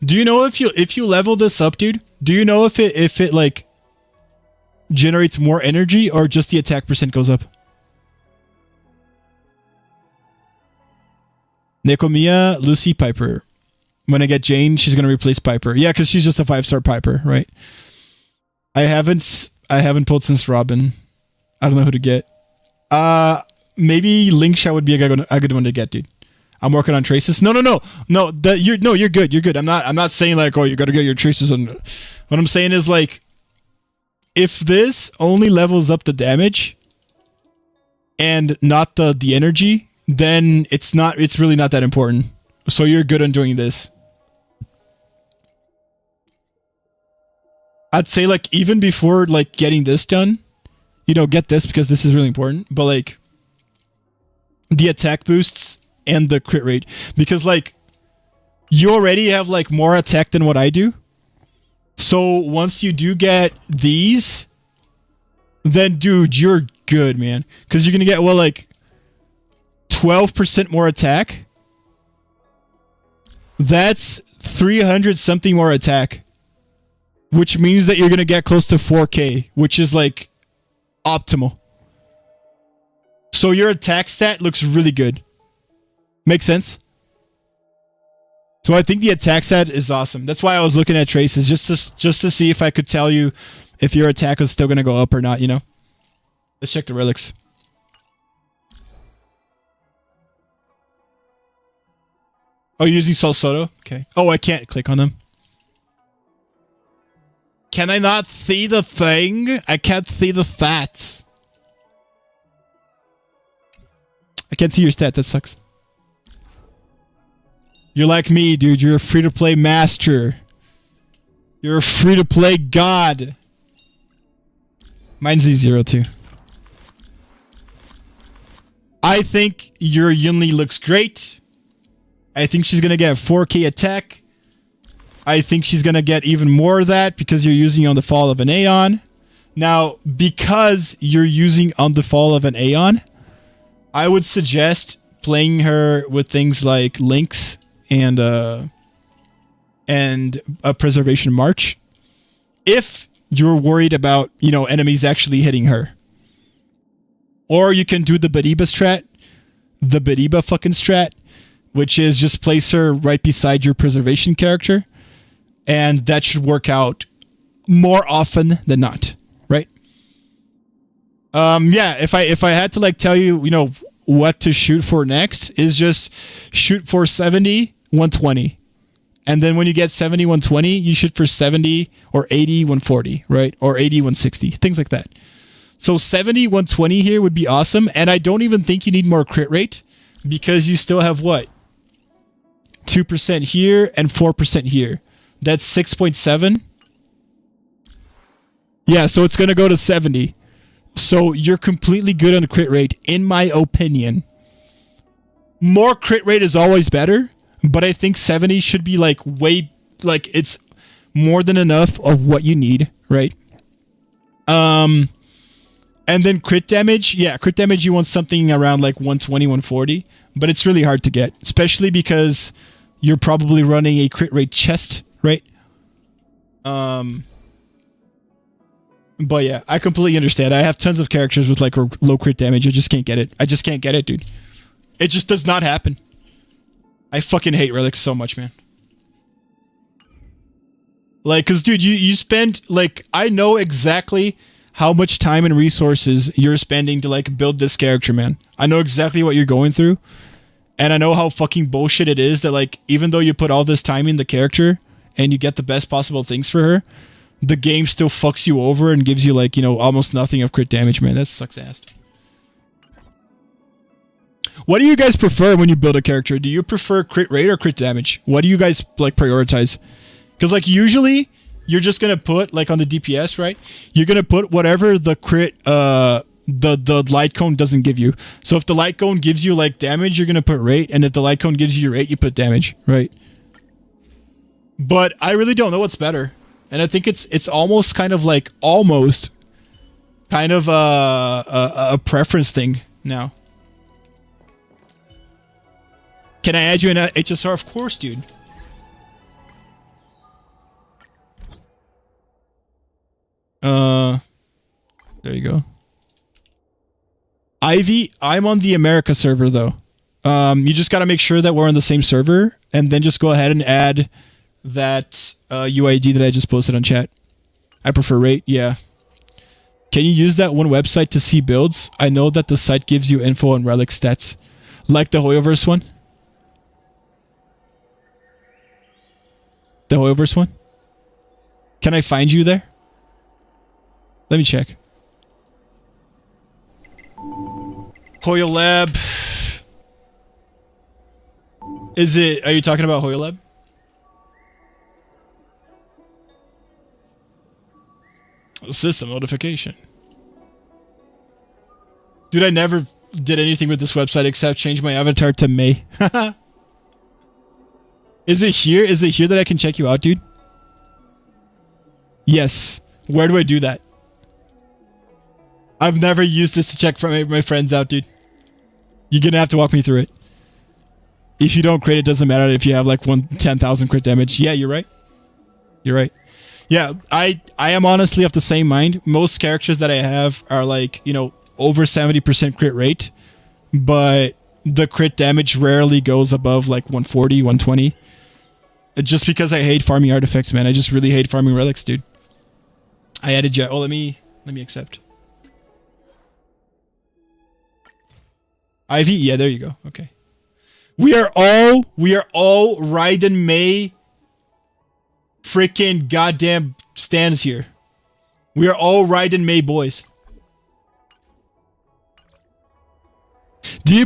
Do you know if you level this up, dude? Do you know if it like generates more energy or just the attack percent goes up? Nekomiya, Lucy, Piper. When I get Jane, she's gonna replace Piper. Yeah, because she's just a 5-star Piper, right? I haven't pulled since Robin. I don't know who to get. Maybe Linkshao would be a good one to get, dude. I'm working on traces. No. You're good. You're good. I'm not saying like, oh, you got to get your traces on. What I'm saying is like, if this only levels up the damage and not the energy, then it's really not that important. So you're good on doing this. I'd say like even before like getting this done, get this because this is really important. But like the attack boosts and the crit rate, because like you already have like more attack than what I do. So once you do get these, then dude, you're good, man. Because you're gonna get like 12% more attack. That's 300 something more attack, which means that you're gonna get close to 4k, which is like optimal. So your attack stat looks really good. Makes sense? So I think the attack stat is awesome. That's why I was looking at traces, just to see if I could tell you if your attack was still gonna go up or not, Let's check the relics. Oh, you're using Sol Soto? Okay. Oh, I can't click on them. Can I not see the thing? I can't see the stats. I can't see your stat. That sucks. You're like me, dude. You're a free-to-play master. You're a free-to-play god. Mine's Z0 too. I think your Yunli looks great. I think she's going to get 4k attack. I think she's going to get even more of that because you're using on the fall of an Aeon. Now, because you're using on the fall of an Aeon, I would suggest playing her with things like Links and a Preservation March if you're worried about, enemies actually hitting her. Or you can do the Bariba strat, the Bariba fucking strat, which is just place her right beside your Preservation character, and that should work out more often than not, right? Yeah, if I had to like tell you, what to shoot for next, is just shoot for 70, 120. And then when you get 70, 120, you shoot for 70 or 80, 140, right? Or 80, 160, things like that. So 70, 120 here would be awesome. And I don't even think you need more crit rate because you still have what? 2% here and 4% here. That's 6.7. Yeah, so it's going to go to 70. So you're completely good on the crit rate, in my opinion. More crit rate is always better, but I think 70 should be like it's more than enough of what you need, right? And then crit damage, crit damage you want something around like 120, 140, but it's really hard to get, especially because you're probably running a crit rate chest, right? But yeah, I completely understand. I have tons of characters with like low crit damage. I just can't get it. I just can't get it, dude. It just does not happen. I fucking hate relics so much, man. Like, cause dude, you spend like, I know exactly how much time and resources you're spending to like build this character, man. I know exactly what you're going through. And I know how fucking bullshit it is that like, even though you put all this time in the character and you get the best possible things for her, the game still fucks you over and gives you like, you know, almost nothing of crit damage, man. That sucks ass. What do you guys prefer when you build a character? Do you prefer crit rate or crit damage? What do you guys like prioritize? Because like usually you're just gonna put like on the DPS, right? You're gonna put whatever the crit the light cone doesn't give you. So if the light cone gives you like damage, you're gonna put rate, and if the light cone gives you rate, you put damage, right? But I really don't know what's better, and I think it's almost kind of like a preference thing now. Can I add you in a HSR? Of course, dude. There you go. Ivy, I'm on the America server though. You just got to make sure that we're on the same server, and then just go ahead and add that UID that I just posted on chat. I prefer rate, yeah. Can you use that one website to see builds? I know that the site gives you info on relic stats, like the Hoyoverse one. The Hoyoverse one. Can I find you there? Let me check. Hoyo Lab. Is it... Are you talking about Hoyo Lab? System notification. Dude, I never did anything with this website except change my avatar to May. Is it here? Is it here that I can check you out, dude? Yes. Where do I do that? I've never used this to check my friends out, dude. You're gonna have to walk me through it. If you don't crit, it doesn't matter if you have like 10,000 crit damage. Yeah, you're right. You're right. Yeah, I am honestly of the same mind. Most characters that I have are like, you know, over 70% crit rate, but the crit damage rarely goes above like 140, 120. Just because I hate farming artifacts, man. I just really hate farming relics, dude. I added you. Oh, let me accept. Ivy, yeah, there you go. Okay. We are all Raiden May freaking goddamn stands here. We are all Raiden May boys. Do you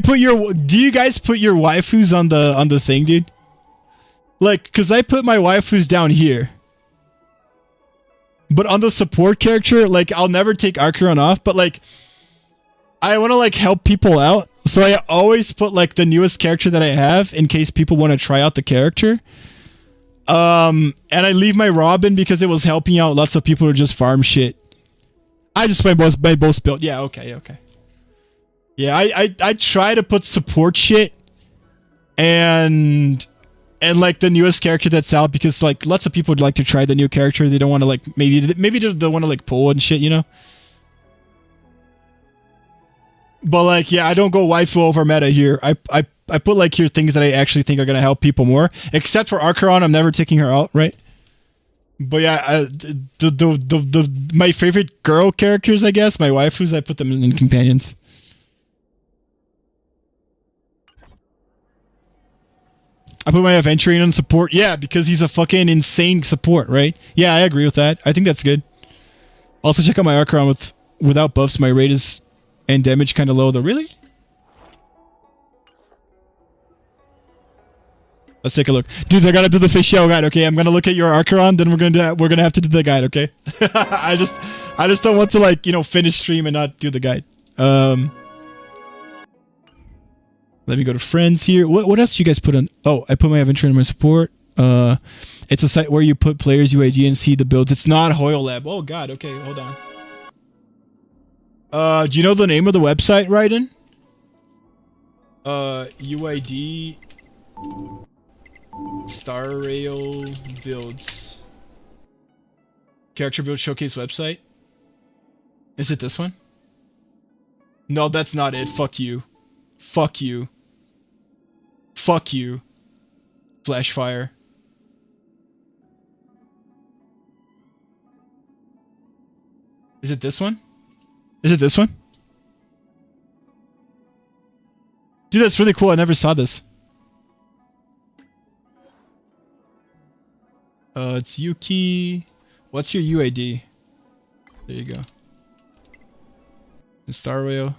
guys put your waifus on the thing, dude? Like, cause I put my waifus down here. But on the support character, like I'll never take Archeron off, but like I want to like help people out. So I always put like the newest character that I have in case people want to try out the character. And I leave my Robin because it was helping out lots of people who just farm shit. I just my both built. Yeah, okay. Yeah, I try to put support shit and like the newest character that's out because like lots of people would like to try the new character. They don't want to like maybe they don't want to like pull and shit, you know. But like, yeah, I don't go waifu over meta here. I put like here things that I actually think are gonna help people more. Except for Archeron, I'm never taking her out, right? But yeah, my favorite girl characters, I guess, my waifus, I put them in companions. I put my Aventurian on support, yeah, because he's a fucking insane support, right? Yeah, I agree with that. I think that's good. Also, check out my Archeron without buffs. My rate is and damage kind of low though. Really? Let's take a look, dudes. I gotta do the Feixiao guide. Okay, I'm gonna look at your Archeron. Then we're gonna have to do the guide. Okay. I just don't want to like finish stream and not do the guide. Let me go to friends here. What else do you guys put on? Oh, I put my Adventure in my support. It's a site where you put players UID and see the builds. It's not Hoyo Lab. Oh god. Okay, hold on. Do you know the name of the website, Raiden? UID Star Rail Builds. Character Build Showcase website? Is it this one? No, that's not it. Fuck you. Fuck you. Fuck you. Flashfire. Is it this one? Is it this one? Dude, that's really cool. I never saw this. It's Yuki. What's your UAD? There you go. The Star Whale.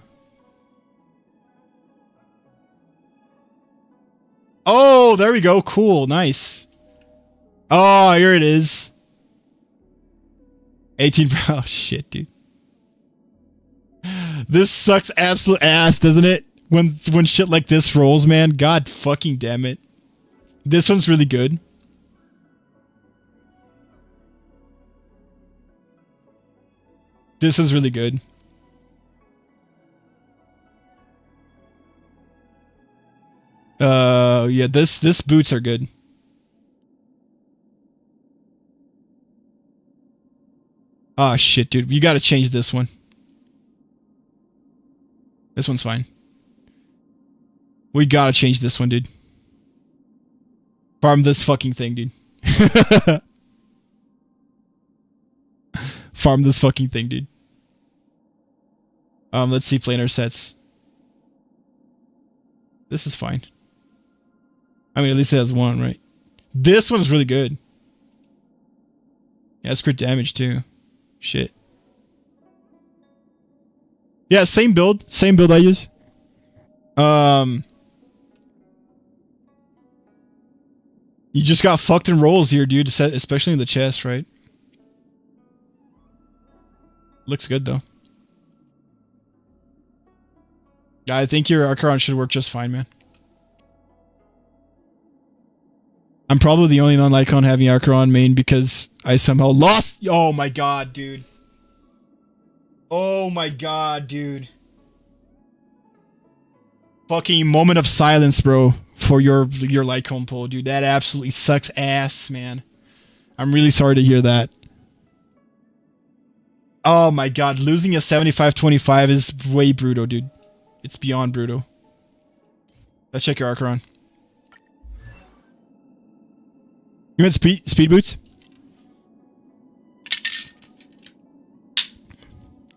Oh, there we go. Cool. Nice. Oh, here it is. 18. Oh, shit, dude. This sucks absolute ass, doesn't it? When shit like this rolls, man. God fucking damn it. This one's really good. This is really good. Yeah, this boots are good. Ah, shit, dude. You gotta change this one. This one's fine. We gotta change this one, dude. Farm this fucking thing, dude. Farm this fucking thing, dude. Let's see planar sets. This is fine. I mean, at least it has one, right? This one's really good. Yeah, it's crit damage too. Shit. Yeah, same build. Same build I use. You just got fucked in rolls here, dude. Especially in the chest, right? Looks good, though. Yeah, I think your Archeron should work just fine, man. I'm probably the only non-Lycon having Archeron main because I somehow lost. Oh my god, dude. Oh my god, dude. Fucking moment of silence, bro, for your Lycon pull, dude. That absolutely sucks ass, man. I'm really sorry to hear that. Oh my god, losing a 75-25 is way brutal, dude. It's beyond brutal. Let's check your Archeron. You want speed boots?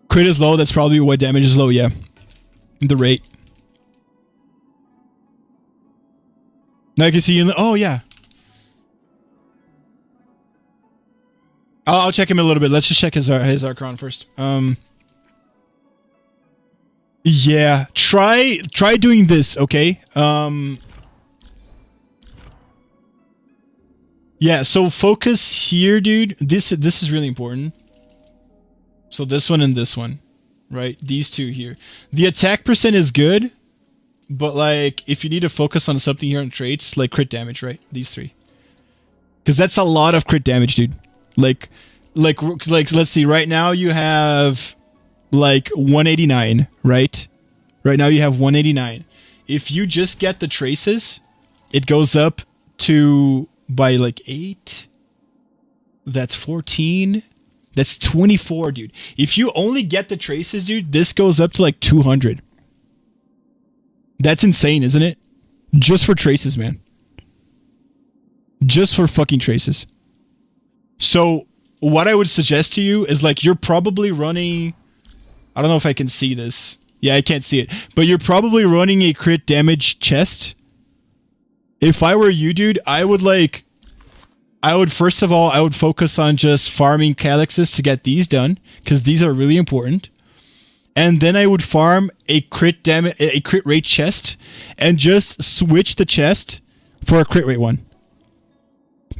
Crit is low, that's probably why damage is low, yeah. The rate. Now I can see in the... Oh, yeah. I'll check him a little bit. Let's just check his Archeron first. Yeah. Try doing this, okay? Yeah, so focus here, dude. This is really important. So this one and this one, right? These two here. The attack percent is good, but like if you need to focus on something here on traits, like crit damage, right? These three. Because that's a lot of crit damage, dude. Like let's see. Right now you have like 189, right? Right now you have 189. If you just get the traces, it goes up to by like 8. That's 14. That's 24, dude. If you only get the traces, dude, this goes up to like 200. That's insane, isn't it? Just for traces, man. Just for fucking traces. So what I would suggest to you is like you're probably running... I don't know if I can see this. Yeah, I can't see it. But you're probably running a crit damage chest. If I were you, dude, I would first of all, I would focus on just farming calyxes to get these done, because these are really important. And then I would farm a crit rate chest, and just switch the chest for a crit rate one.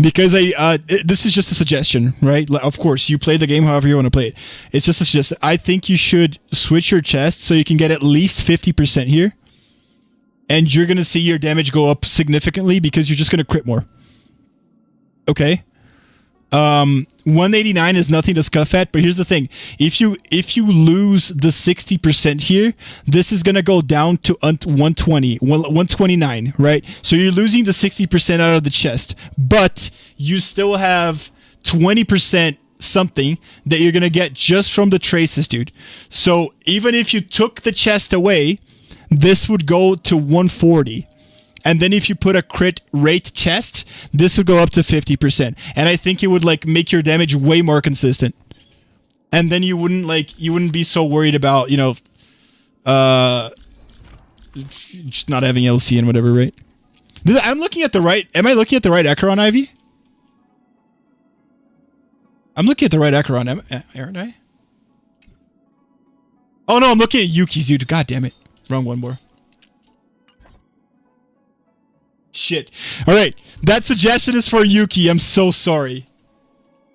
Because this is just a suggestion, right? Of course, you play the game however you want to play it. It's just a suggestion. I think you should switch your chest so you can get at least 50% here. And you're going to see your damage go up significantly because you're just going to crit more. Okay? 189 is nothing to scuff at, but here's the thing. If you lose the 60% here, this is going to go down to 129, right? So you're losing the 60% out of the chest, but you still have 20% something that you're going to get just from the traces, dude. So even if you took the chest away, this would go to 140. And then if you put a crit rate chest, this would go up to 50%. And I think it would like make your damage way more consistent. and then you wouldn't be so worried about, you know, just not having LC and whatever, right? I'm looking at the right. Am I looking at the right Acheron, Ivy? I'm looking at the right Acheron, aren't I? Oh no, I'm looking at Yuki's, dude. God damn it. Wrong one more. Shit. Alright, that suggestion is for Yuki. I'm so sorry.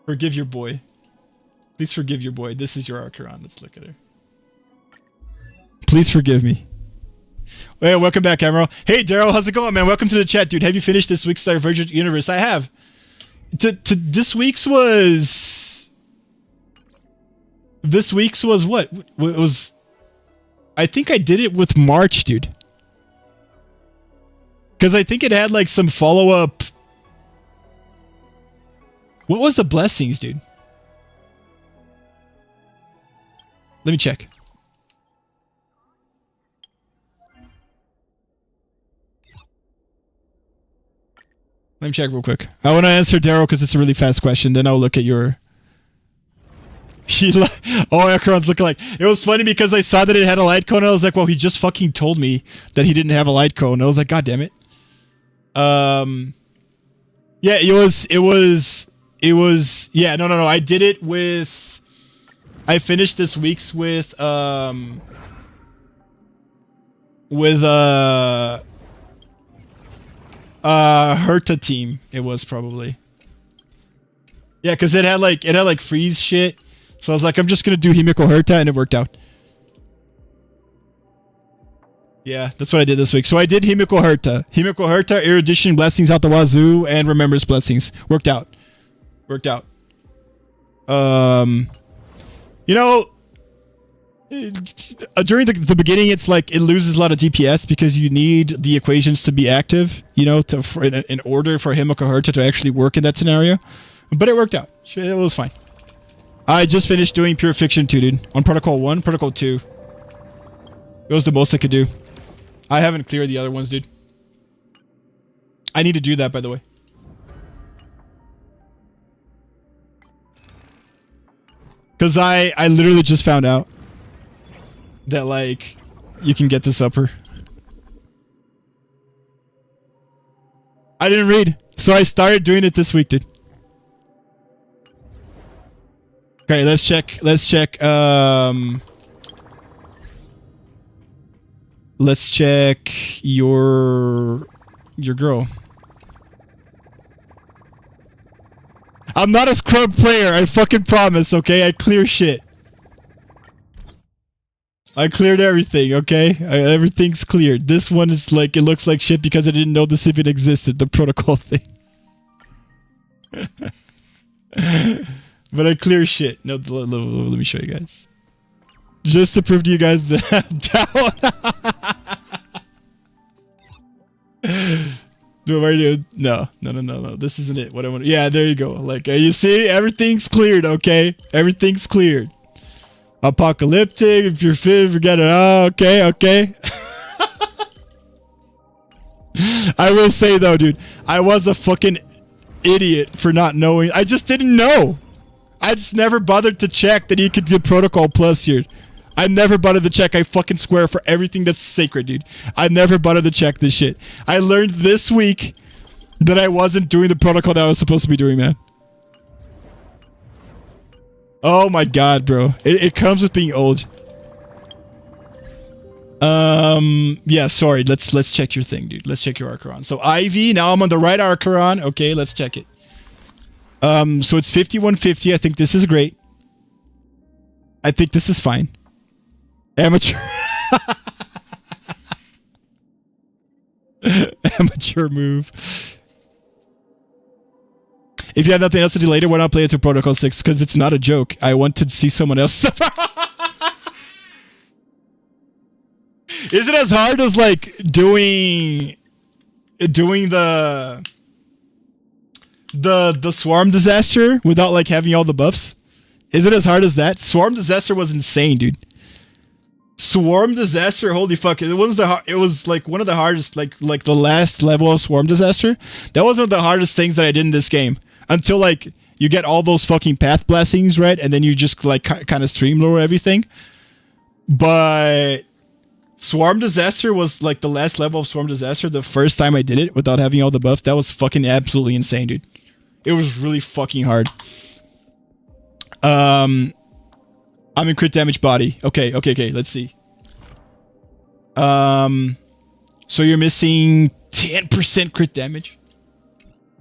Forgive your boy. Please forgive your boy. This is your Acheron. Let's look at her. Please forgive me. Hey, welcome back, Emerald. Hey, Daryl, how's it going, man? Welcome to the chat, dude. Have you finished this week's Divergent Universe? I have. This week's was what? It was. I think I did it with March, dude. Because I think it had like some follow up. What was the blessings, dude? Let me check. Let me check real quick. I want to answer Daryl because it's a really fast question. Then I'll look at your... Oh, Acheron's looking like... It was funny because I saw that it had a light cone and I was like, well, he just fucking told me that he didn't have a light cone. I was like, God damn it. Yeah, it was... Yeah, no. I did it with... I finished this week's with Herta team. It was probably. Yeah, because it had like freeze shit. So I was like, I'm just gonna do Himiko Herta, and it worked out. Yeah, that's what I did this week. So I did Himiko Herta. Himiko Herta, Erudition Blessings out the wazoo, and Remembrance Blessings. Worked out. You know, during the beginning, it's like it loses a lot of DPS because you need the equations to be active, you know, in order for Himiko Herta to actually work in that scenario. But it worked out. It was fine. I just finished doing Pure Fiction 2, dude. On Protocol 1, Protocol 2. It was the most I could do. I haven't cleared the other ones, dude. I need to do that, by the way. Because I literally just found out that, like, you can get this upper. I didn't read, so I started doing it this week, dude. Okay, let's check, let's check your girl. I'm not a scrub player, I fucking promise, okay? I clear shit. I cleared everything, okay? Everything's cleared. This one is like, it looks like shit because I didn't know this even existed, the protocol thing. But I clear shit. No, let me show you guys. Just to prove to you guys that No. This isn't it. What I want. Yeah, there you go. Like, you see, everything's cleared. Okay, everything's cleared. Apocalyptic. If you're fit, forget it. Oh, okay. I will say though, dude, I was a fucking idiot for not knowing. I just didn't know. I just never bothered to check that you could do Protocol Plus here. I never bothered to check. I fucking swear for everything that's sacred, dude. I never bothered to check this shit. I learned this week that I wasn't doing the protocol that I was supposed to be doing, man. Oh my god, bro. It comes with being old. Yeah, sorry. Let's check your thing, dude. Let's check your Archeron. So Ivy, now I'm on the right Archeron. Okay, let's check it. So it's 5150. I think this is great. I think this is fine. Amateur. Amateur move. If you have nothing else to do later, why not play it to Protocol 6? Because it's not a joke. I want to see someone else suffer. Is it as hard as like doing the Swarm Disaster without like having all the buffs? Is it as hard as that? Swarm Disaster was insane, dude. Swarm Disaster, holy fuck! It was like one of the hardest, like the last level of Swarm Disaster. That was one of the hardest things that I did in this game until like You get all those fucking path blessings, right? And then you just like kind of stream lower everything. But Swarm Disaster was like the last level of Swarm Disaster. The first time I did it without having all the buffs, that was fucking absolutely insane, dude. It was really fucking hard. I'm in crit damage body. Okay. Let's see. So you're missing 10% crit damage.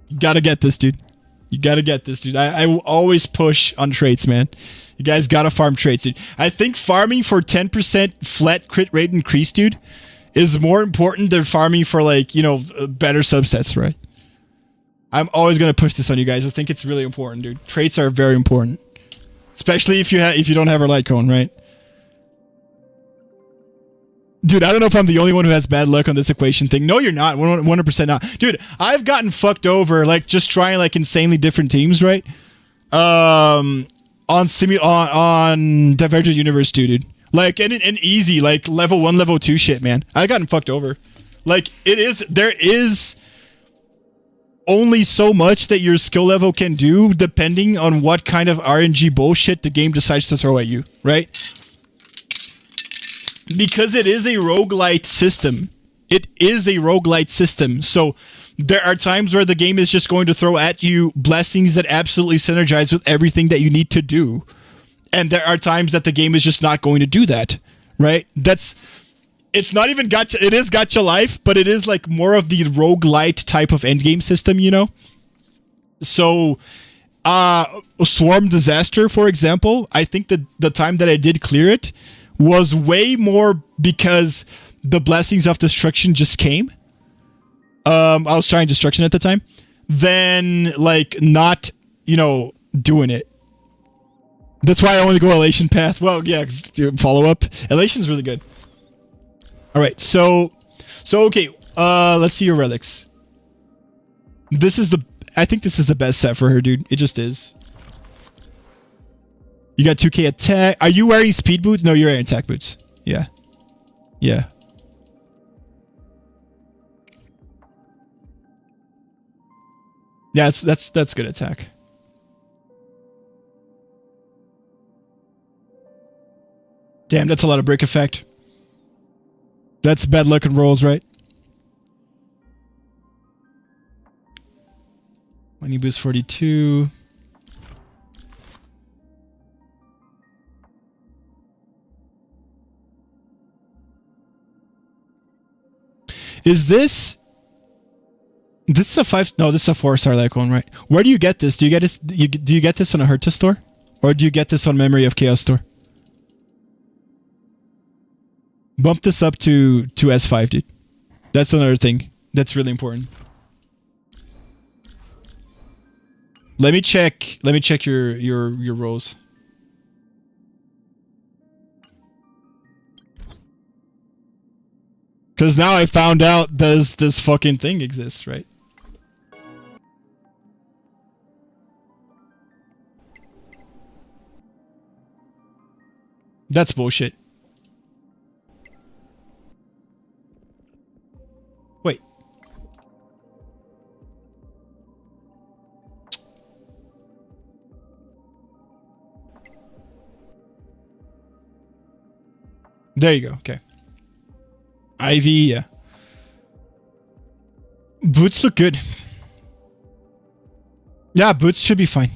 You gotta get this, dude. I will always push on traits, man. You guys gotta farm traits, dude. I think farming for 10% flat crit rate increase, dude, is more important than farming for, like, you know, better subsets, right? I'm always gonna push this on you guys. I think it's really important, dude. Traits are very important, especially if you don't have a light cone, right? Dude, I don't know if I'm the only one who has bad luck on this equation thing. No, you're not. 100% not. Dude, I've gotten fucked over, like, just trying, like, insanely different teams, right? On Divergent Universe 2, dude. Like, and easy, like, level 1, level 2 shit, man. I've gotten fucked over. Like, there is only so much that your skill level can do depending on what kind of RNG bullshit the game decides to throw at you, right? Because it is a roguelite system. So there are times where the game is just going to throw at you blessings that absolutely synergize with everything that you need to do. And there are times that the game is just not going to do that, right? It's not even gacha. It is gacha life, but it is like more of the roguelite type of endgame system, you know? So, Swarm Disaster, for example, I think that the time that I did clear it was way more because the blessings of destruction just came. I was trying destruction at the time. Than, like, not, you know, doing it. That's why I want to go Elation path. Well, yeah, follow up. Elation's really good. Alright, so okay, let's see your relics. I think this is the best set for her, dude. It just is. You got 2k attack. Are you wearing speed boots? No, you're wearing attack boots. Yeah. Yeah. Yeah, that's good attack. Damn, that's a lot of break effect. That's bad luck and rolls, right? Money boost 42. Is this is a 5? No, this is a 4-star Lycone, right? Where do you get this? Do you get this? Do you get this on a Herta store, or do you get this on Memory of Chaos store? Bump this up to S5, dude. That's another thing that's really important. Let me check your rolls. Because now I found out this fucking thing exists, right? That's bullshit. Wait. There you go. Okay. IV, yeah. Boots look good. Yeah, boots should be fine.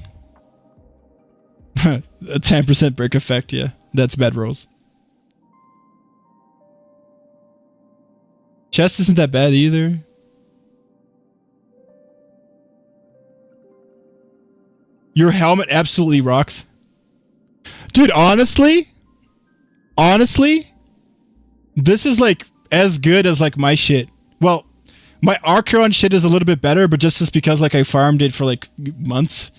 A 10% break effect, yeah. That's bad rolls. Chest isn't that bad either. Your helmet absolutely rocks. Dude, honestly, this is like as good as like my shit. Well, my Archeron shit is a little bit better, but just because like I farmed it for like months.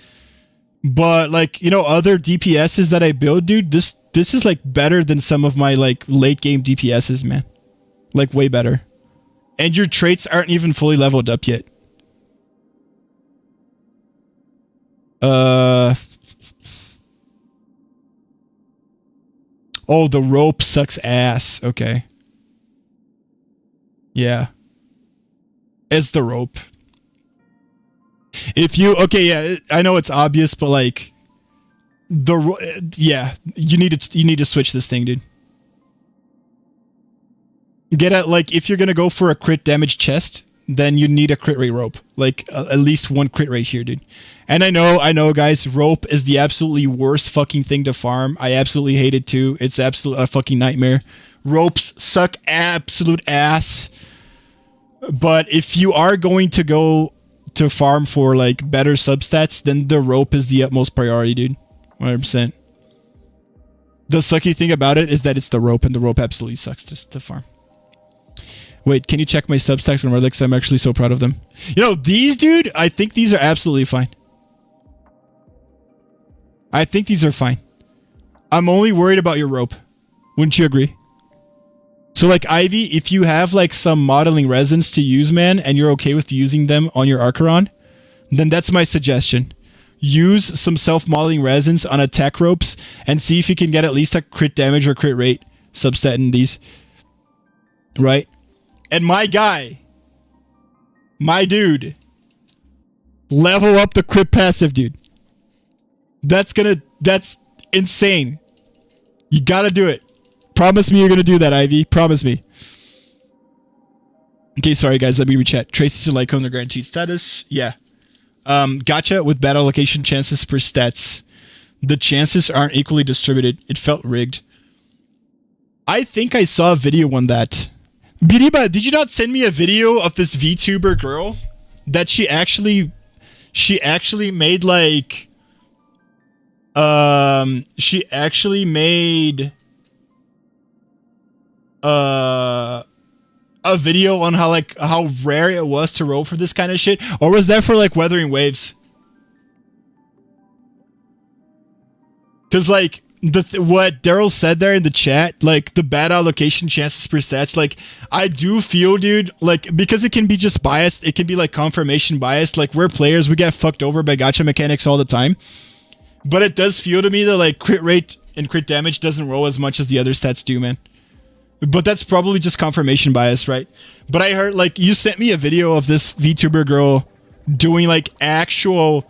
But like, you know, other DPSs that I build, dude, this is like better than some of my like late game DPSs, man. Like way better. And your traits aren't even fully leveled up yet. Oh, the rope sucks ass. Okay. Yeah. It's the rope. If you yeah, I know it's obvious, but like you need to switch this thing, dude. Get at like if you're gonna go for a crit damage chest, then you need a crit rate rope, like at least one crit rate here, dude. And I know, guys, rope is the absolutely worst fucking thing to farm. I absolutely hate it too. It's absolute a fucking nightmare. Ropes suck absolute ass. But if you are going to go to farm for like better substats, then the rope is the utmost priority, dude. 100%. The sucky thing about it is that it's the rope, and the rope absolutely sucks just to farm. Wait, can you check my substacks from relics? I'm actually so proud of them. You know, these, dude, I think these are absolutely fine. I think these are fine. I'm only worried about your rope. Wouldn't you agree? So, like, Ivy, if you have, like, some modeling resins to use, man, and you're okay with using them on your Archeron, then that's my suggestion. Use some self-modeling resins on attack ropes and see if you can get at least a crit damage or crit rate substat in these. Right? And my guy, my dude, level up the crit passive, dude. That's insane. You gotta do it. Promise me you're gonna do that, Ivy. Promise me. Okay, sorry guys, let me rechat. Tracy's like on the grand cheat status. Yeah. Gacha with bad allocation chances per stats. The chances aren't equally distributed. It felt rigged. I think I saw a video on that. Biriba, did you not send me a video of this VTuber girl that she actually made like she actually made a video on how rare it was to roll for this kind of shit, or was that for like weathering waves? Because like what Daryl said there in the chat, like the bad allocation chances per stats, like I do feel, dude, like because it can be just biased, it can be like confirmation biased. Like we're players, we get fucked over by gacha mechanics all the time. But it does feel to me that like crit rate and crit damage doesn't roll as much as the other stats do, man. But that's probably just confirmation bias, right? But I heard like you sent me a video of this VTuber girl doing like actual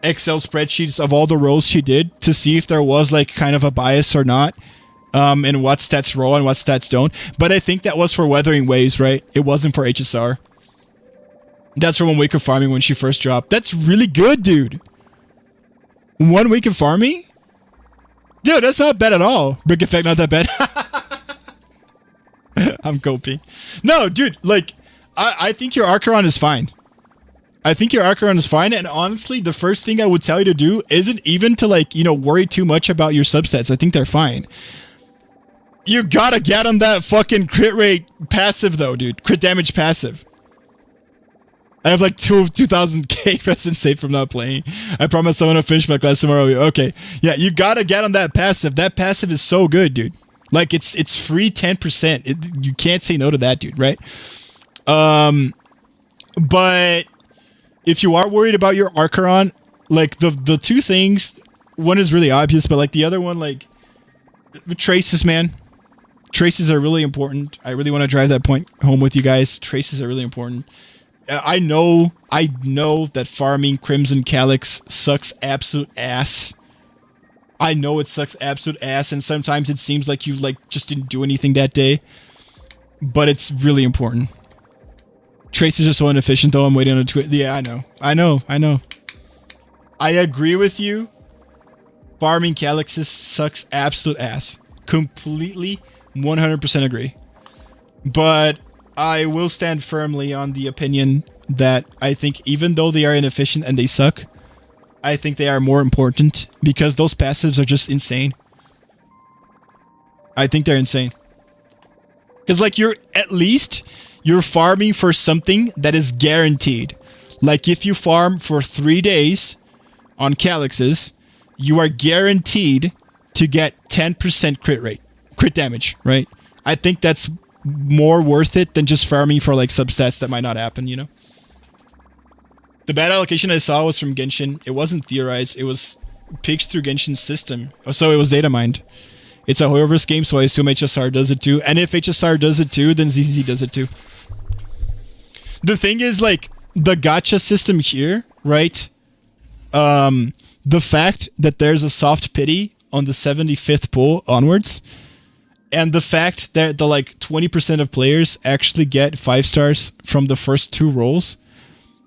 Excel spreadsheets of all the rolls she did to see if there was like kind of a bias or not, and what stats roll and what stats don't. But I think that was for weathering waves, right? It wasn't for HSR. That's from 1 week of farming when she first dropped. That's really good, dude. 1 week of farming? Dude, that's not bad at all. Brick effect, not that bad. I'm coping. No, dude, like, I think your Archeron is fine. I think your Archeron is fine, and honestly, the first thing I would tell you to do isn't even to, like, you know, worry too much about your substats. I think they're fine. You gotta get on that fucking crit rate passive, though, dude. Crit damage passive. I have, like, 2,000k present saved from not playing. I promise I'm gonna finish my class tomorrow. Okay. Yeah, you gotta get on that passive. That passive is so good, dude. Like, it's free 10%. You can't say no to that, dude, right? But if you are worried about your Archeron, like the two things, one is really obvious, but like the other one, like the traces, man. Traces are really important. I really want to drive that point home with you guys. Traces are really important. I know that farming Crimson Calyx sucks absolute ass. I know it sucks absolute ass, and sometimes it seems like you like just didn't do anything that day. But it's really important. Traces are so inefficient, though. I'm waiting on a tweet. Yeah, I know. I agree with you. Farming Calyxes sucks absolute ass. Completely, 100% agree. But I will stand firmly on the opinion that I think even though they are inefficient and they suck, I think they are more important because those passives are just insane. I think they're insane. Because, like, you're farming for something that is guaranteed. Like, if you farm for 3 days on Calyxes, you are guaranteed to get 10% crit damage, right? I think that's more worth it than just farming for, like, substats that might not happen, you know? The bad allocation I saw was from Genshin. It wasn't theorized. It was picked through Genshin's system. So it was data mined. It's a Hoyoverse game, so I assume HSR does it too. And if HSR does it too, then ZZ does it too. The thing is, like, the gacha system here, right? The fact that there's a soft pity on the 75th pull onwards, and the fact that the like 20% of players actually get 5 stars from the first 2 rolls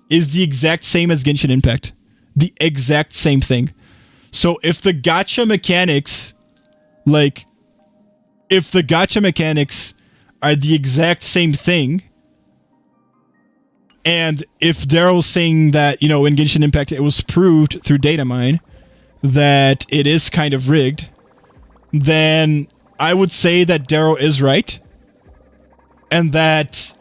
is the exact same as Genshin Impact. The exact same thing. So if the gacha mechanics, are the exact same thing, and if Daryl's saying that, you know, in Genshin Impact it was proved through data mine that it is kind of rigged, then I would say that Daryl is right, and that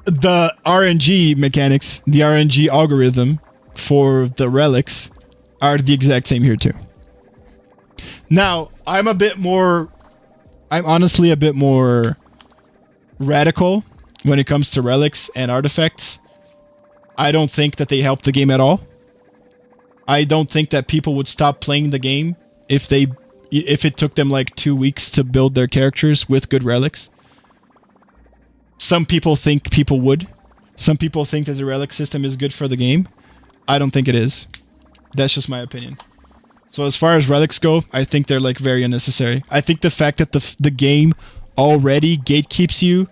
the RNG mechanics, the RNG algorithm for the relics are the exact same here too. Now, I'm honestly a bit more radical when it comes to relics and artifacts. I don't think that they help the game at all. I don't think that people would stop playing the game if it took them like 2 weeks to build their characters with good relics. Some people think people would. Some people think that the relic system is good for the game. I don't think it is. That's just my opinion. So as far as relics go, I think they're like very unnecessary. I think the fact that the game already gatekeeps you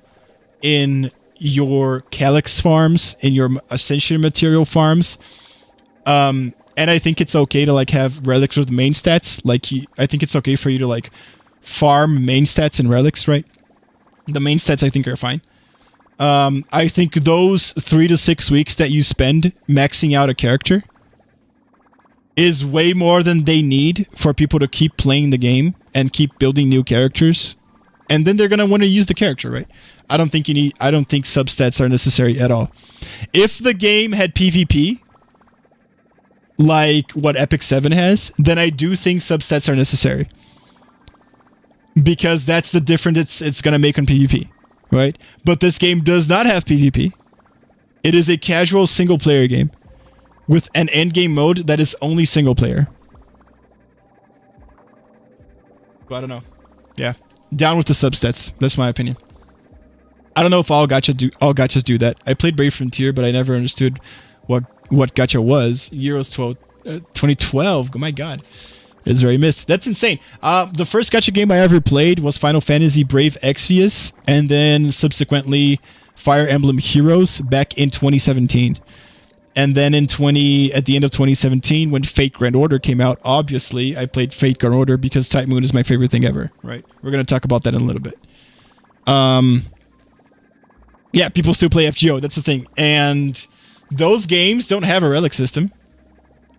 in your calyx farms, in your ascension material farms, and I think it's okay to like have relics with main stats. Like I think it's okay for you to like farm main stats and relics, right? The main stats I think are fine. I think those 3 to 6 weeks that you spend maxing out a character is way more than they need for people to keep playing the game and keep building new characters. And then they're going to want to use the character, right? I don't think substats are necessary at all. If the game had PvP, like what Epic 7 has, then I do think substats are necessary. Because that's the difference it's going to make on PvP, right? But this game does not have PvP. It is a casual single player game with an endgame mode that is only single player. But I don't know. Yeah. Down with the substats. That's my opinion. I don't know if all gachas do that. I played Brave Frontier, but I never understood what gacha was. Euros 2012. Oh my god. It's very missed. That's insane. The first gacha game I ever played was Final Fantasy Brave Exvius, and then subsequently Fire Emblem Heroes back in 2017. And then at the end of 2017, when Fate Grand Order came out, obviously I played Fate Grand Order because Type Moon is my favorite thing ever, right? We're going to talk about that in a little bit. Yeah, people still play FGO. That's the thing. And those games don't have a relic system,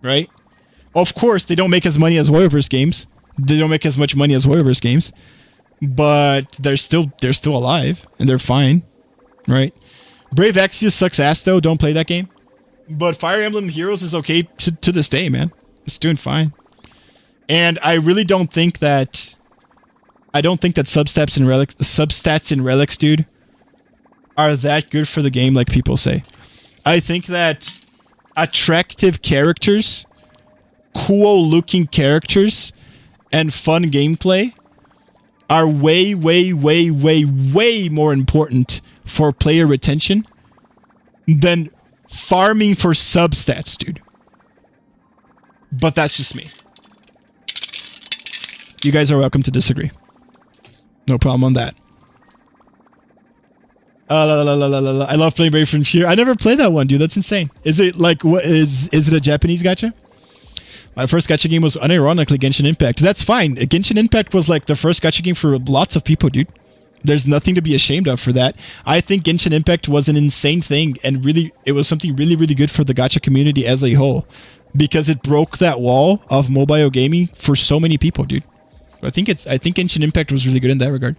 right? Of course, they don't make as money as Warriorverse games. They don't make as much money as Warriorverse games, but they're still alive and they're fine, right? Brave Exvius sucks ass though. Don't play that game. But Fire Emblem Heroes is okay to this day, man. It's doing fine. And I really don't think that... substats and relics, dude, are that good for the game like people say. I think that attractive characters, cool-looking characters, and fun gameplay are way, way, way, way, way more important for player retention than farming for substats, dude. But that's just me. You guys are welcome to disagree. No problem on that. I love playing Brave Frontier. I never played that one, dude. That's insane. Is it like what is it a Japanese gacha? My first gacha game was unironically Genshin Impact. That's fine. Genshin Impact was like the first gacha game for lots of people, dude. There's nothing to be ashamed of for that. I think Genshin Impact was an insane thing, and really, it was something really, really good for the gacha community as a whole, because it broke that wall of mobile gaming for so many people, dude. I think Genshin Impact was really good in that regard.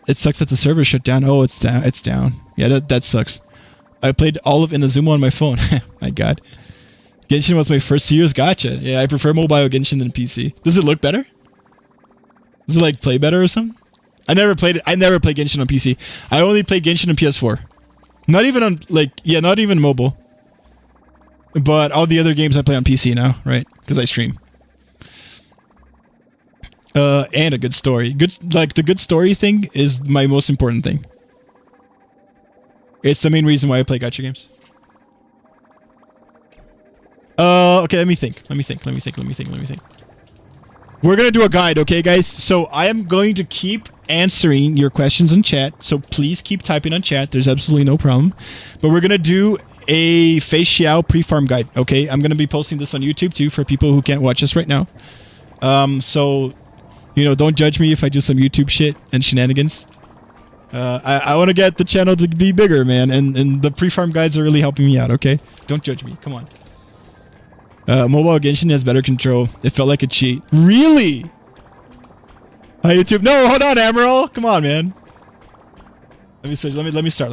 It sucks that the server shut down. Oh, it's down. It's down. Yeah, that sucks. I played all of Inazuma on my phone. My god. Genshin was my first serious gacha. Yeah, I prefer mobile Genshin than PC. Does it look better? Does it like play better or something? I never played it. I never played Genshin on PC. I only played Genshin on PS4. Not even on not even mobile. But all the other games I play on PC now, right? Because I stream. And a good story. The good story thing is my most important thing. It's the main reason why I play gacha games. Okay, let me think. We're gonna do a guide, okay, guys? So I am going to keep answering your questions in chat. So please keep typing on chat. There's absolutely no problem. But we're gonna do a Feixiao pre-farm guide, okay? I'm gonna be posting this on YouTube too for people who can't watch us right now. So, you know, don't judge me if I do some YouTube shit and shenanigans. I want to get the channel to be bigger, man, and the pre-farm guides are really helping me out, okay? Don't judge me. Come on. Mobile Genshin has better control. It felt like a cheat. Really? Hi, YouTube. No, hold on, Amaral. Come on, man. Let me start.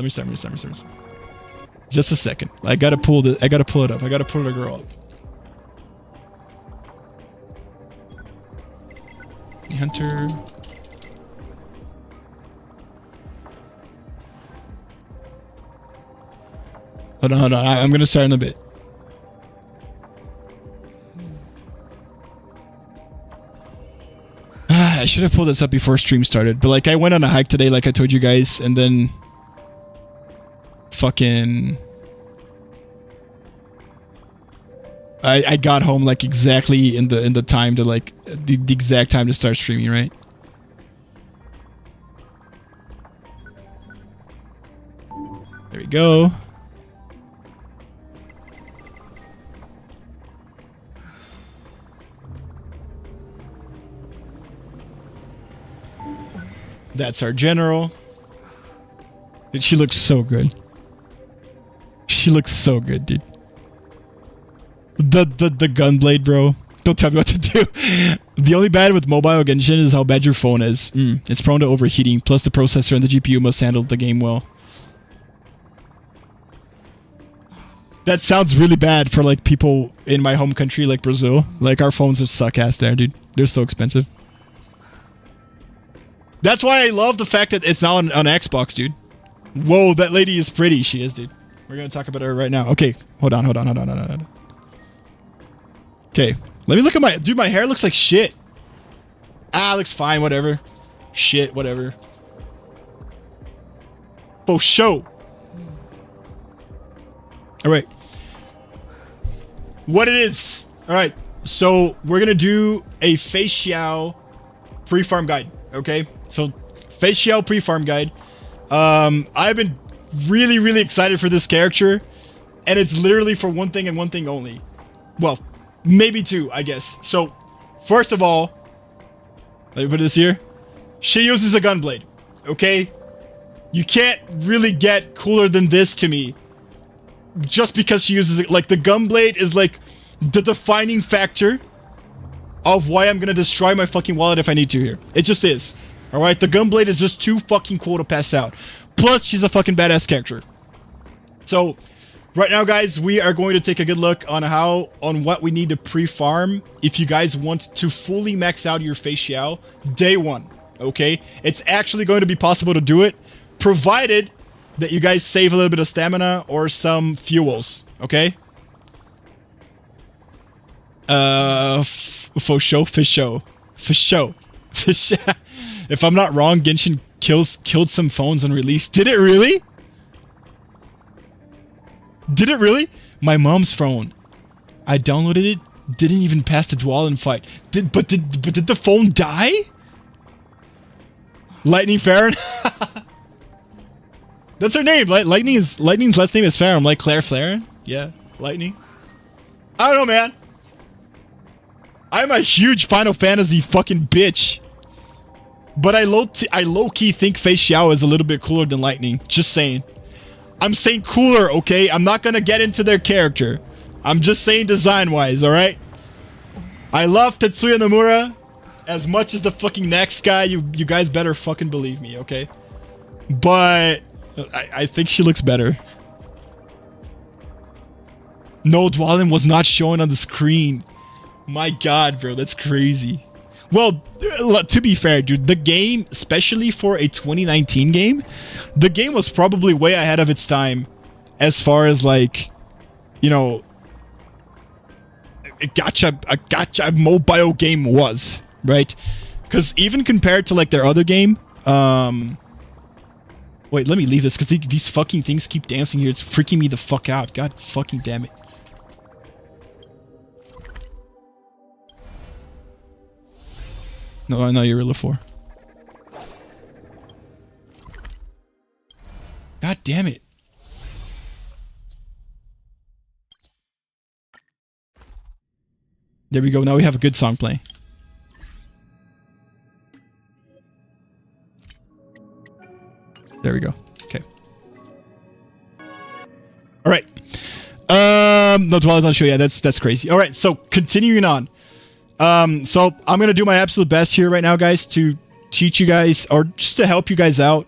Just a second. I gotta pull it up. I gotta pull the girl up. Hunter. Hold on. I'm gonna start in a bit. I should have pulled this up before stream started, but like I went on a hike today, like I told you guys, and then fucking I got home like exactly in the time to like the exact time to start streaming, right? There we go. That's our general. Dude, she looks so good. She looks so good, dude. The gunblade, bro. Don't tell me what to do. The only bad with mobile Genshin is how bad your phone is. It's prone to overheating. Plus the processor and the GPU must handle the game well. That sounds really bad for like people in my home country like Brazil. Like our phones just suck ass there, dude. They're so expensive. That's why I love the fact that it's now on Xbox, dude. Whoa, that lady is pretty. She is, dude. We're gonna talk about her right now. Okay, hold on. Okay, let me look at my... Dude, my hair looks like shit. Looks fine, whatever. Shit, whatever. For show. Alright. What it is. Alright, so we're gonna do a Feixiao pre-farm guide, okay? So, Feixiao pre-farm guide. I've been really excited for this character, and it's literally for one thing and one thing only. Well, maybe two, I guess. So, first of all, let me put this here. She uses a gunblade, okay? You can't really get cooler than this to me. Just because she uses it. Like, the gunblade is like the defining factor of why I'm gonna destroy my fucking wallet if I need to here. It just is. Alright, the gunblade is just too fucking cool to pass out. Plus, she's a fucking badass character. So, right now, guys, we are going to take a good look on what we need to pre-farm if you guys want to fully max out your Feixiao day one. Okay? It's actually going to be possible to do it, provided that you guys save a little bit of stamina or some fuels. Okay? For sure. If I'm not wrong, Genshin killed some phones on release. Did it really? Did it really? My mom's phone. I downloaded it. Didn't even pass the Dwalin fight. But did the phone die? Lightning Farron? That's her name. Lightning's last name is Farron. Like Claire Farron? Yeah, Lightning. I don't know, man. I'm a huge Final Fantasy fucking bitch. But I low-key think Feixiao is a little bit cooler than Lightning. Just saying. I'm saying cooler, okay? I'm not gonna get into their character. I'm just saying design-wise, alright? I love Tetsuya Nomura as much as the fucking next guy. You guys better fucking believe me, okay? But I think she looks better. No, Dwalin was not showing on the screen. My god, bro, that's crazy. Well, to be fair, dude, the game, especially for a 2019 game, the game was probably way ahead of its time as far as, like, you know, a gacha mobile game was, right? Because even compared to, like, their other game, Wait, let me leave this, because these fucking things keep dancing here. It's freaking me the fuck out. God fucking damn it. No, I know you're level 4. God damn it. There we go. Now we have a good song playing. There we go. Okay. All right. No, Dwellers on show. Yeah, that's crazy. All right. So continuing on. So I'm gonna do my absolute best here right now, guys, to teach you guys, or just to help you guys out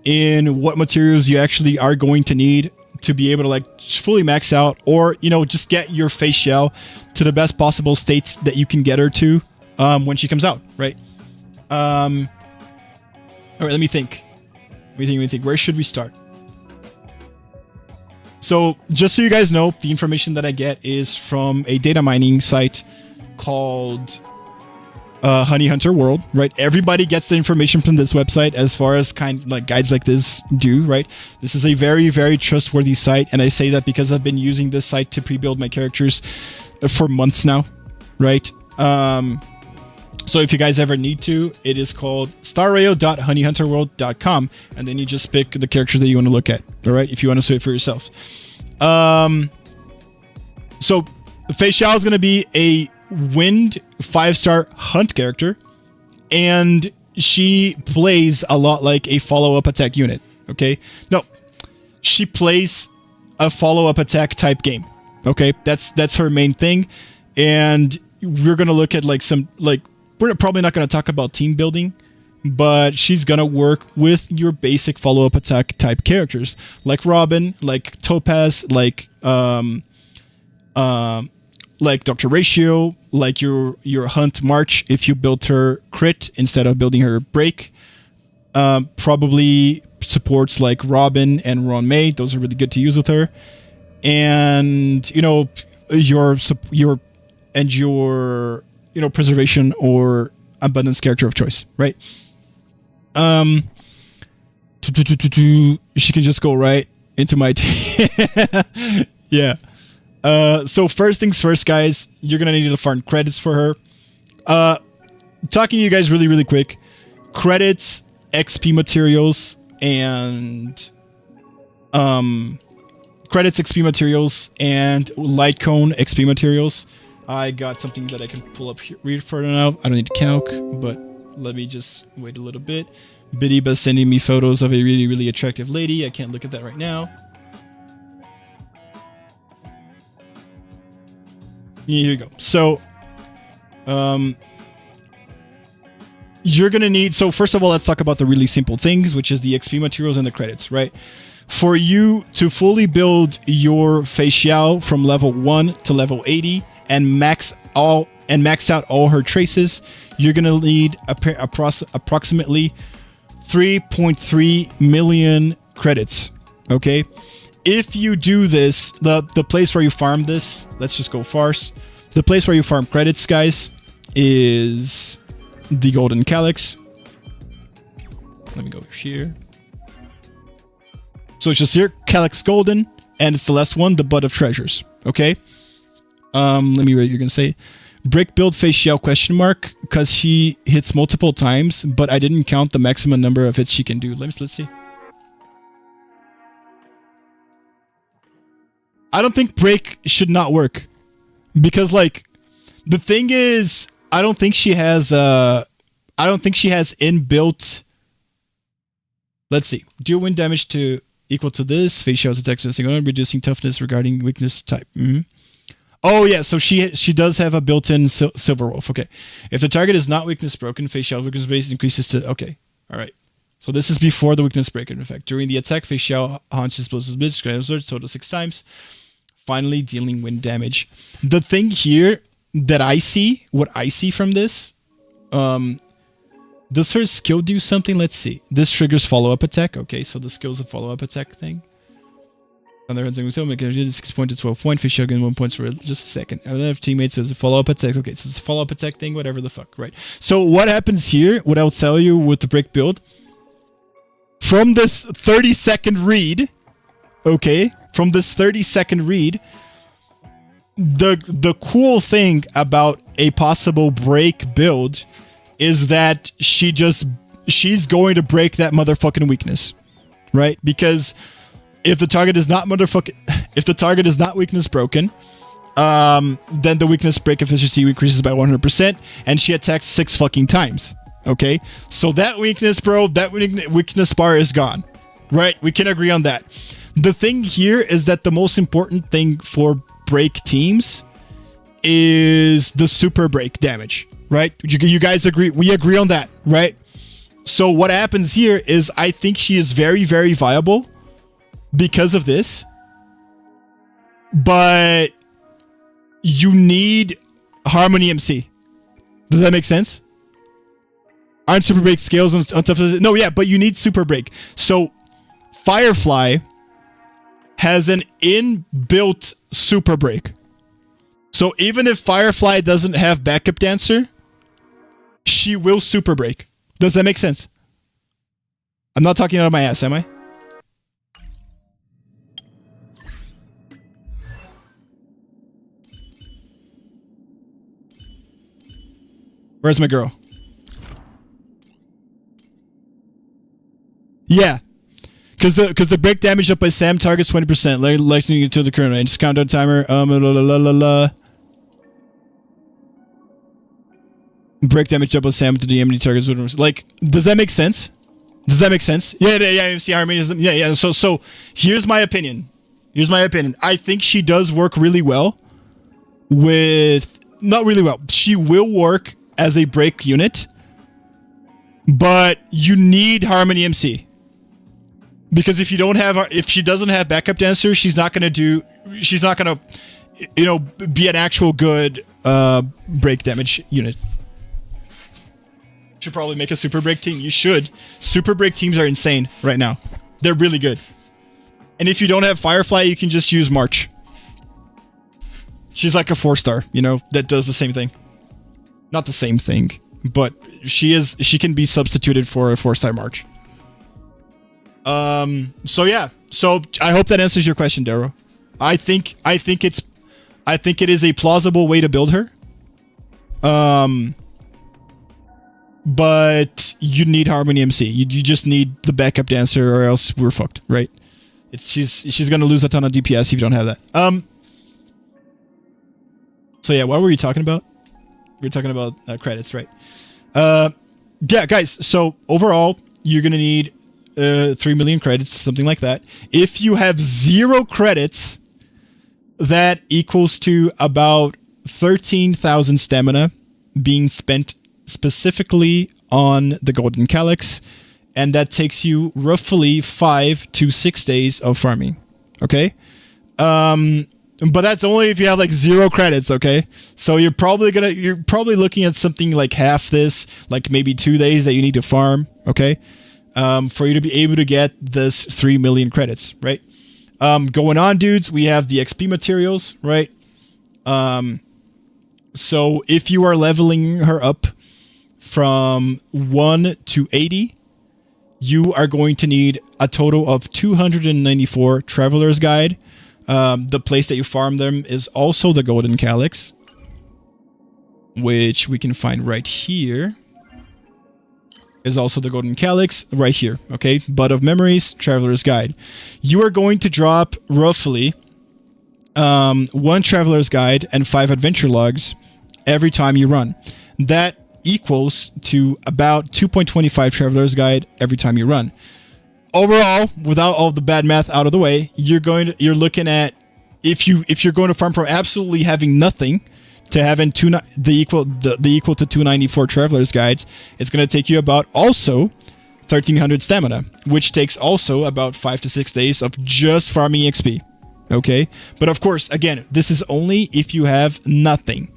in what materials you actually are going to need to be able to like fully max out, or you know, just get your Feixiao to the best possible states that you can get her to when she comes out, right? All right. Let me think. Where should we start? So just so you guys know, the information that I get is from a data mining site called Honey Hunter World, right? Everybody gets the information from this website as far as guides like this do, right? This is a very, very trustworthy site, and I say that because I've been using this site to pre-build my characters for months now, right? So if you guys ever need to, it is called starrayo.honeyhunterworld.com, and then you just pick the character that you want to look at, all right? If you want to see it for yourself. So Feixiao is going to be a wind 5-star hunt character, and she plays a lot like a follow-up attack unit, okay? No, she plays a follow-up attack type game, okay? That's her main thing, and we're going to look at like some, like, we're probably not going to talk about team building, but she's going to work with your basic follow-up attack type characters, like Robin, like Topaz, like Dr. Ratio, like your Hunt March if you built her crit instead of building her break. Probably supports like Robin and Ron May. Those are really good to use with her. And, you know, your preservation or abundance character of choice, right? She can just go right into my team. Yeah. So first things first, guys, you're going to need to farm credits for her. Talking to you guys really, really quick. Credits, XP materials, and light cone XP materials. I got something that I can pull up here, read for now. I don't need to calc, but let me just wait a little bit. Bidiba's sending me photos of a really, really attractive lady. I can't look at that right now. Here you go. So, you're going to need... So, first of all, let's talk about the really simple things, which is the XP materials and the credits, right? For you to fully build your Feixiao from level 1 to level 80 and max out all her traces, you're going to need approximately 3.3 million credits, okay? If you do this, the place where you farm this, let's just go farce. The place where you farm credits, guys, is the Golden Calyx. Let me go here. So it's just here, Calyx Golden, and it's the last one, the Bud of Treasures, okay? Let me read what you're going to say. Brick build Feixiao question mark, because she hits multiple times, but I didn't count the maximum number of hits she can do. Let's see. I don't think break should not work, because like the thing is, I don't think she has inbuilt. Let's see. Deal wind damage to equal to this. Feixiao's attack reducing toughness regarding weakness type. Oh yeah, so she does have a built-in Silver Wolf. Okay, if the target is not weakness broken, Feixiao's weakness base increases to. Okay, all right. So this is before the weakness breaker effect. During the attack, Feixiao haunches explosive blitz, total 6 times. Finally, dealing wind damage. The thing here that I see, what I see from this, does her skill do something? Let's see. This triggers follow-up attack. Okay, so the skill is a follow-up attack thing. On the other hand, make it 6 point to 12 point. Feixiao gain 1 point for just a second. I don't have teammates, so it's a follow-up attack. Okay, so it's a follow-up attack thing, whatever the fuck, right? So what happens here, what I'll tell you with the brick build, from this 30-second read, okay, from this 30-second read, the cool thing about a possible break build is that she's going to break that motherfucking weakness, right? Because if the target is not weakness broken, then the weakness break efficiency increases by 100%, and she attacks 6 fucking times. Okay, so that weakness, bro, that weakness bar is gone, right? We can agree on that. The thing here is that the most important thing for break teams is the super break damage, right? You guys agree? We agree on that, right? So what happens here is I think she is very, very viable because of this, but you need Harmony MC. Does that make sense? Aren't super break scales on stuff? No, yeah, but you need super break. So Firefly has an inbuilt super break. So even if Firefly doesn't have backup dancer, she will super break. Does that make sense? I'm not talking out of my ass, am I? Where's my girl? Yeah. Because the break damage up by Sam targets 20%. Lightning to the current range. Countdown timer. Break damage up by Sam to the enemy targets 20%. Like, does that make sense? Does that make sense? Yeah. See, Harmony. Yeah. So here's my opinion. I think she does work really well with... Not really well. She will work as a break unit, but you need Harmony MC. Because if she doesn't have backup dancer, she's not gonna, be an actual good break damage unit. Should probably make a super break team. You should. Super break teams are insane right now. They're really good. And if you don't have Firefly, you can just use March. She's like a 4-star, that does the same thing. Not the same thing, but she can be substituted for a 4-star March. So yeah. So I hope that answers your question, Darrow. I think it is a plausible way to build her. But you need Harmony MC. You just need the backup dancer, or else we're fucked, right? She's gonna lose a ton of DPS if you don't have that. So yeah, what were you talking about? We were talking about credits, right? Yeah, guys. So overall, you're gonna need 3 million credits, something like that. If you have 0 credits, that equals to about 13,000 stamina being spent specifically on the Golden Calyx, and that takes you roughly 5 to 6 days of farming. Okay? But that's only if you have like 0 credits, okay? So you're probably looking at something like half this, like maybe 2 days that you need to farm, okay? For you to be able to get this 3 million credits, right? Going on, dudes, we have the XP materials, right? So if you are leveling her up from 1 to 80, you are going to need a total of 294 Traveler's Guide. The place that you farm them is also the Golden Calyx, which we can find right here. Is also the Golden Calyx right here, okay? Bud of Memories, Traveler's Guide. You are going to drop roughly 1 Traveler's Guide and 5 Adventure Logs every time you run. That equals to about 2.25 Traveler's Guide every time you run. Overall, without all the bad math out of the way, you're looking at, if you're going to farm from absolutely having nothing to having the equal to 294 Traveler's Guides, it's going to take you about also 1,300 stamina, which takes also about 5 to 6 days of just farming XP. Okay? But of course, again, this is only if you have nothing.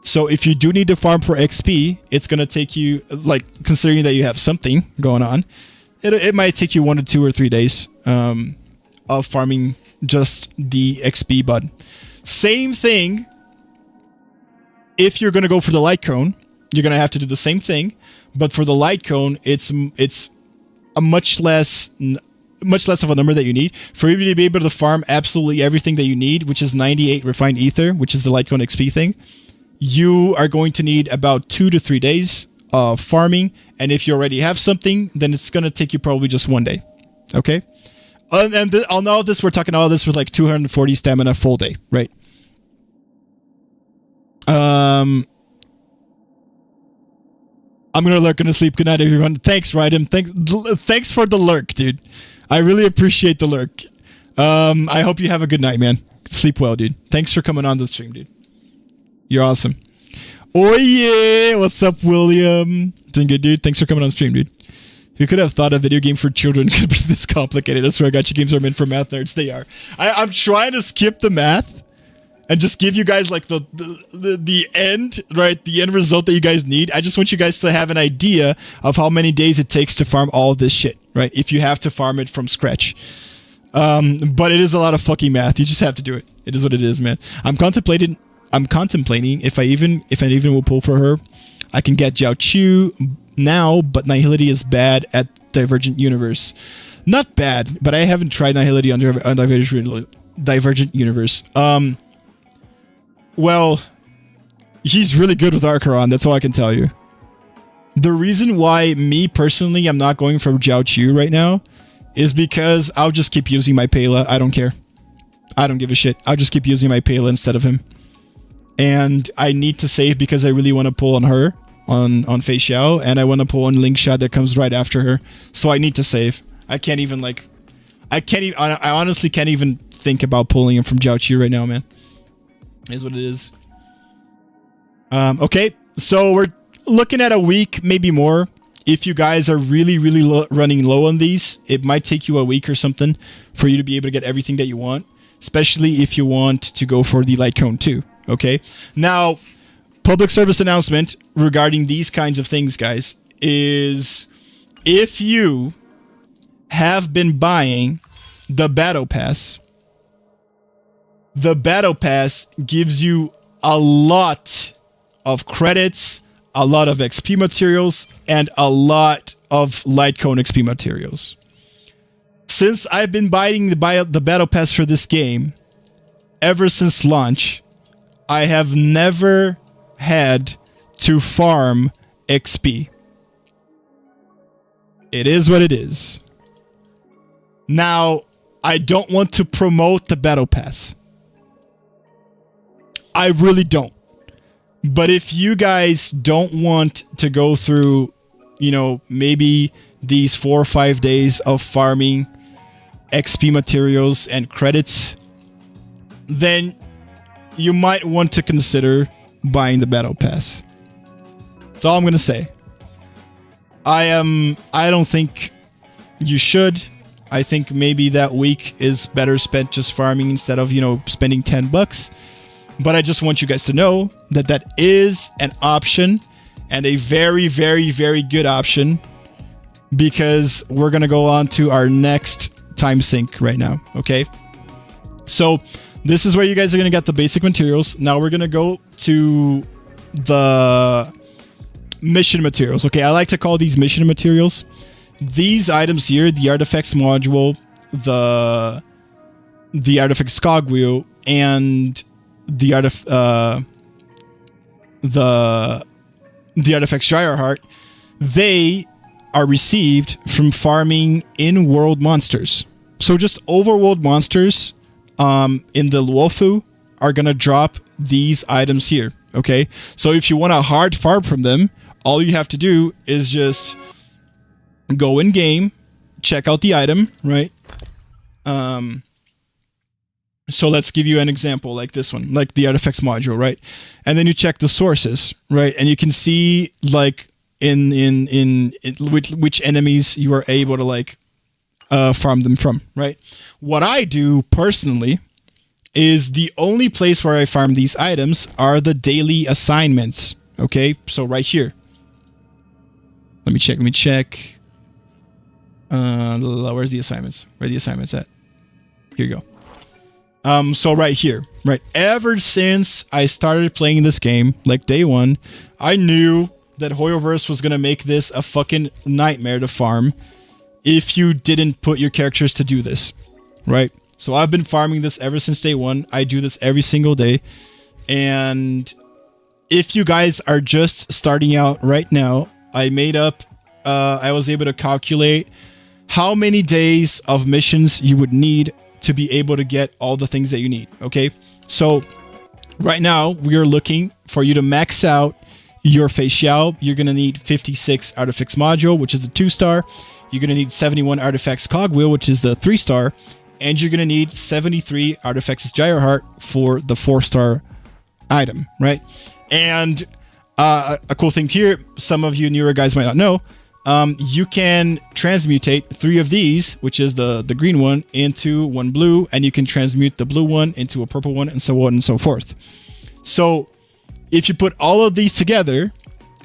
So if you do need to farm for XP, it's going to take you, like, considering that you have something going on, it might take you 1 to 2 or 3 days of farming just the XP bud. Same thing. If you're going to go for the light cone, you're going to have to do the same thing, but for the light cone, it's a much less of a number that you need. For you to be able to farm absolutely everything that you need, which is 98 refined ether, which is the Litecoin XP thing, you are going to need about 2 to 3 days of farming. And if you already have something, then it's going to take you probably just 1 day. Okay? And on all this, we're talking all this with like 240 stamina full day, right? I'm gonna lurk and sleep. Good night, everyone. Thanks, Rydem. Thanks for the lurk, dude. I really appreciate the lurk. I hope you have a good night, man. Sleep well, dude. Thanks for coming on the stream, dude. You're awesome. Oh yeah, what's up, William? Doing good, dude. Thanks for coming on stream, dude. Who could have thought a video game for children could be this complicated? I swear, Gacha games are meant for math nerds. They are. I'm trying to skip the math and just give you guys like the end, right? The end result that you guys need. I just want you guys to have an idea of how many days it takes to farm all of this shit, right? If you have to farm it from scratch. But it is a lot of fucking math. You just have to do it. It is what it is, man. I'm contemplating if I even will pull for her. I can get Jiao Chu now, but Nihility is bad at Divergent Universe. Not bad, but I haven't tried Nihility on Divergent Universe. Well, he's really good with Archeron, that's all I can tell you. The reason why me personally I'm not going for Jiao Chu right now is because I'll just keep using my Pela. I don't care. I don't give a shit. I'll just keep using my Pela instead of him. And I need to save because I really want to pull on her, on Feixiao, and I want to pull on Linkshot that comes right after her. So I need to save. I can't even like... I honestly can't even think about pulling him from Jiao Chu right now, man. Is what it is. Okay, so we're looking at a week, maybe more. If you guys are really running low on these, it might take you a week or something for you to be able to get everything that you want, especially if you want to go for the Litecoin too. Okay, now public service announcement regarding these kinds of things, guys, is if you have been buying the Battle Pass, the Battle Pass gives you a lot of credits, a lot of XP materials, and a lot of Litecoin XP materials. Since I've been buying the Battle Pass for this game, ever since launch, I have never had to farm XP. It is what it is. Now, I don't want to promote the Battle Pass. I really don't. But if you guys don't want to go through, you know, maybe these 4 or 5 days of farming XP materials and credits, then you might want to consider buying the Battle Pass. That's all I'm going to say. I don't think you should. I think maybe that week is better spent just farming instead of, you know, spending $10. But I just want you guys to know that that is an option, and a very, very, very good option, because we're going to go on to our next time sink right now, okay? So this is where you guys are going to get the basic materials. Now we're going to go to the mission materials, okay? I like to call these mission materials. These items here, the artifacts module, the artifact cogwheel, and the artifact Gyro Heart, they are received from farming in-world monsters. So just overworld monsters in the Luofu are gonna drop these items here. Okay, so if you want a hard farm from them, all you have to do is just go in game, check out the item, right? So let's give you an example like this one, like the artifacts module, right? And then you check the sources, right? And you can see like in which enemies you are able to like farm them from, right? What I do personally is the only place where I farm these items are the daily assignments. Okay, so right here. Let me check. Where's the assignments? Where are the assignments at? Here you go. So right here, right? Ever since I started playing this game, like day one, I knew that Hoyoverse was gonna make this a fucking nightmare to farm if you didn't put your characters to do this, right? So I've been farming this ever since day one. I do this every single day. And if you guys are just starting out right now, I was able to calculate how many days of missions you would need to be able to get all the things that you need, okay? So right now, we are looking for you to max out your Feixiao. You're going to need 56 artifacts module, which is a 2-star. You're going to need 71 artifacts cogwheel, which is the 3-star. And you're going to need 73 artifacts gyro heart for the 4-star item, right? And a cool thing here, some of you newer guys might not know, you can transmutate 3 of these, which is the green one, into 1 blue, and you can transmute the blue one into a purple one, and so on and so forth. So if you put all of these together,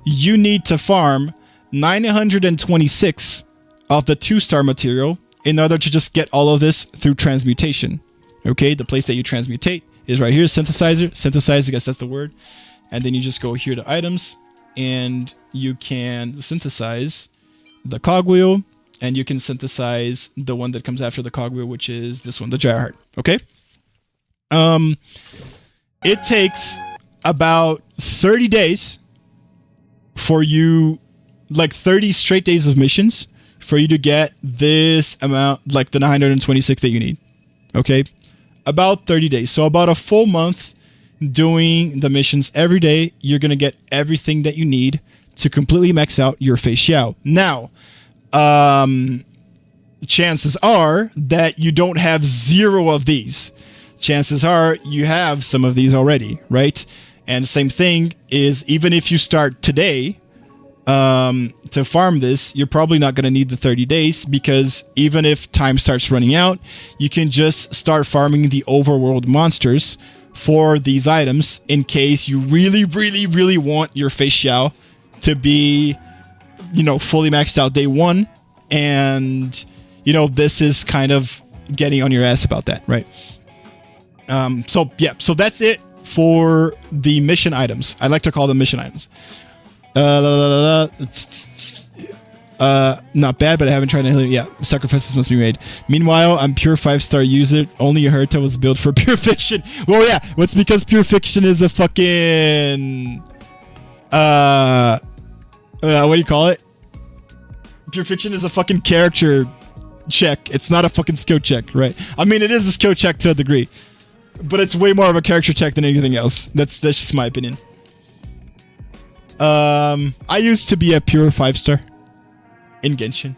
you need to farm 926 of the 2-star material in order to just get all of this through transmutation. Okay, the place that you transmutate is right here, synthesizer. Synthesize, I guess that's the word. And then you just go here to items, and you can synthesize the cogwheel, and you can synthesize the one that comes after the cogwheel, which is this one, the gyro heart. Okay. It takes about 30 days for you, like 30 straight days of missions, for you to get this amount, like the 926 that you need. Okay. About 30 days. So about a full month doing the missions every day, you're going to get everything that you need to completely max out your Feixiao. Now, chances are that you don't have 0 of these. Chances are you have some of these already, right? And same thing is, even if you start today to farm this, you're probably not going to need the 30 days, because even if time starts running out, you can just start farming the overworld monsters for these items in case you really, really, really want your Feixiao to be, you know, fully maxed out day one. And, you know, this is kind of getting on your ass about that, right? So that's it for the mission items. I like to call them mission items. Not bad, but I haven't tried to. Yeah, sacrifices must be made. Meanwhile, I'm pure 5-star user. Only a Herta was built for pure fiction. Well, yeah, what's because pure fiction is a fucking what do you call it? Pure fiction is a fucking character check. It's not a fucking skill check, right? I mean, it is a skill check to a degree, but it's way more of a character check than anything else. That's just my opinion. I used to be a pure 5-star in Genshin,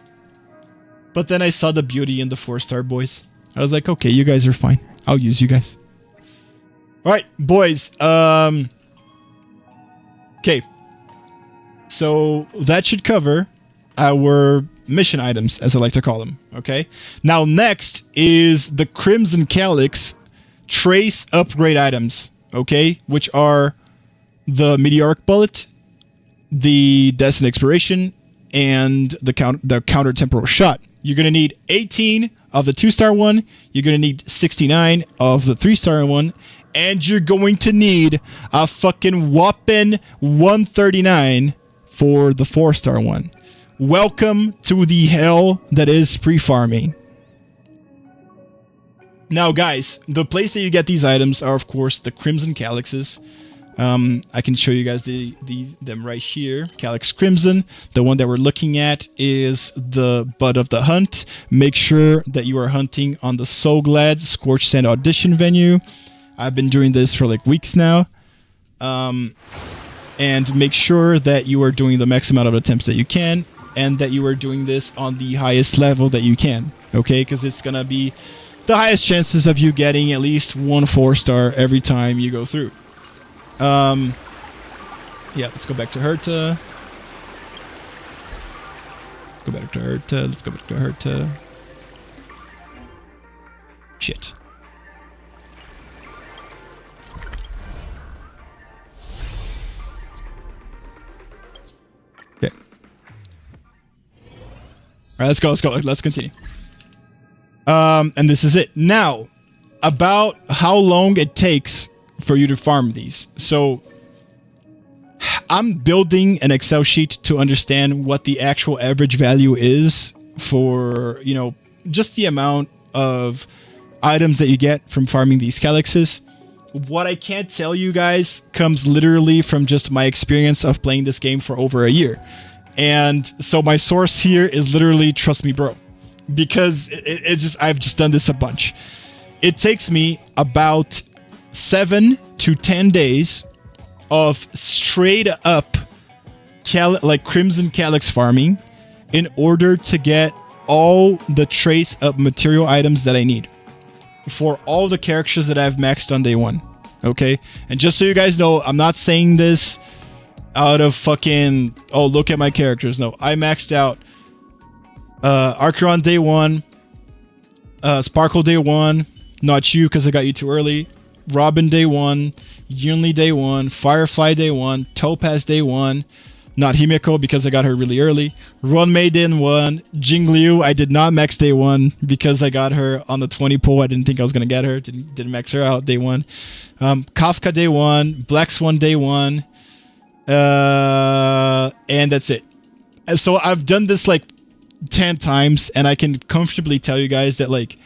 but then I saw the beauty in the 4-star boys. I was like, okay, you guys are fine. I'll use you guys. All right, boys. Okay. So that should cover our mission items, as I like to call them. Okay. Now, next is the Crimson Calyx trace upgrade items. Okay, which are the meteoric bullet, the Destined Exploration, and the counter temporal shot. You're going to need 18 of the 2-star one. You're going to need 69 of the 3-star one. And you're going to need a fucking whopping 139 for the 4-star one. Welcome to the hell that is pre-farming. Now, guys, the place that you get these items are, of course, the Crimson Calyxes. I can show you guys them right here. Calyx Crimson. The one that we're looking at is the Bud of the Hunt. Make sure that you are hunting on the So Glad Scorched Sand audition venue. I've been doing this for like weeks now. And make sure that you are doing the max amount of attempts that you can, and that you are doing this on the highest level that you can. Okay? Because it's going to be the highest chances of you getting at least 1 4-star every time you go through. Yeah, let's go back to Herta. Go back to Herta. Let's go back to Herta. Shit. Okay. Alright, let's go. Let's continue. And this is it. Now, about how long it takes for you to farm these. So I'm building an Excel sheet to understand what the actual average value is for, you know, just the amount of items that you get from farming these calyxes. What I can't tell you guys comes literally from just my experience of playing this game for over a year. And so my source here is literally trust me, bro, because I've just done this a bunch. It takes me about 7 to 10 days of straight up like Crimson Calyx farming in order to get all the trace of material items that I need for all the characters that I've maxed on day one. Okay? And just so you guys know, I'm not saying this out of fucking, oh, look at my characters. No, I maxed out Archeron day one, Sparkle day one, not you because I got you too early, Robin day one, Yunli day one, Firefly day one, Topaz day one, not Himeko because I got her really early, Ronmei day one, Jingliu I did not max day one because I got her on the 20 pull. I didn't think I was going to get her, didn't max her out day one. Kafka day one, Black Swan day one, and that's it. So I've done this like 10 times and I can comfortably tell you guys that like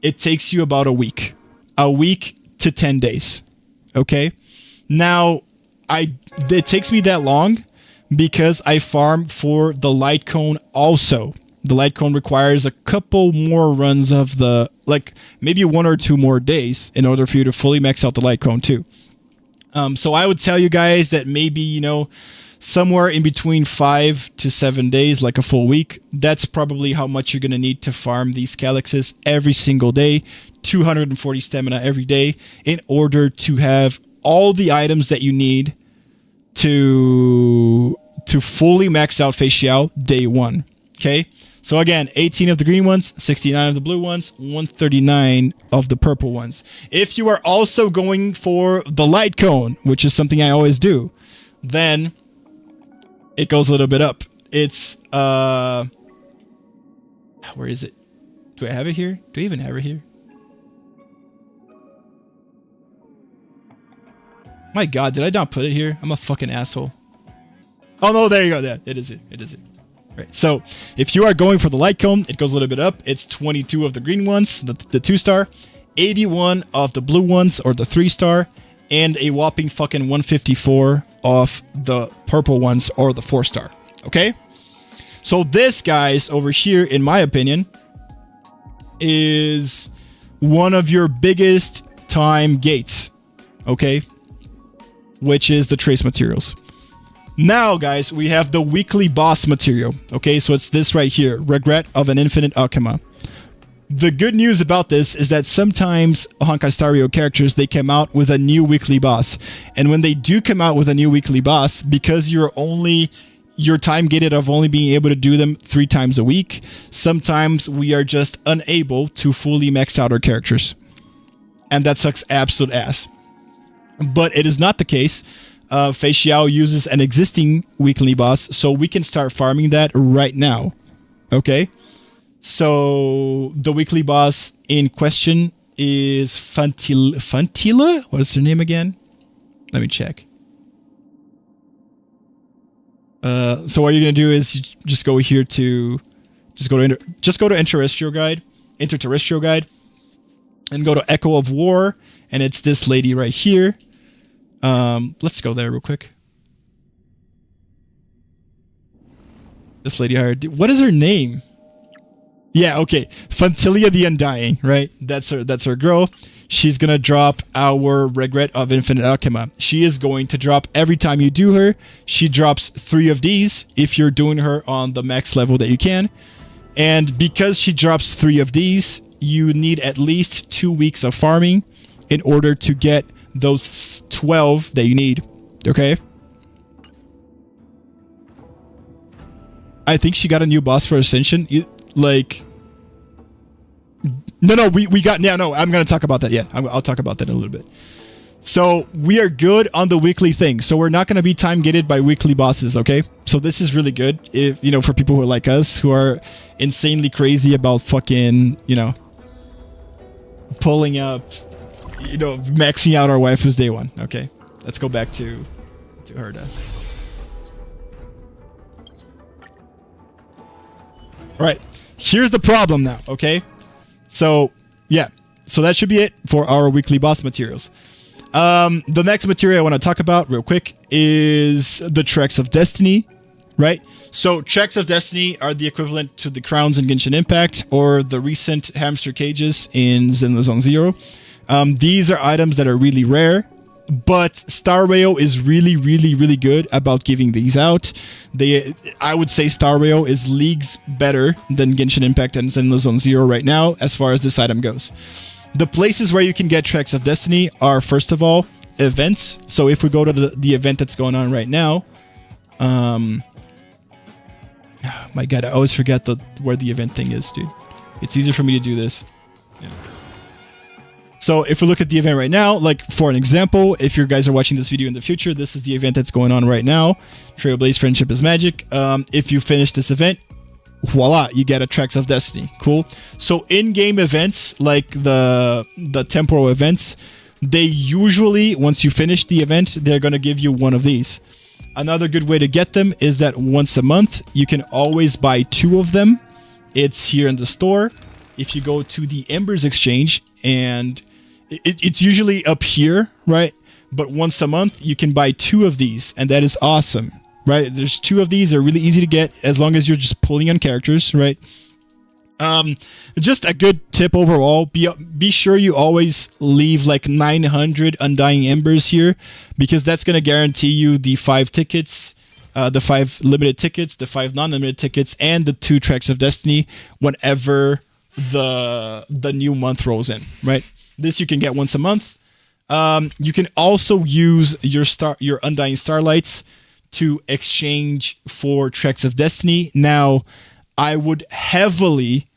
it takes you about a week to 10 days. Okay. Now it takes me that long because I farm for the light cone also. The light cone requires a couple more runs of the, like maybe 1 or 2 more days in order for you to fully max out the light cone too. So I would tell you guys that maybe, you know, somewhere in between 5 to 7 days, like a full week, that's probably how much you're going to need to farm these calyxes every single day, 240 stamina every day, in order to have all the items that you need to fully max out Feixiao day one. Okay? So again, 18 of the green ones, 69 of the blue ones, 139 of the purple ones. If you are also going for the light cone, which is something I always do, then it goes a little bit up. It's, where is it? Do I have it here? Do I even have it here? My God, did I not put it here? I'm a fucking asshole. Oh no, there you go. Yeah, it is it. It is it. Right. So if you are going for the light cone, it goes a little bit up. It's 22 of the green ones, the 2-star, 81 of the blue ones, or the 3-star, and a whopping fucking 154 of the purple ones, or the 4-star. Okay? So this, guys, over here, in my opinion, is one of your biggest time gates. Okay? Which is the trace materials. Now, guys, we have the weekly boss material. Okay, so it's this right here, Regret of an Infinite Alchema. The good news about this is that sometimes Honkai Star Rail characters, they come out with a new weekly boss. And when they do come out with a new weekly boss, because you're time gated of only being able to do them 3 times a week, sometimes we are just unable to fully max out our characters. And that sucks absolute ass. But it is not the case. Feixiao uses an existing weekly boss, so we can start farming that right now. Okay? So the weekly boss in question is Fantila? What is her name again? Let me check. So what you're gonna do is just go here to go to Interterrestrial Guide, and go to Echo of War, and it's this lady right here. Let's go there real quick. This lady hired. What is her name? Yeah, okay. Fantilia the Undying, right? That's her girl. She's gonna drop our Regret of Infinite Alchema. She is going to drop every time you do her. She drops 3 of these if you're doing her on the max level that you can. And because she drops 3 of these, you need at least 2 weeks of farming in order to get those 12 that you need. Okay? I think she got a new boss for Ascension. No, we got... Yeah, no, I'm going to talk about that. Yeah, I'll talk about that in a little bit. So, we are good on the weekly thing. So, we're not going to be time-gated by weekly bosses, okay? So, this is really good, if you know, for people who are like us, who are insanely crazy about fucking, you know, pulling up, you know, maxing out our waifus day one. Okay, let's go back to Herda. All right. Here's the problem now, okay? So, yeah. So that should be it for our weekly boss materials. The next material I want to talk about real quick is the Treks of Destiny, right? So Treks of Destiny are the equivalent to the crowns in Genshin Impact or the recent hamster cages in Zenless Zone Zero. These are items that are really rare, but Star Rail is really, really, really good about giving these out. I would say Star Rail is leagues better than Genshin Impact and Zenless Zone Zero right now as far as this item goes. The places where you can get Treks of Destiny are, first of all, events. So if we go to the event that's going on right now, my God, I always forget where the event thing is, dude. It's easier for me to do this. Yeah. So if we look at the event right now, like for an example, if you guys are watching this video in the future, this is the event that's going on right now. Trailblaze Friendship is Magic. If you finish this event, voila, you get a Treks of Destiny. Cool. So in-game events, like the temporal events, they usually, once you finish the event, they're going to give you one of these. Another good way to get them is that once a month, you can always buy 2 of them. It's here in the store. If you go to the Embers Exchange, and it's usually up here, right? But once a month, you can buy 2 of these, and that is awesome, right? There's 2 of these. They're really easy to get as long as you're just pulling on characters, right? Just a good tip overall, be sure you always leave like 900 Undying Embers here, because that's going to guarantee you the 5 tickets, the 5 limited tickets, the 5 non-limited tickets, and the 2 Treks of Destiny whenever the new month rolls in, right? This you can get once a month. You can also use your Undying Starlights to exchange for Treks of Destiny. Now, I would heavily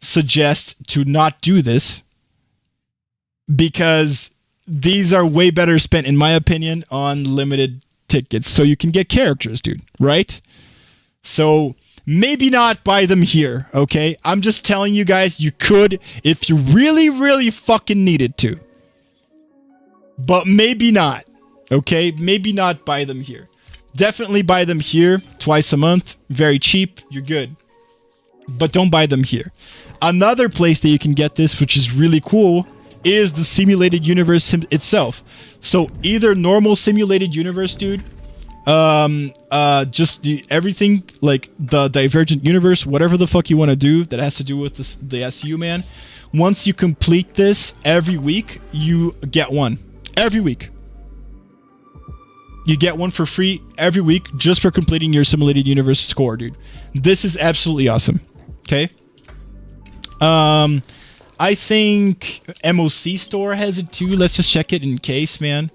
suggest to not do this, because these are way better spent, in my opinion, on limited tickets. So you can get characters, dude, right? So maybe not buy them here, okay? I'm just telling you guys, you could if you really, really fucking needed to. But maybe not, okay? Maybe not buy them here. Definitely buy them here twice a month. Very cheap. You're good. But don't buy them here. Another place that you can get this, which is really cool, is the simulated universe itself. So either normal simulated universe, dude, just everything like the Divergent universe, whatever the fuck you want to do that has to do with the SU, man. Once you complete this every week, you get one. Every week. You get one for free every week just for completing your simulated universe score, dude. This is absolutely awesome. Okay. I think MOC store has it too. Let's just check it in case, man.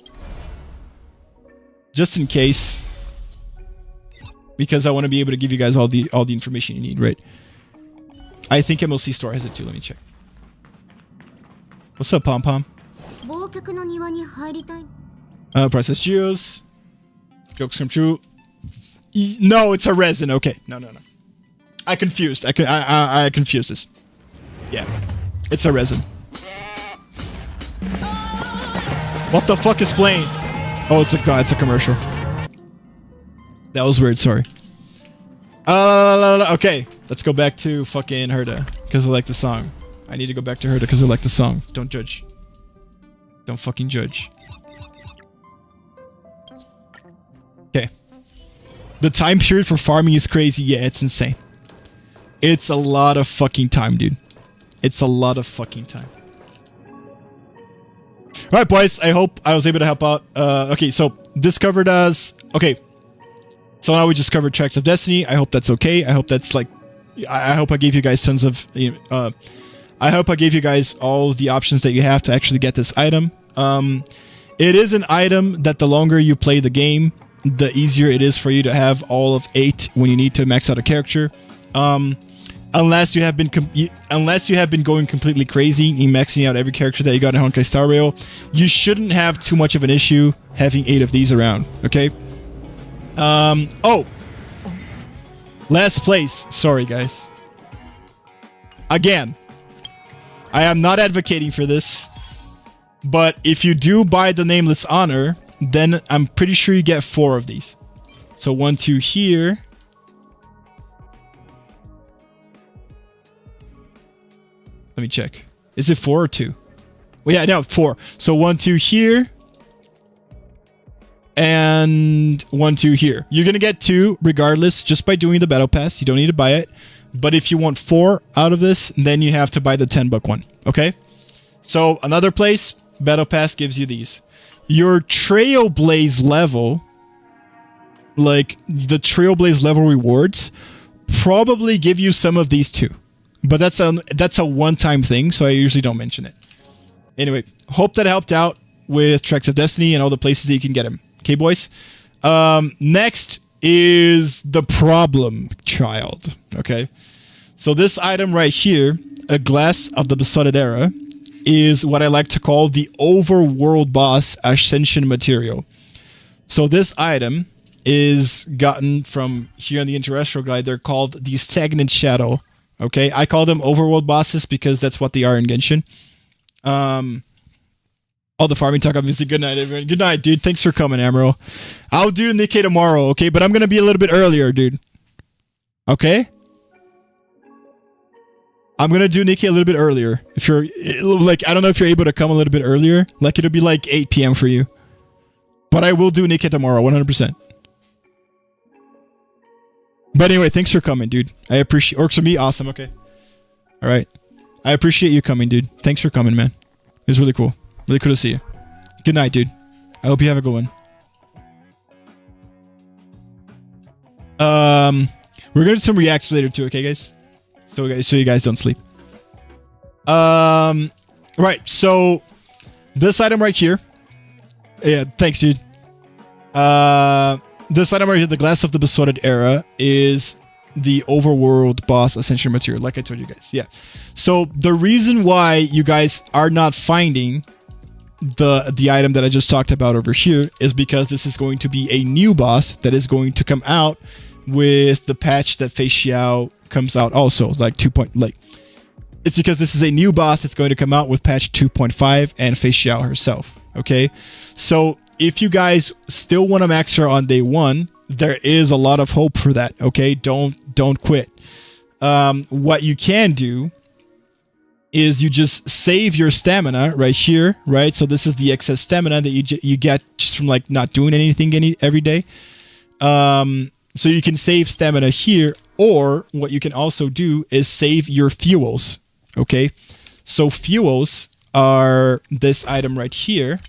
Just in case. Because I want to be able to give you guys all the information you need, right? I think MOC store has it too. Let me check. What's up, Pom Pom? Process Geos. Jokes come true. No, it's a resin. Okay. No. I confused. I confused this. Yeah. It's a resin. What the fuck is playing? Oh, it's a commercial. That was weird, sorry. Okay. Let's go back to fucking Herda, because I like the song. I need to go back to Herda because I like the song. Don't judge. Don't fucking judge. Okay. The time period for farming is crazy. Yeah, it's insane. It's a lot of fucking time, dude. It's a lot of fucking time. Alright, boys. I hope I was able to help out. Okay, so this covered us. Okay. So now we just covered Treks of Destiny. I hope that's okay. I hope that's like... I hope I gave you guys tons of... I hope I gave you guys all the options that you have to actually get this item. It is an item that the longer you play the game, the easier it is for you to have all of 8 when you need to max out a character. Unless you have been going completely crazy in maxing out every character that you got in Honkai Star Rail, you shouldn't have too much of an issue having 8 of these around. Okay. Oh, last place. Sorry, guys. Again, I am not advocating for this, but if you do buy the Nameless Honor, then I'm pretty sure you get 4 of these. So 1, 2 here. Let me check. Is it 4 or 2? Well, yeah, no, 4. So 1, 2 here. And 1, 2 here. You're going to get 2 regardless just by doing the battle pass. You don't need to buy it. But if you want 4 out of this, then you have to buy the $10 one. Okay? So another place, battle pass gives you these. Your Trailblaze level, like the Trailblaze level rewards, probably give you some of these too. But that's a one-time thing, so I usually don't mention it. Anyway, hope that helped out with Tracks of Destiny and all the places that you can get them. Okay, boys? Next is the problem child. Okay? So this item right here, a Glass of the Besotted Era, is what I like to call the overworld boss ascension material. So this item is gotten from here on the Interestral Guide. They're called the Stagnant Shadow. Okay? I call them overworld bosses because that's what they are in Genshin. All the farming talk, obviously. Good night, everyone. Good night, dude. Thanks for coming, Amaro. I'll do Nikke tomorrow, okay? But I'm going to be a little bit earlier, dude. Okay? I'm going to do Nikke a little bit earlier. If you're, like, I don't know if you're able to come a little bit earlier. Like, it'll be like 8 p.m. for you. But I will do Nikke tomorrow, 100%. But anyway, thanks for coming, dude. I appreciate... Orcs for me? Awesome, okay. All right. I appreciate you coming, dude. Thanks for coming, man. It was really cool. Really cool to see you. Good night, dude. I hope you have a good one. We're going to do some reacts later too, okay, guys? So you guys don't sleep. Right, so this item right here. Yeah, thanks, dude. This item right here, the Glass of the Besotted Era, is the overworld boss ascension material, like I told you guys. Yeah. So the reason why you guys are not finding the item that I just talked about over here is because this is going to be a new boss that is going to come out with the patch that Feixiao comes out also, like 2. It's because this is a new boss that's going to come out with patch 2.5 and Feixiao herself. Okay, so if you guys still want to max her on day 1, there is a lot of hope for that. Okay, don't quit. What you can do is you just save your stamina right here, right? So this is the excess stamina that you get just from like not doing anything every day. So you can save stamina here, or what you can also do is save your fuels. Okay, so fuels are this item right here.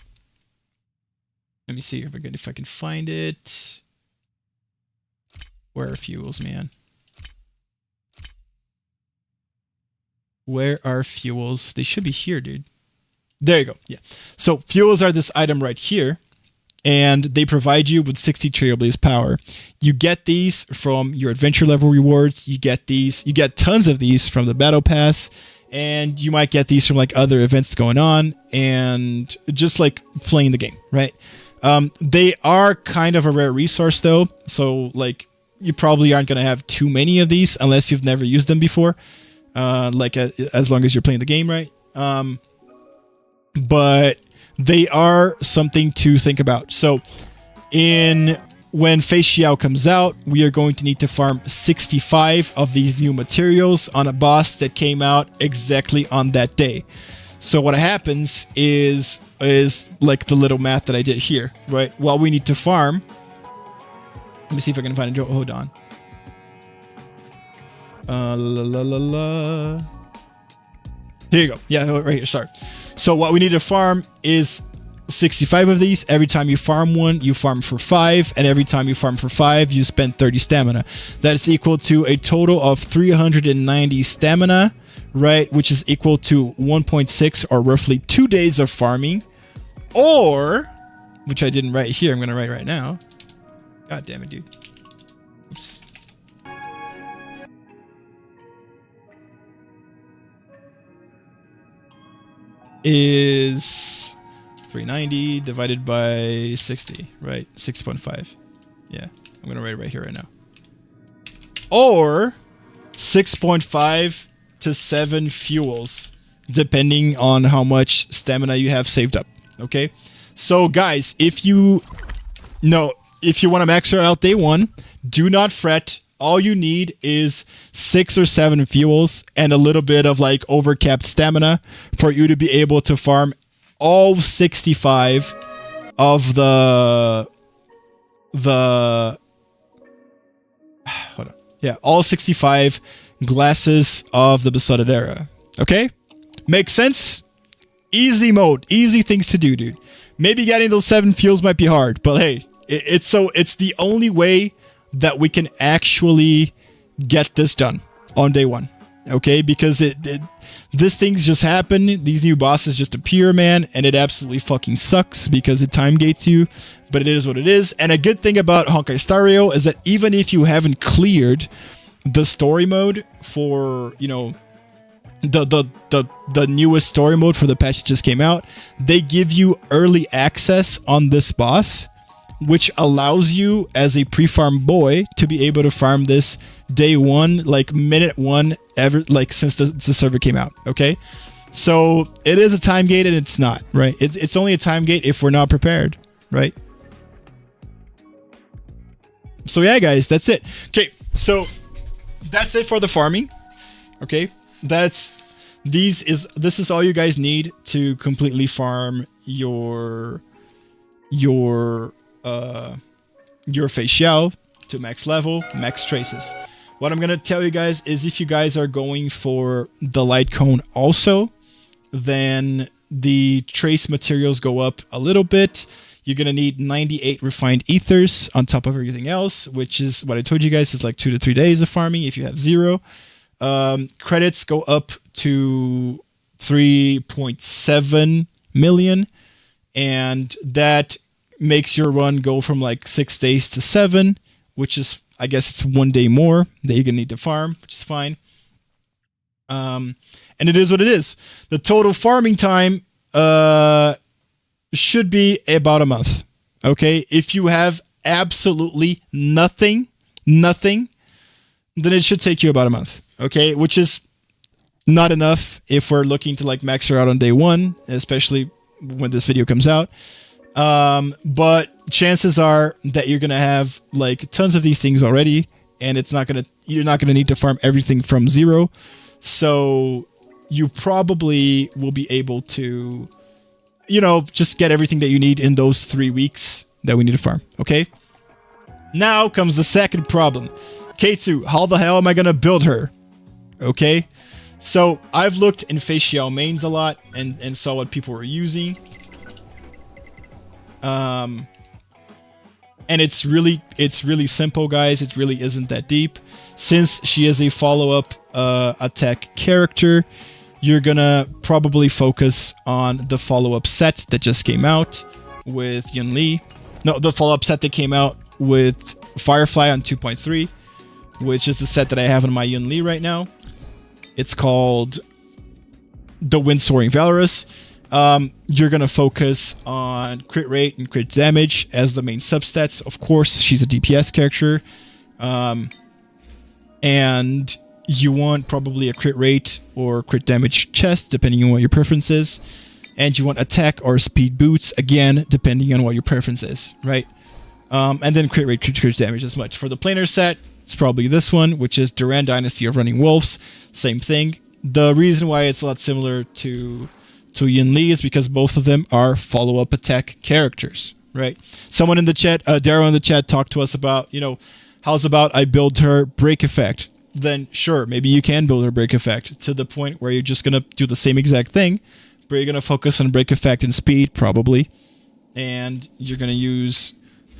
Let me see if I can find it. Where are fuels, man? Where are fuels? They should be here, dude. There you go. Yeah. So fuels are this item right here, and they provide you with 60 Trailblaze power. You get these from your adventure level rewards. You get tons of these from the battle pass, and you might get these from like other events going on and just like playing the game, right? They are kind of a rare resource though, so like you probably aren't going to have too many of these unless you've never used them before. As long as you're playing the game right. But they are something to think about. So when Feixiao comes out, we are going to need to farm 65 of these new materials on a boss that came out exactly on that day. So what happens is like the little math that I did here, right? Well, we need to farm. Let me see if I can find a... Hold on. Here you go. Yeah, right here. Sorry. So what we need to farm is 65 of these. Every time you farm one, you farm for 5. And every time you farm for 5, you spend 30 stamina. That is equal to a total of 390 stamina, right? Which is equal to 1.6 or roughly 2 days of farming. Or, which I didn't write here, I'm going to write right now. God damn it, dude. Oops. Is 390 divided by 60, right? 6.5. Yeah, I'm going to write it right here right now. Or 6.5 to 7 fuels, depending on how much stamina you have saved up, okay? So, guys, if you want to max her out day 1, do not fret all you need is 6 or 7 fuels and a little bit of like overcapped stamina for you to be able to farm all 65 of the hold on. Yeah, all 65 glasses of the Besotted Era. Okay? Makes sense? Easy mode. Easy things to do, dude. Maybe getting those 7 fuels might be hard, but hey, it's the only way that we can actually get this done on day 1. Okay? Because these things just happen. These new bosses just appear, man, and it absolutely fucking sucks because it time gates you, but it is what it is. And a good thing about Honkai Star Rail is that even if you haven't cleared the story mode for, you know, the newest story mode for the patch that just came out, they give you early access on this boss, which allows you as a pre-farm boy to be able to farm this day 1, like minute 1 ever, like since the server came out. Okay, so it is a time gate and it's not, right? It's only a time gate if we're not prepared, right? So yeah, guys, that's it. Okay, so that's it for the farming. Okay, this is all you guys need to completely farm your Feixiao to max level, max traces. What I'm gonna tell you guys is if you guys are going for the light cone also, then the trace materials go up a little bit. You're gonna need 98 refined ethers on top of everything else, which is what I told you guys is like 2 to 3 days of farming if you have 0. Credits go up to 3.7 million, and that makes your run go from like 6 days to 7, which is, I guess it's 1 day more that you're gonna need to farm, which is fine. And it is what it is. The total farming time should be about a month. Okay, if you have absolutely nothing, then it should take you about a month. Okay, which is not enough if we're looking to like max her out on day 1, especially when this video comes out. But chances are that you're gonna have like tons of these things already, and you're not gonna need to farm everything from 0. So you probably will be able to, you know, just get everything that you need in those 3 weeks that we need to farm. Okay. Now comes the second problem. Ktsu, how the hell am I gonna build her? Okay. So I've looked in Feixiao mains a lot and saw what people were using. And it's really simple, guys. It really isn't that deep. Since she is a follow-up attack character, you're gonna probably focus on the follow-up set that just came out with Yunli. No, the follow-up set that came out with Firefly on 2.3, which is the set that I have on my Yunli right now. It's called the Wind Soaring Valorous. You're gonna focus on crit rate and crit damage as the main substats. Of course, she's a DPS character, and you want probably a crit rate or crit damage chest, depending on what your preference is, and you want attack or speed boots, again, depending on what your preference is, right? And then crit rate, crit damage as much. For the planar set, it's probably this one, which is Duran Dynasty of Running Wolves. Same thing. The reason why it's a lot similar to Yunli is because both of them are follow-up attack characters, right? Someone in the chat, Darrow in the chat, talked to us about, you know, how's about I build her break effect? Then sure, maybe you can build her break effect to the point where you're just going to do the same exact thing, but you're going to focus on break effect and speed, probably. And you're going to use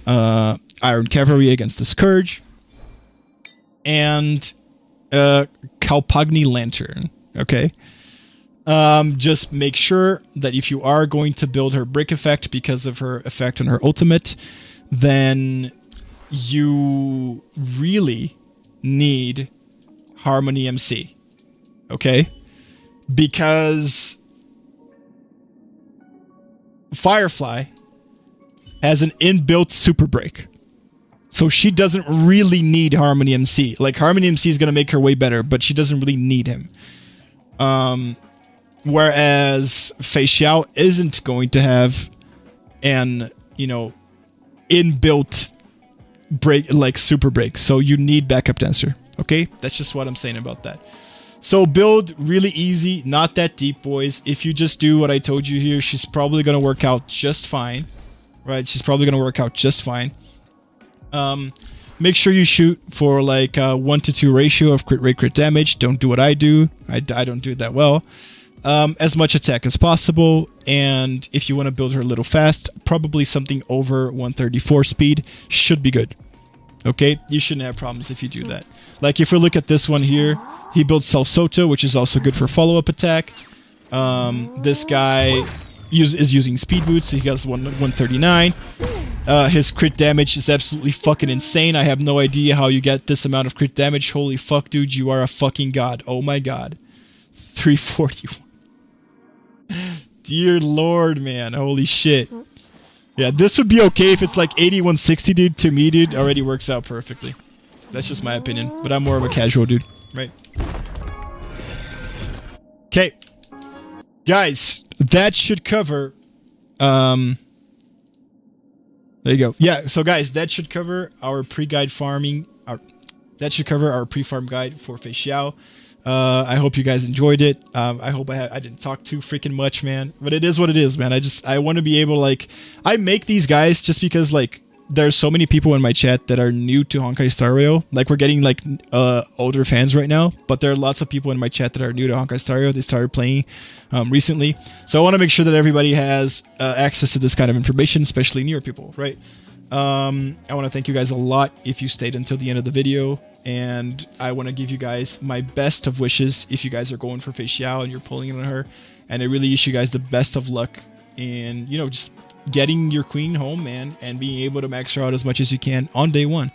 Iron Cavalry against the Scourge and Kalpagni Lantern, okay? Just make sure that if you are going to build her break effect because of her effect on her ultimate, then you really need Harmony MC. Okay? Because Firefly has an inbuilt super break. So she doesn't really need Harmony MC. Like, Harmony MC is going to make her way better, but she doesn't really need him. Whereas Feixiao isn't going to have an, you know, inbuilt break, like super breaks. So you need backup dancer. Okay, that's just what I'm saying about that. So build really easy, not that deep, boys. If you just do what I told you here, she's probably gonna work out just fine, right? She's probably gonna work out just fine. Make sure you shoot for like a 1 to 2 ratio of crit rate, crit damage. Don't do what I do. I don't do it that well. As much attack as possible, and if you want to build her a little fast, probably something over 134 speed should be good. Okay, you shouldn't have problems if you do that. Like if we look at this one here, he builds Salsoto, which is also good for follow-up attack. This guy is using speed boots, so he gets 139. His crit damage is absolutely fucking insane. I have no idea how you get this amount of crit damage. Holy fuck, dude, you are a fucking god. Oh my god. 341. Dear lord, man. Holy shit. Yeah, this would be okay if it's like 8160, dude. To me, dude, already works out perfectly. That's just my opinion. But I'm more of a casual dude, right? Okay. Guys, that should cover... there you go. Yeah, so guys, that should cover our pre-guide farming. That should cover our pre-farm guide for Feixiao. I hope you guys enjoyed it. I hope I didn't talk too freaking much, man. But it is what it is, man. I want to be able to, like... I make these guys just because, like, there's so many people in my chat that are new to Honkai Star Rail. Like, we're getting, like, older fans right now. But there are lots of people in my chat that are new to Honkai Star Rail. They started playing recently. So I want to make sure that everybody has access to this kind of information, especially newer people, right? I want to thank you guys a lot if you stayed until the end of the video. And I want to give you guys my best of wishes if you guys are going for Feixiao and you're pulling it on her. And I really wish you guys the best of luck in, you know, just getting your queen home, man, and being able to max her out as much as you can on day one.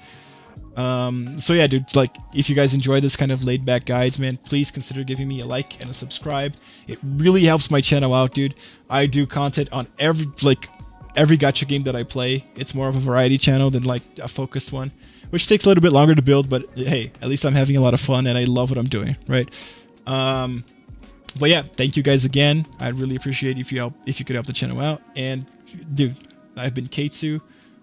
So yeah, dude, like, if you guys enjoy this kind of laid back guides, man, please consider giving me a like and a subscribe. It really helps my channel out, dude. I do content on every gacha game that I play. It's more of a variety channel than like a focused one, which takes a little bit longer to build, but hey, at least I'm having a lot of fun and I love what I'm doing, right? But yeah, thank you guys again. I'd really appreciate if you could help the channel out. And dude, I've been Ktsu.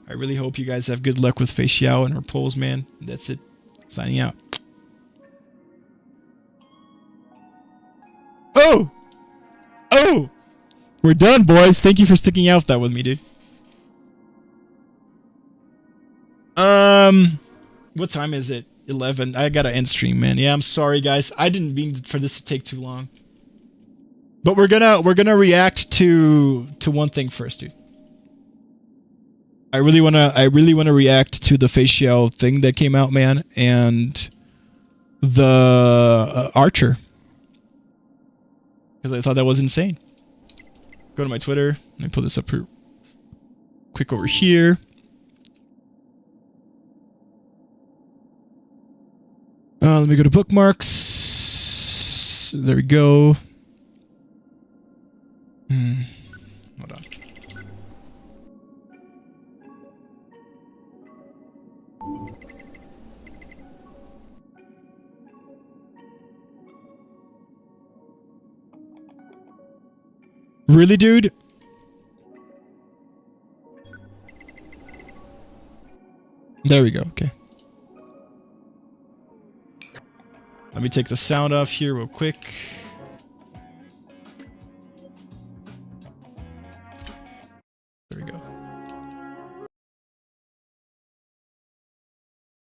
I really hope you guys have good luck with Feixiao and her pulls, man. That's it. Signing out. Oh! We're done, boys. Thank you for sticking out that with me, dude. What time is it? 11. I gotta end stream, man. Yeah, I'm sorry, guys. I didn't mean for this to take too long. But we're gonna react to one thing first, dude. I really wanna react to the Feixiao thing that came out, man, and the Archer, because I thought that was insane. Go to my Twitter. Let me pull this up here quick over here. Let me go to bookmarks. There we go. Hold on. Really, dude? There we go. Okay. Let me take the sound off here real quick. There we go.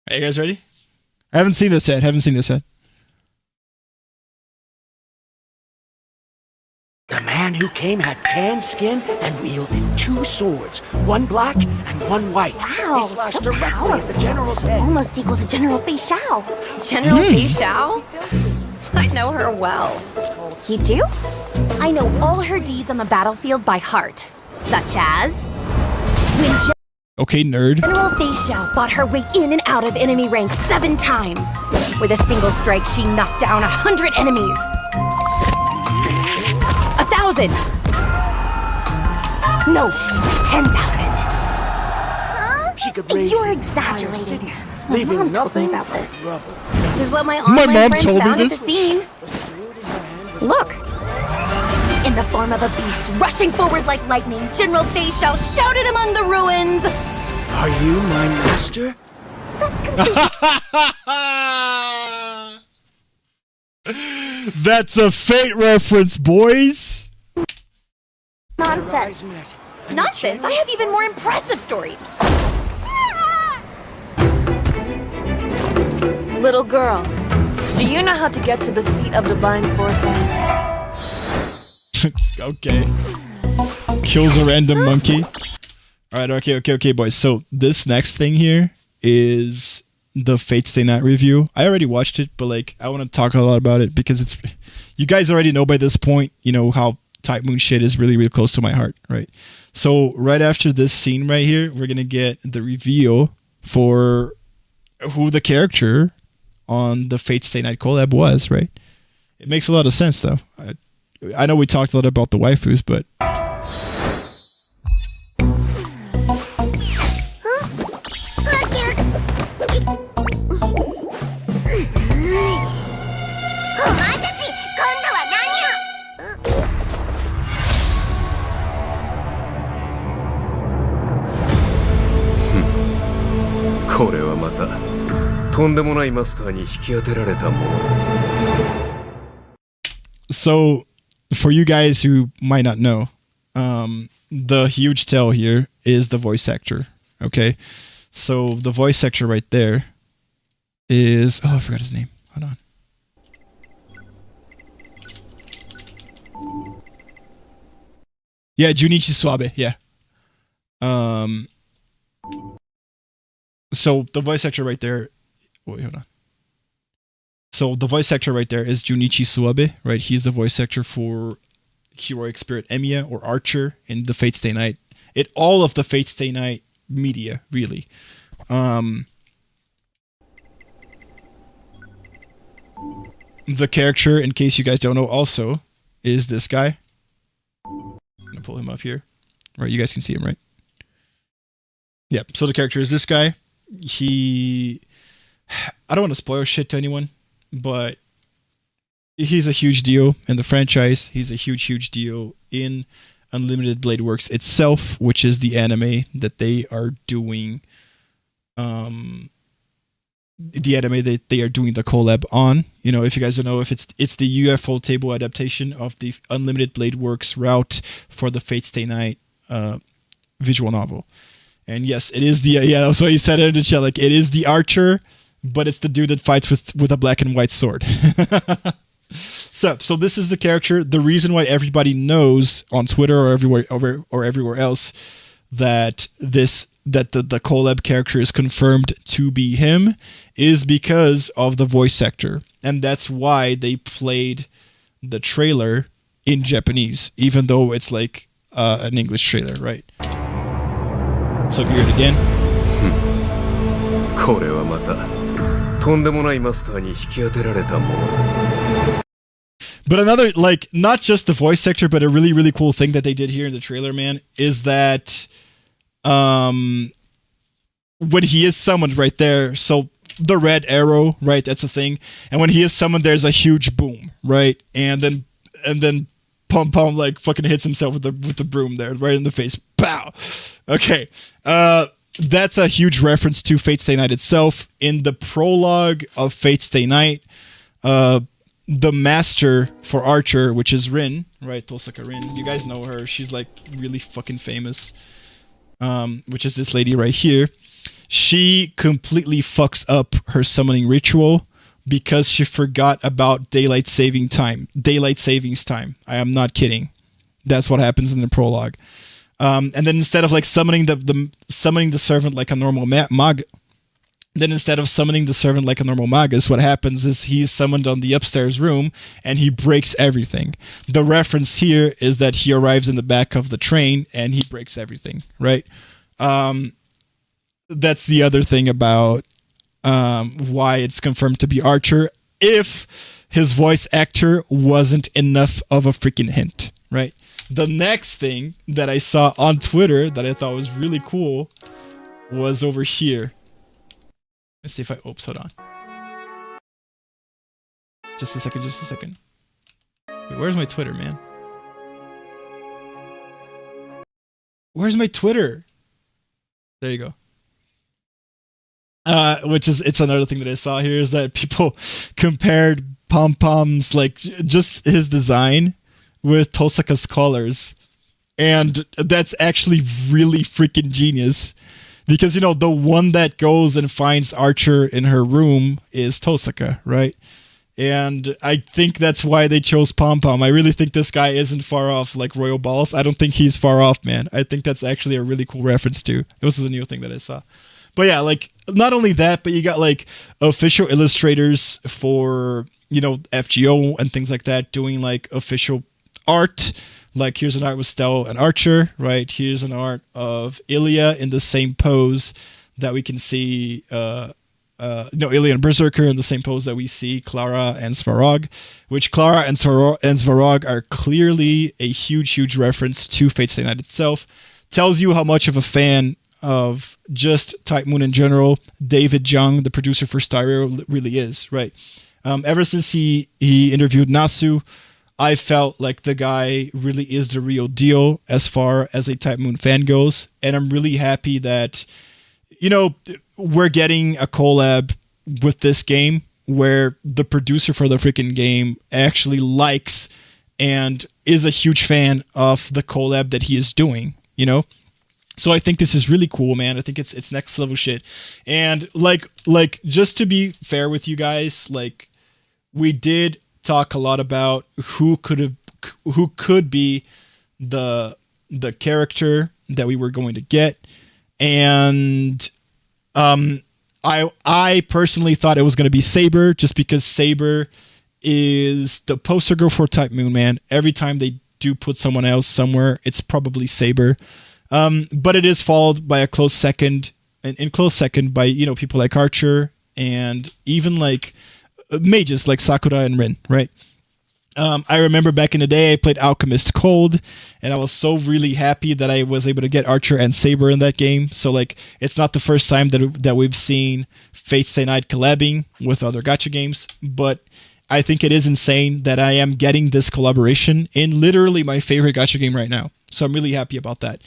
Are you guys ready? I haven't seen this yet. The man who came had tan skin and wielded 2 swords, one black and one white. Wow, he slashed so directly powerful. at the general's head. Almost equal to General Feixiao. General Feixiao? I know her well. You do? I know all her deeds on the battlefield by heart. Such as... when Okay, nerd. General Feixiao fought her way in and out of enemy ranks 7 times. With a single strike, she knocked down 100 enemies. 1,000. No, 10,000. She could raise You're entire exaggerating. cities, My leaving mom told me nothing about but this. rubble. This is what my mom online friends told me found at this? the scene. The sword in her hand was Look. In the form of a beast rushing forward like lightning, General Feixiao shouted among the ruins. Are you my master? That's a Fate reference, boys. Nonsense. Nonsense? I have even more impressive stories. Little girl, do you know how to get to the seat of divine foresight? Okay. Kills a random monkey. Alright, okay, boys. So this next thing here is the Fate Stay Night review. I already watched it, but like I want to talk a lot about it because it's, you guys already know by this point, you know, how Type Moon shit is really, really close to my heart, right? So right after this scene right here, we're gonna get the reveal for who the character on the Fate Stay Night collab was, right? It makes a lot of sense though. I know we talked a lot about the waifus, but so for you guys who might not know, the huge tail here is the voice actor. Okay, so the voice actor right there is, oh, I forgot his name. Hold on. Yeah, Junichi Suabe. Yeah. So the voice actor right there. Wait, hold on. So the voice actor right there is Junichi Suabe, right? He's the voice actor for Heroic Spirit Emiya or Archer in the Fate Stay Night. All of the Fate Stay Night media, really. The character, in case you guys don't know, also is this guy. I'm gonna pull him up here. Right, you guys can see him, right? Yep. So the character is this guy. I don't want to spoil shit to anyone, but he's a huge deal in the franchise. He's a huge deal in Unlimited Blade Works itself, which is the anime that they are doing. The anime that they are doing the collab on. You know, if you guys don't know, if it's the UFO table adaptation of the Unlimited Blade Works route for the Fate Stay Night visual novel. And yes, it is the, yeah, so he said it in the chat, like, it is the Archer, but it's the dude that fights with a black and white sword. So this is the character. The reason why everybody knows on Twitter or everywhere else that the collab character is confirmed to be him is because of the voice actor. And that's why they played the trailer in Japanese, even though it's like an English trailer, right? So if you hear it again. But another, like, not just the voice actor, but a really, really cool thing that they did here in the trailer, man, is that when he is summoned right there, so the red arrow, right, that's a thing, and when he is summoned, there's a huge boom, right, and then Pom Pom like fucking hits himself with the broom there, right in the face. Pow. Okay. That's a huge reference to Fate Stay Night itself. In the prologue of Fate Stay Night, the master for Archer, which is Rin, right? Tosaka Rin. You guys know her. She's like really fucking famous. Which is this lady right here. She completely fucks up her summoning ritual because she forgot about daylight savings time. I am not kidding. That's what happens in the prologue. And then instead of like summoning the servant like a normal magus, what happens is he's summoned on the upstairs room and he breaks everything. The reference here is that he arrives in the back of the train and he breaks everything, right? That's the other thing about why it's confirmed to be Archer, if his voice actor wasn't enough of a freaking hint, right? The next thing that I saw on Twitter that I thought was really cool was over here. Let's see if oops, hold on. Just a second. Wait, where's my Twitter, man? Where's my Twitter? There you go. Which is it's another thing that I saw here is that people compared Pom Pom's like just his design with Tosaka's colors, and that's actually really freaking genius. Because, you know, the one that goes and finds Archer in her room is Tosaka, right? And I think that's why they chose Pom Pom. I really think this guy isn't far off like Royal Balls. I don't think he's far off, man. I think that's actually a really cool reference too. This is a new thing that I saw. But yeah, like, not only that, but you got like official illustrators for, you know, FGO and things like that doing like official art. Like, here's an art with Stell and Archer, right? Here's an art of Ilya in the same pose that we can see, Ilya and Berserker in the same pose that we see Clara and Svarog, which Clara and Svarog are clearly a huge, huge reference to Fate Stay Night itself. Tells you how much of a fan of just Type Moon in general David Jung, the producer for Stereo, really is, right? Ever since he interviewed Nasu, I felt like the guy really is the real deal as far as a Type Moon fan goes. And I'm really happy that, you know, we're getting a collab with this game where the producer for the freaking game actually likes and is a huge fan of the collab that he is doing, you know? So I think this is really cool, man. I think it's next level shit. And like just to be fair with you guys, like, we did talk a lot about who could be the character that we were going to get, and I personally thought it was going to be Saber, just because Saber is the poster girl for Type Moon, man. Every time they do put someone else somewhere, it's probably Saber, but it is followed by a close second, and in close second by, you know, people like Archer and even like mages like Sakura and Rin, right? I remember back in the day I played Alchemist Cold, and I was so really happy that I was able to get Archer and Saber in that game. So like, it's not the first time that we've seen Fate Stay Night collabing with other gacha games, but I think it is insane that I am getting this collaboration in literally my favorite gacha game right now. So I'm really happy about that.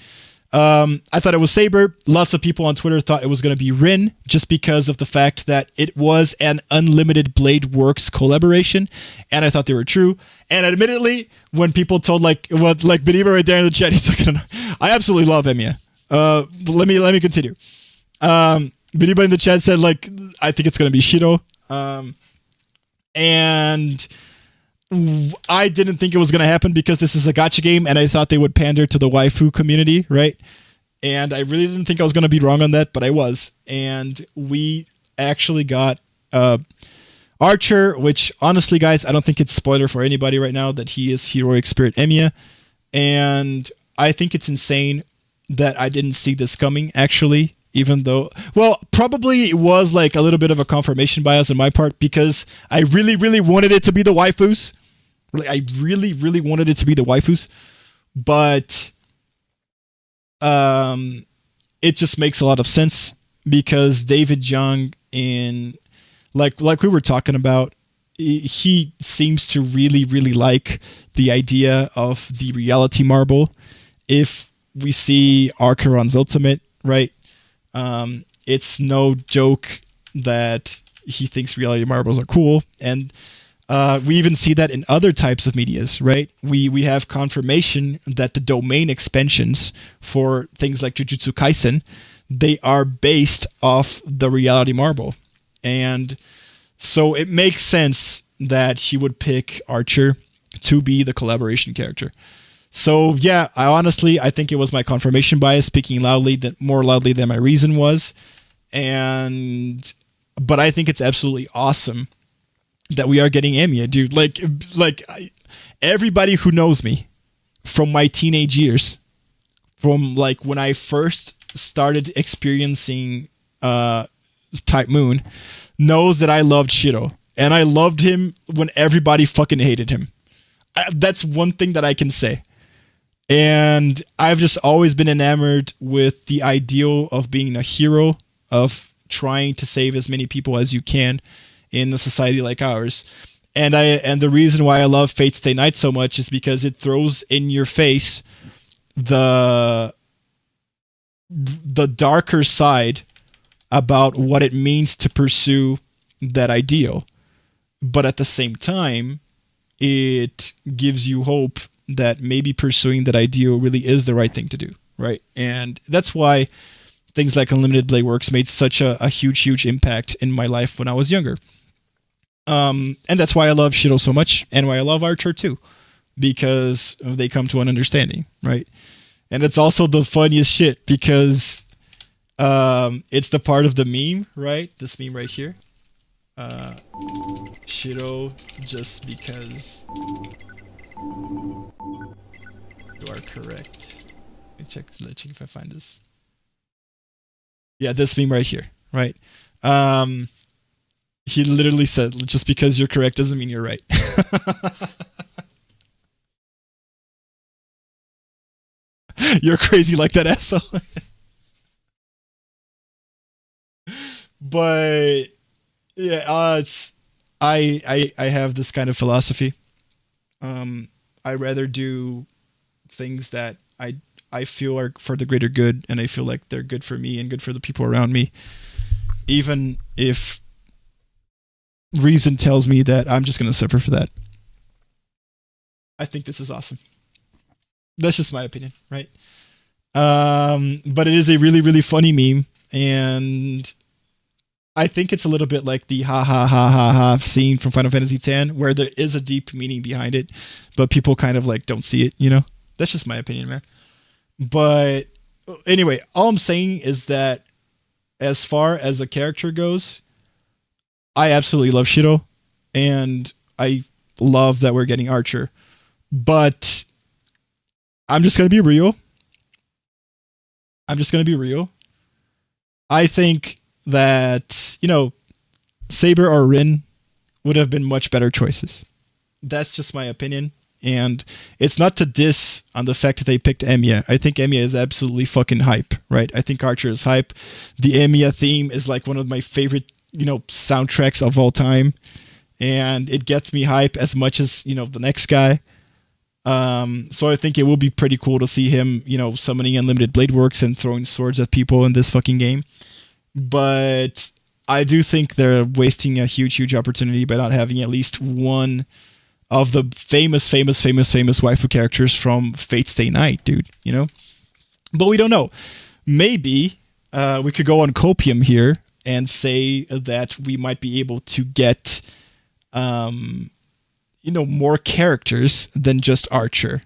I thought it was Saber. Lots of people on Twitter thought it was going to be Rin, just because of the fact that it was an Unlimited Blade Works collaboration, and I thought they were true. And admittedly, when people told like Beniba right there in the chat, he's like, I absolutely love Emiya. Let me continue. Beniba in the chat said like, I think it's going to be Shiro. And I didn't think it was going to happen because this is a gacha game, and I thought they would pander to the waifu community, right? And I really didn't think I was going to be wrong on that, but I was. And we actually got Archer, which honestly, guys, I don't think it's spoiler for anybody right now that he is Heroic Spirit Emiya. And I think it's insane that I didn't see this coming, actually. Even though, well, probably it was like a little bit of a confirmation bias on my part, because I really, really wanted it to be the waifus. I really, really wanted it to be the waifus. But it just makes a lot of sense, because David Jung, in like we were talking about, he seems to really, really like the idea of the reality marble. If we see Archeron's ultimate, right? It's no joke that he thinks reality marbles are cool, and we even see that in other types of medias, right? We have confirmation that the domain expansions for things like Jujutsu Kaisen, they are based off the reality marble, and so it makes sense that he would pick Archer to be the collaboration character. So yeah, I think it was my confirmation bias speaking more loudly than my reason was, but I think it's absolutely awesome that we are getting Emiya, dude. Everybody who knows me from my teenage years, from like when I first started experiencing Type Moon, knows that I loved Shiro, and I loved him when everybody fucking hated him. That's one thing that I can say. And I've just always been enamored with the ideal of being a hero, of trying to save as many people as you can in a society like ours. And the reason why I love Fate Stay Night so much is because it throws in your face the darker side about what it means to pursue that ideal. But at the same time, it gives you hope that maybe pursuing that ideal really is the right thing to do, right? And that's why things like Unlimited Blade Works made such a huge impact in my life when I was younger. And that's why I love Shiro so much, and why I love Archer too, because they come to an understanding, right? And it's also the funniest shit because it's the part of the meme, right? This meme right here. Shiro, just because you are correct. Let's check if I find this. Yeah, this meme right here, right? He literally said, just because you're correct doesn't mean you're right. You're crazy like that, asshole. But yeah, it's I have this kind of philosophy. I rather do things that I feel are for the greater good, and I feel like they're good for me and good for the people around me, even if reason tells me that I'm just going to suffer for that. I think this is awesome. That's just my opinion, right? But it is a really funny meme, and I think it's a little bit like the ha ha ha ha ha scene from Final Fantasy X, where there is a deep meaning behind it, but people kind of like don't see it, you know? That's just my opinion, man. But anyway, all I'm saying is that as far as a character goes, I absolutely love Shiro, and I love that we're getting Archer. But I'm just going to be real. I think that, you know, Saber or Rin would have been much better choices. That's just my opinion. And it's not to diss on the fact that they picked Emiya. I think Emiya is absolutely fucking hype, right? I think Archer is hype. The Emiya theme is like one of my favorite, you know, soundtracks of all time. And it gets me hype as much as, you know, the next guy. So I think it will be pretty cool to see him, you know, summoning Unlimited Blade Works and throwing swords at people in this fucking game. But I do think they're wasting a huge opportunity by not having at least one of the famous waifu characters from Fate Stay Night, dude, you know? But we don't know. Maybe we could go on Copium here and say that we might be able to get, you know, more characters than just Archer.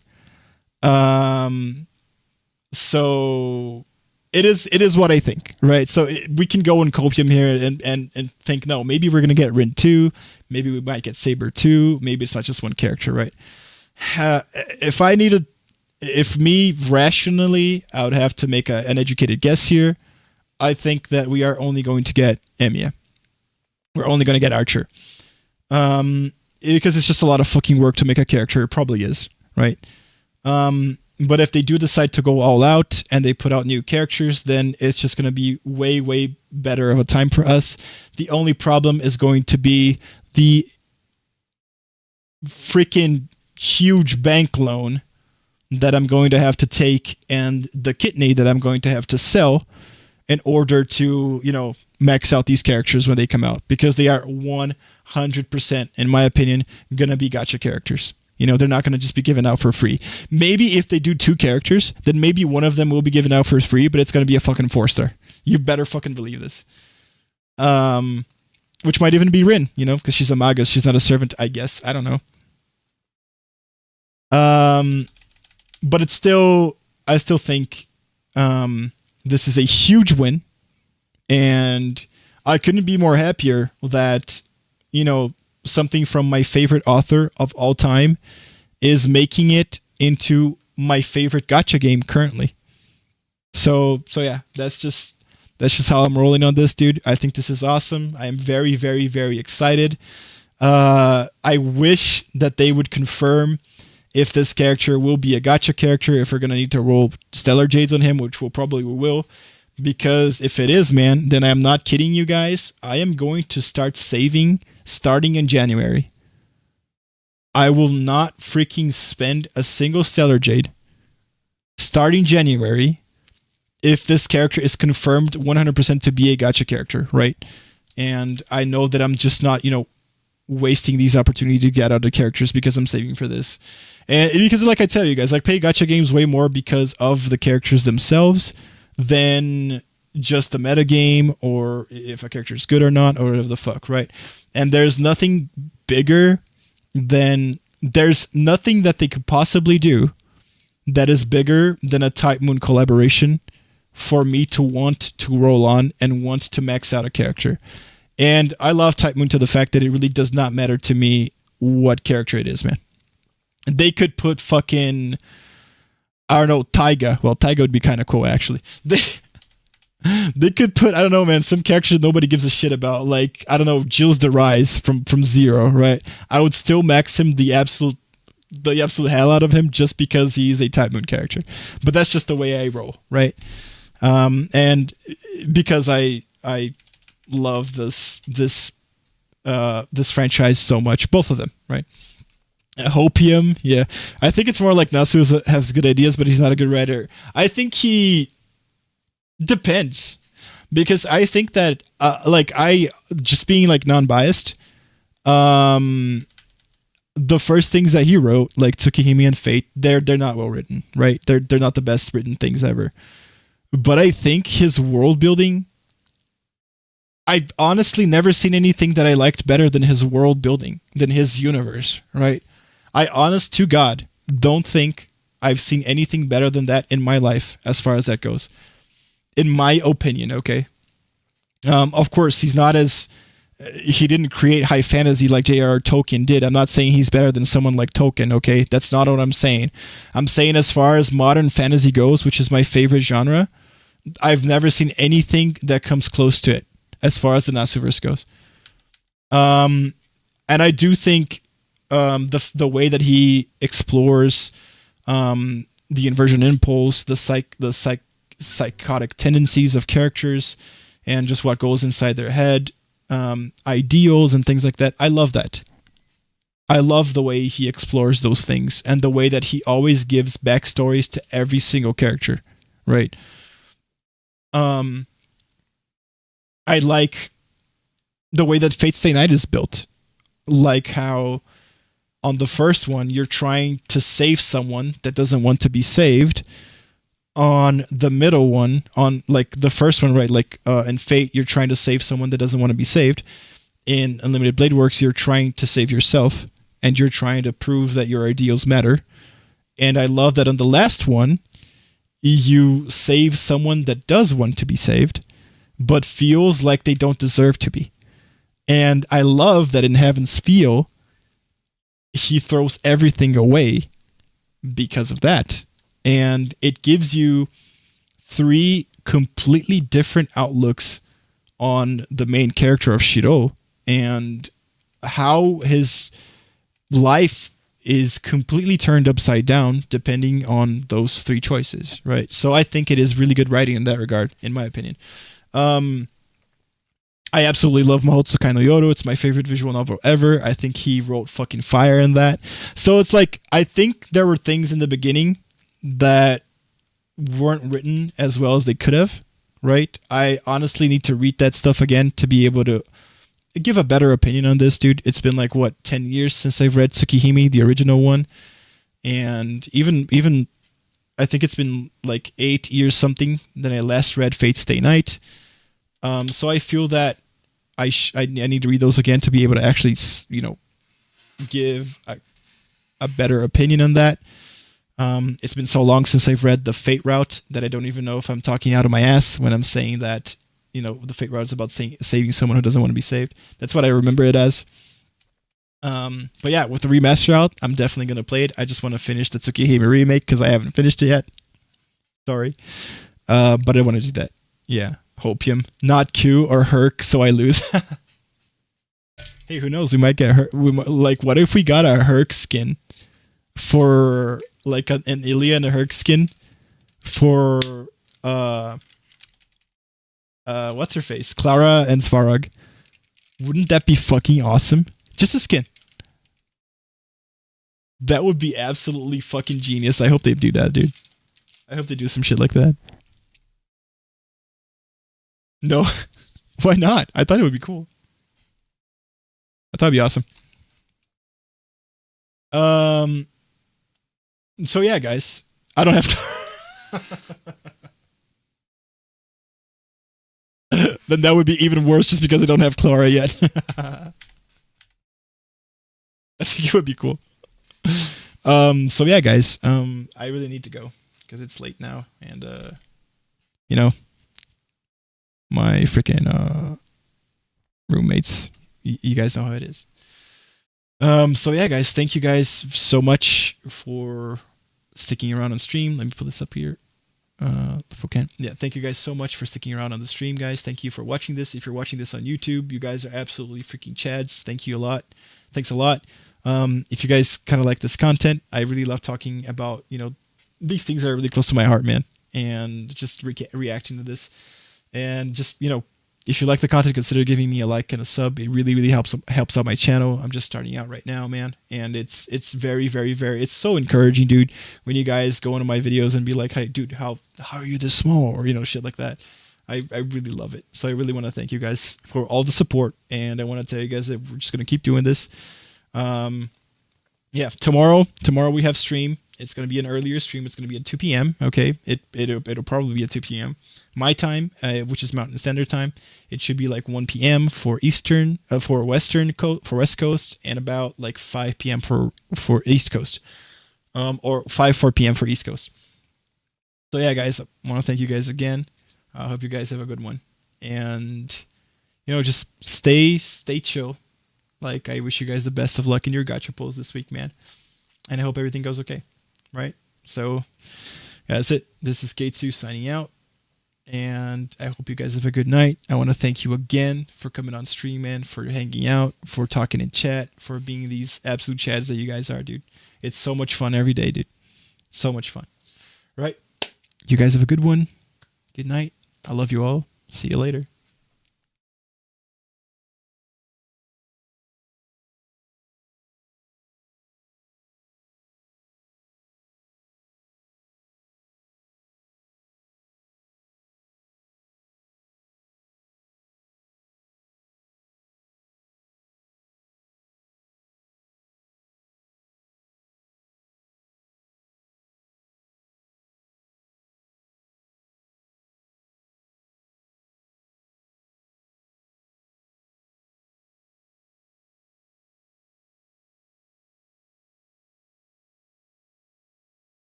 So it is what I think, right? So we can go in Copium here and think, no, maybe we're going to get Rin 2. Maybe we might get Saber 2. Maybe it's not just one character, right? If me rationally, I would have to make an educated guess here. I think that we are only going to get Emiya. We're only going to get Archer. Because it's just a lot of fucking work to make a character. It probably is, right? But if they do decide to go all out and they put out new characters, then it's just going to be way better of a time for us. The only problem is going to be the freaking huge bank loan that I'm going to have to take and the kidney that I'm going to have to sell in order to, you know, max out these characters when they come out, because they are 100%, in my opinion, going to be gacha characters. You know, they're not going to just be given out for free. Maybe if they do 2 characters, then maybe one of them will be given out for free, but it's going to be a fucking 4-star. You better fucking believe this. Which might even be Rin, you know, because she's a Magus. She's not a servant, I guess. I don't know. But it's still, I still think this is a huge win. And I couldn't be more happier that, you know, something from my favorite author of all time is making it into my favorite gacha game currently. So yeah, that's just how I'm rolling on this, dude. I think this is awesome. I am very excited. I wish that they would confirm if this character will be a gacha character, if we're going to need to roll Stellar Jades on him, which we will. Because if it is, man, then I'm not kidding you guys. I am going to start saving starting in January. I will not freaking spend a single Stellar Jade starting January if this character is confirmed 100% to be a gacha character, right? And I know that I'm just not, wasting these opportunities to get out of characters because I'm saving for this. And because, like I tell you guys, I play gacha games way more because of the characters themselves than just the meta game or if a character is good or not or whatever the fuck, right? And there's nothing bigger than... There's nothing that they could possibly do that is bigger than a Type Moon collaboration for me to want to roll on and want to max out a character. And I love Type Moon to the fact that it really does not matter to me what character it is, man. They could put fucking, I don't know, Taiga. Well, Taiga would be kind of cool, actually. They could put, I don't know, man, some character nobody gives a shit about. Like, I don't know, Jules the Rise from Zero, right? I would still max him the absolute hell out of him just because he's a Type Moon character. But that's just the way I roll, right? And because I love this franchise so much, both of them, right? Hopium, yeah. I think it's more like Nasu has good ideas, but he's not a good writer. I think he depends, because I think that I just being like non-biased, the first things that he wrote, like Tsukihime and Fate, they're not well written, right? They're not the best written things ever. But I think his world building, I've honestly never seen anything that I liked better than his world building, than his universe, right? I honest to God don't think I've seen anything better than that in my life as far as that goes. In my opinion, okay? Of course, he's not as... he didn't create high fantasy like J.R.R. Tolkien did. I'm not saying he's better than someone like Tolkien, okay? That's not what I'm saying. I'm saying as far as modern fantasy goes, which is my favorite genre, I've never seen anything that comes close to it as far as the Nasuverse goes. And I do think the way that he explores the inversion impulse, the psychotic tendencies of characters, and just what goes inside their head, ideals and things like that. I love that. I love the way he explores those things and the way that he always gives backstories to every single character, right? I like the way that Fate Stay Night is built. Like how on the first one, you're trying to save someone that doesn't want to be saved. On the middle one, on like the first one, right? Like in Fate, you're trying to save someone that doesn't want to be saved. In Unlimited Blade Works, you're trying to save yourself, and you're trying to prove that your ideals matter. And I love that on the last one, you save someone that does want to be saved, but feels like they don't deserve to be. And I love that in Heaven's Feel, he throws everything away because of that. And it gives you 3 completely different outlooks on the main character of Shiro and how his life is completely turned upside down depending on those 3 choices, right? So I think it is really good writing in that regard, in my opinion. I absolutely love Mahotsukai no Yoru. It's my favorite visual novel ever. I think he wrote fucking fire in that. So it's like, I think there were things in the beginning that weren't written as well as they could have, right? I honestly need to read that stuff again to be able to give a better opinion on this, dude. It's been like, what, 10 years since I've read Tsukihime, the original one. And even I think it's been like 8 years something that I last read Fate Stay Night. So I feel that I need to read those again to be able to actually, give a better opinion on that. It's been so long since I've read the Fate Route that I don't even know if I'm talking out of my ass when I'm saying that, the Fate Route is about saving someone who doesn't want to be saved. That's what I remember it as. But yeah, with the remaster out, I'm definitely going to play it. I just want to finish the Tsukihime remake because I haven't finished it yet. Sorry. But I want to do that. Yeah. Hopium. Not Q or Herc, so I lose. Hey, who knows? We might get Herc. What if we got a Herc skin for like an Ilya and a Herc skin for what's her face? Clara and Svarog. Wouldn't that be fucking awesome? Just a skin. That would be absolutely fucking genius. I hope they do that, dude. I hope they do some shit like that. No. Why not? I thought it would be cool. I thought it'd be awesome. So yeah, guys, I don't have to. Then that would be even worse just because I don't have Clara yet. I think it would be cool. So yeah, guys, I really need to go because it's late now, and you know, my freaking roommates, you guys know how it is. So yeah, guys, thank you guys so much for sticking around on stream. Let me put this up here. If we can. Yeah, thank you guys so much for sticking around on the stream, guys. Thank you for watching this. If you're watching this on YouTube, you guys are absolutely freaking chads. Thank you a lot. Thanks a lot. If you guys kind of like this content, I really love talking about, you know, these things are really close to my heart, man. And just reacting to this. And just, you know, if you like the content, consider giving me a like and a sub. It really, really helps out my channel. I'm just starting out right now, man. And it's very, very, very, it's so encouraging, dude, when you guys go into my videos and be like, hey, dude, how are you this small? Or, you know, shit like that. I really love it. So I really want to thank you guys for all the support. And I want to tell you guys that we're just going to keep doing this. Yeah, tomorrow we have stream. It's going to be an earlier stream. It's going to be at 2 p.m. Okay, it'll probably be at 2 p.m. my time, which is Mountain Standard Time. It should be like 1 p.m. for Eastern, for West Coast, and about like 5 p.m. for East Coast, or 4 p.m. for East Coast. So yeah, guys, I want to thank you guys again. I hope you guys have a good one, and you know, just stay chill. Like, I wish you guys the best of luck in your gacha pulls this week, man, and I hope everything goes okay. Right? So yeah, that's it. This is ktsu signing out, and I hope you guys have a good night. I want to thank you again for coming on stream, man, for hanging out, for talking in chat, for being these absolute chads that you guys are, dude. It's so much fun every day, dude. So much fun. Right? You guys have a good one. Good night. I love you all. See you later.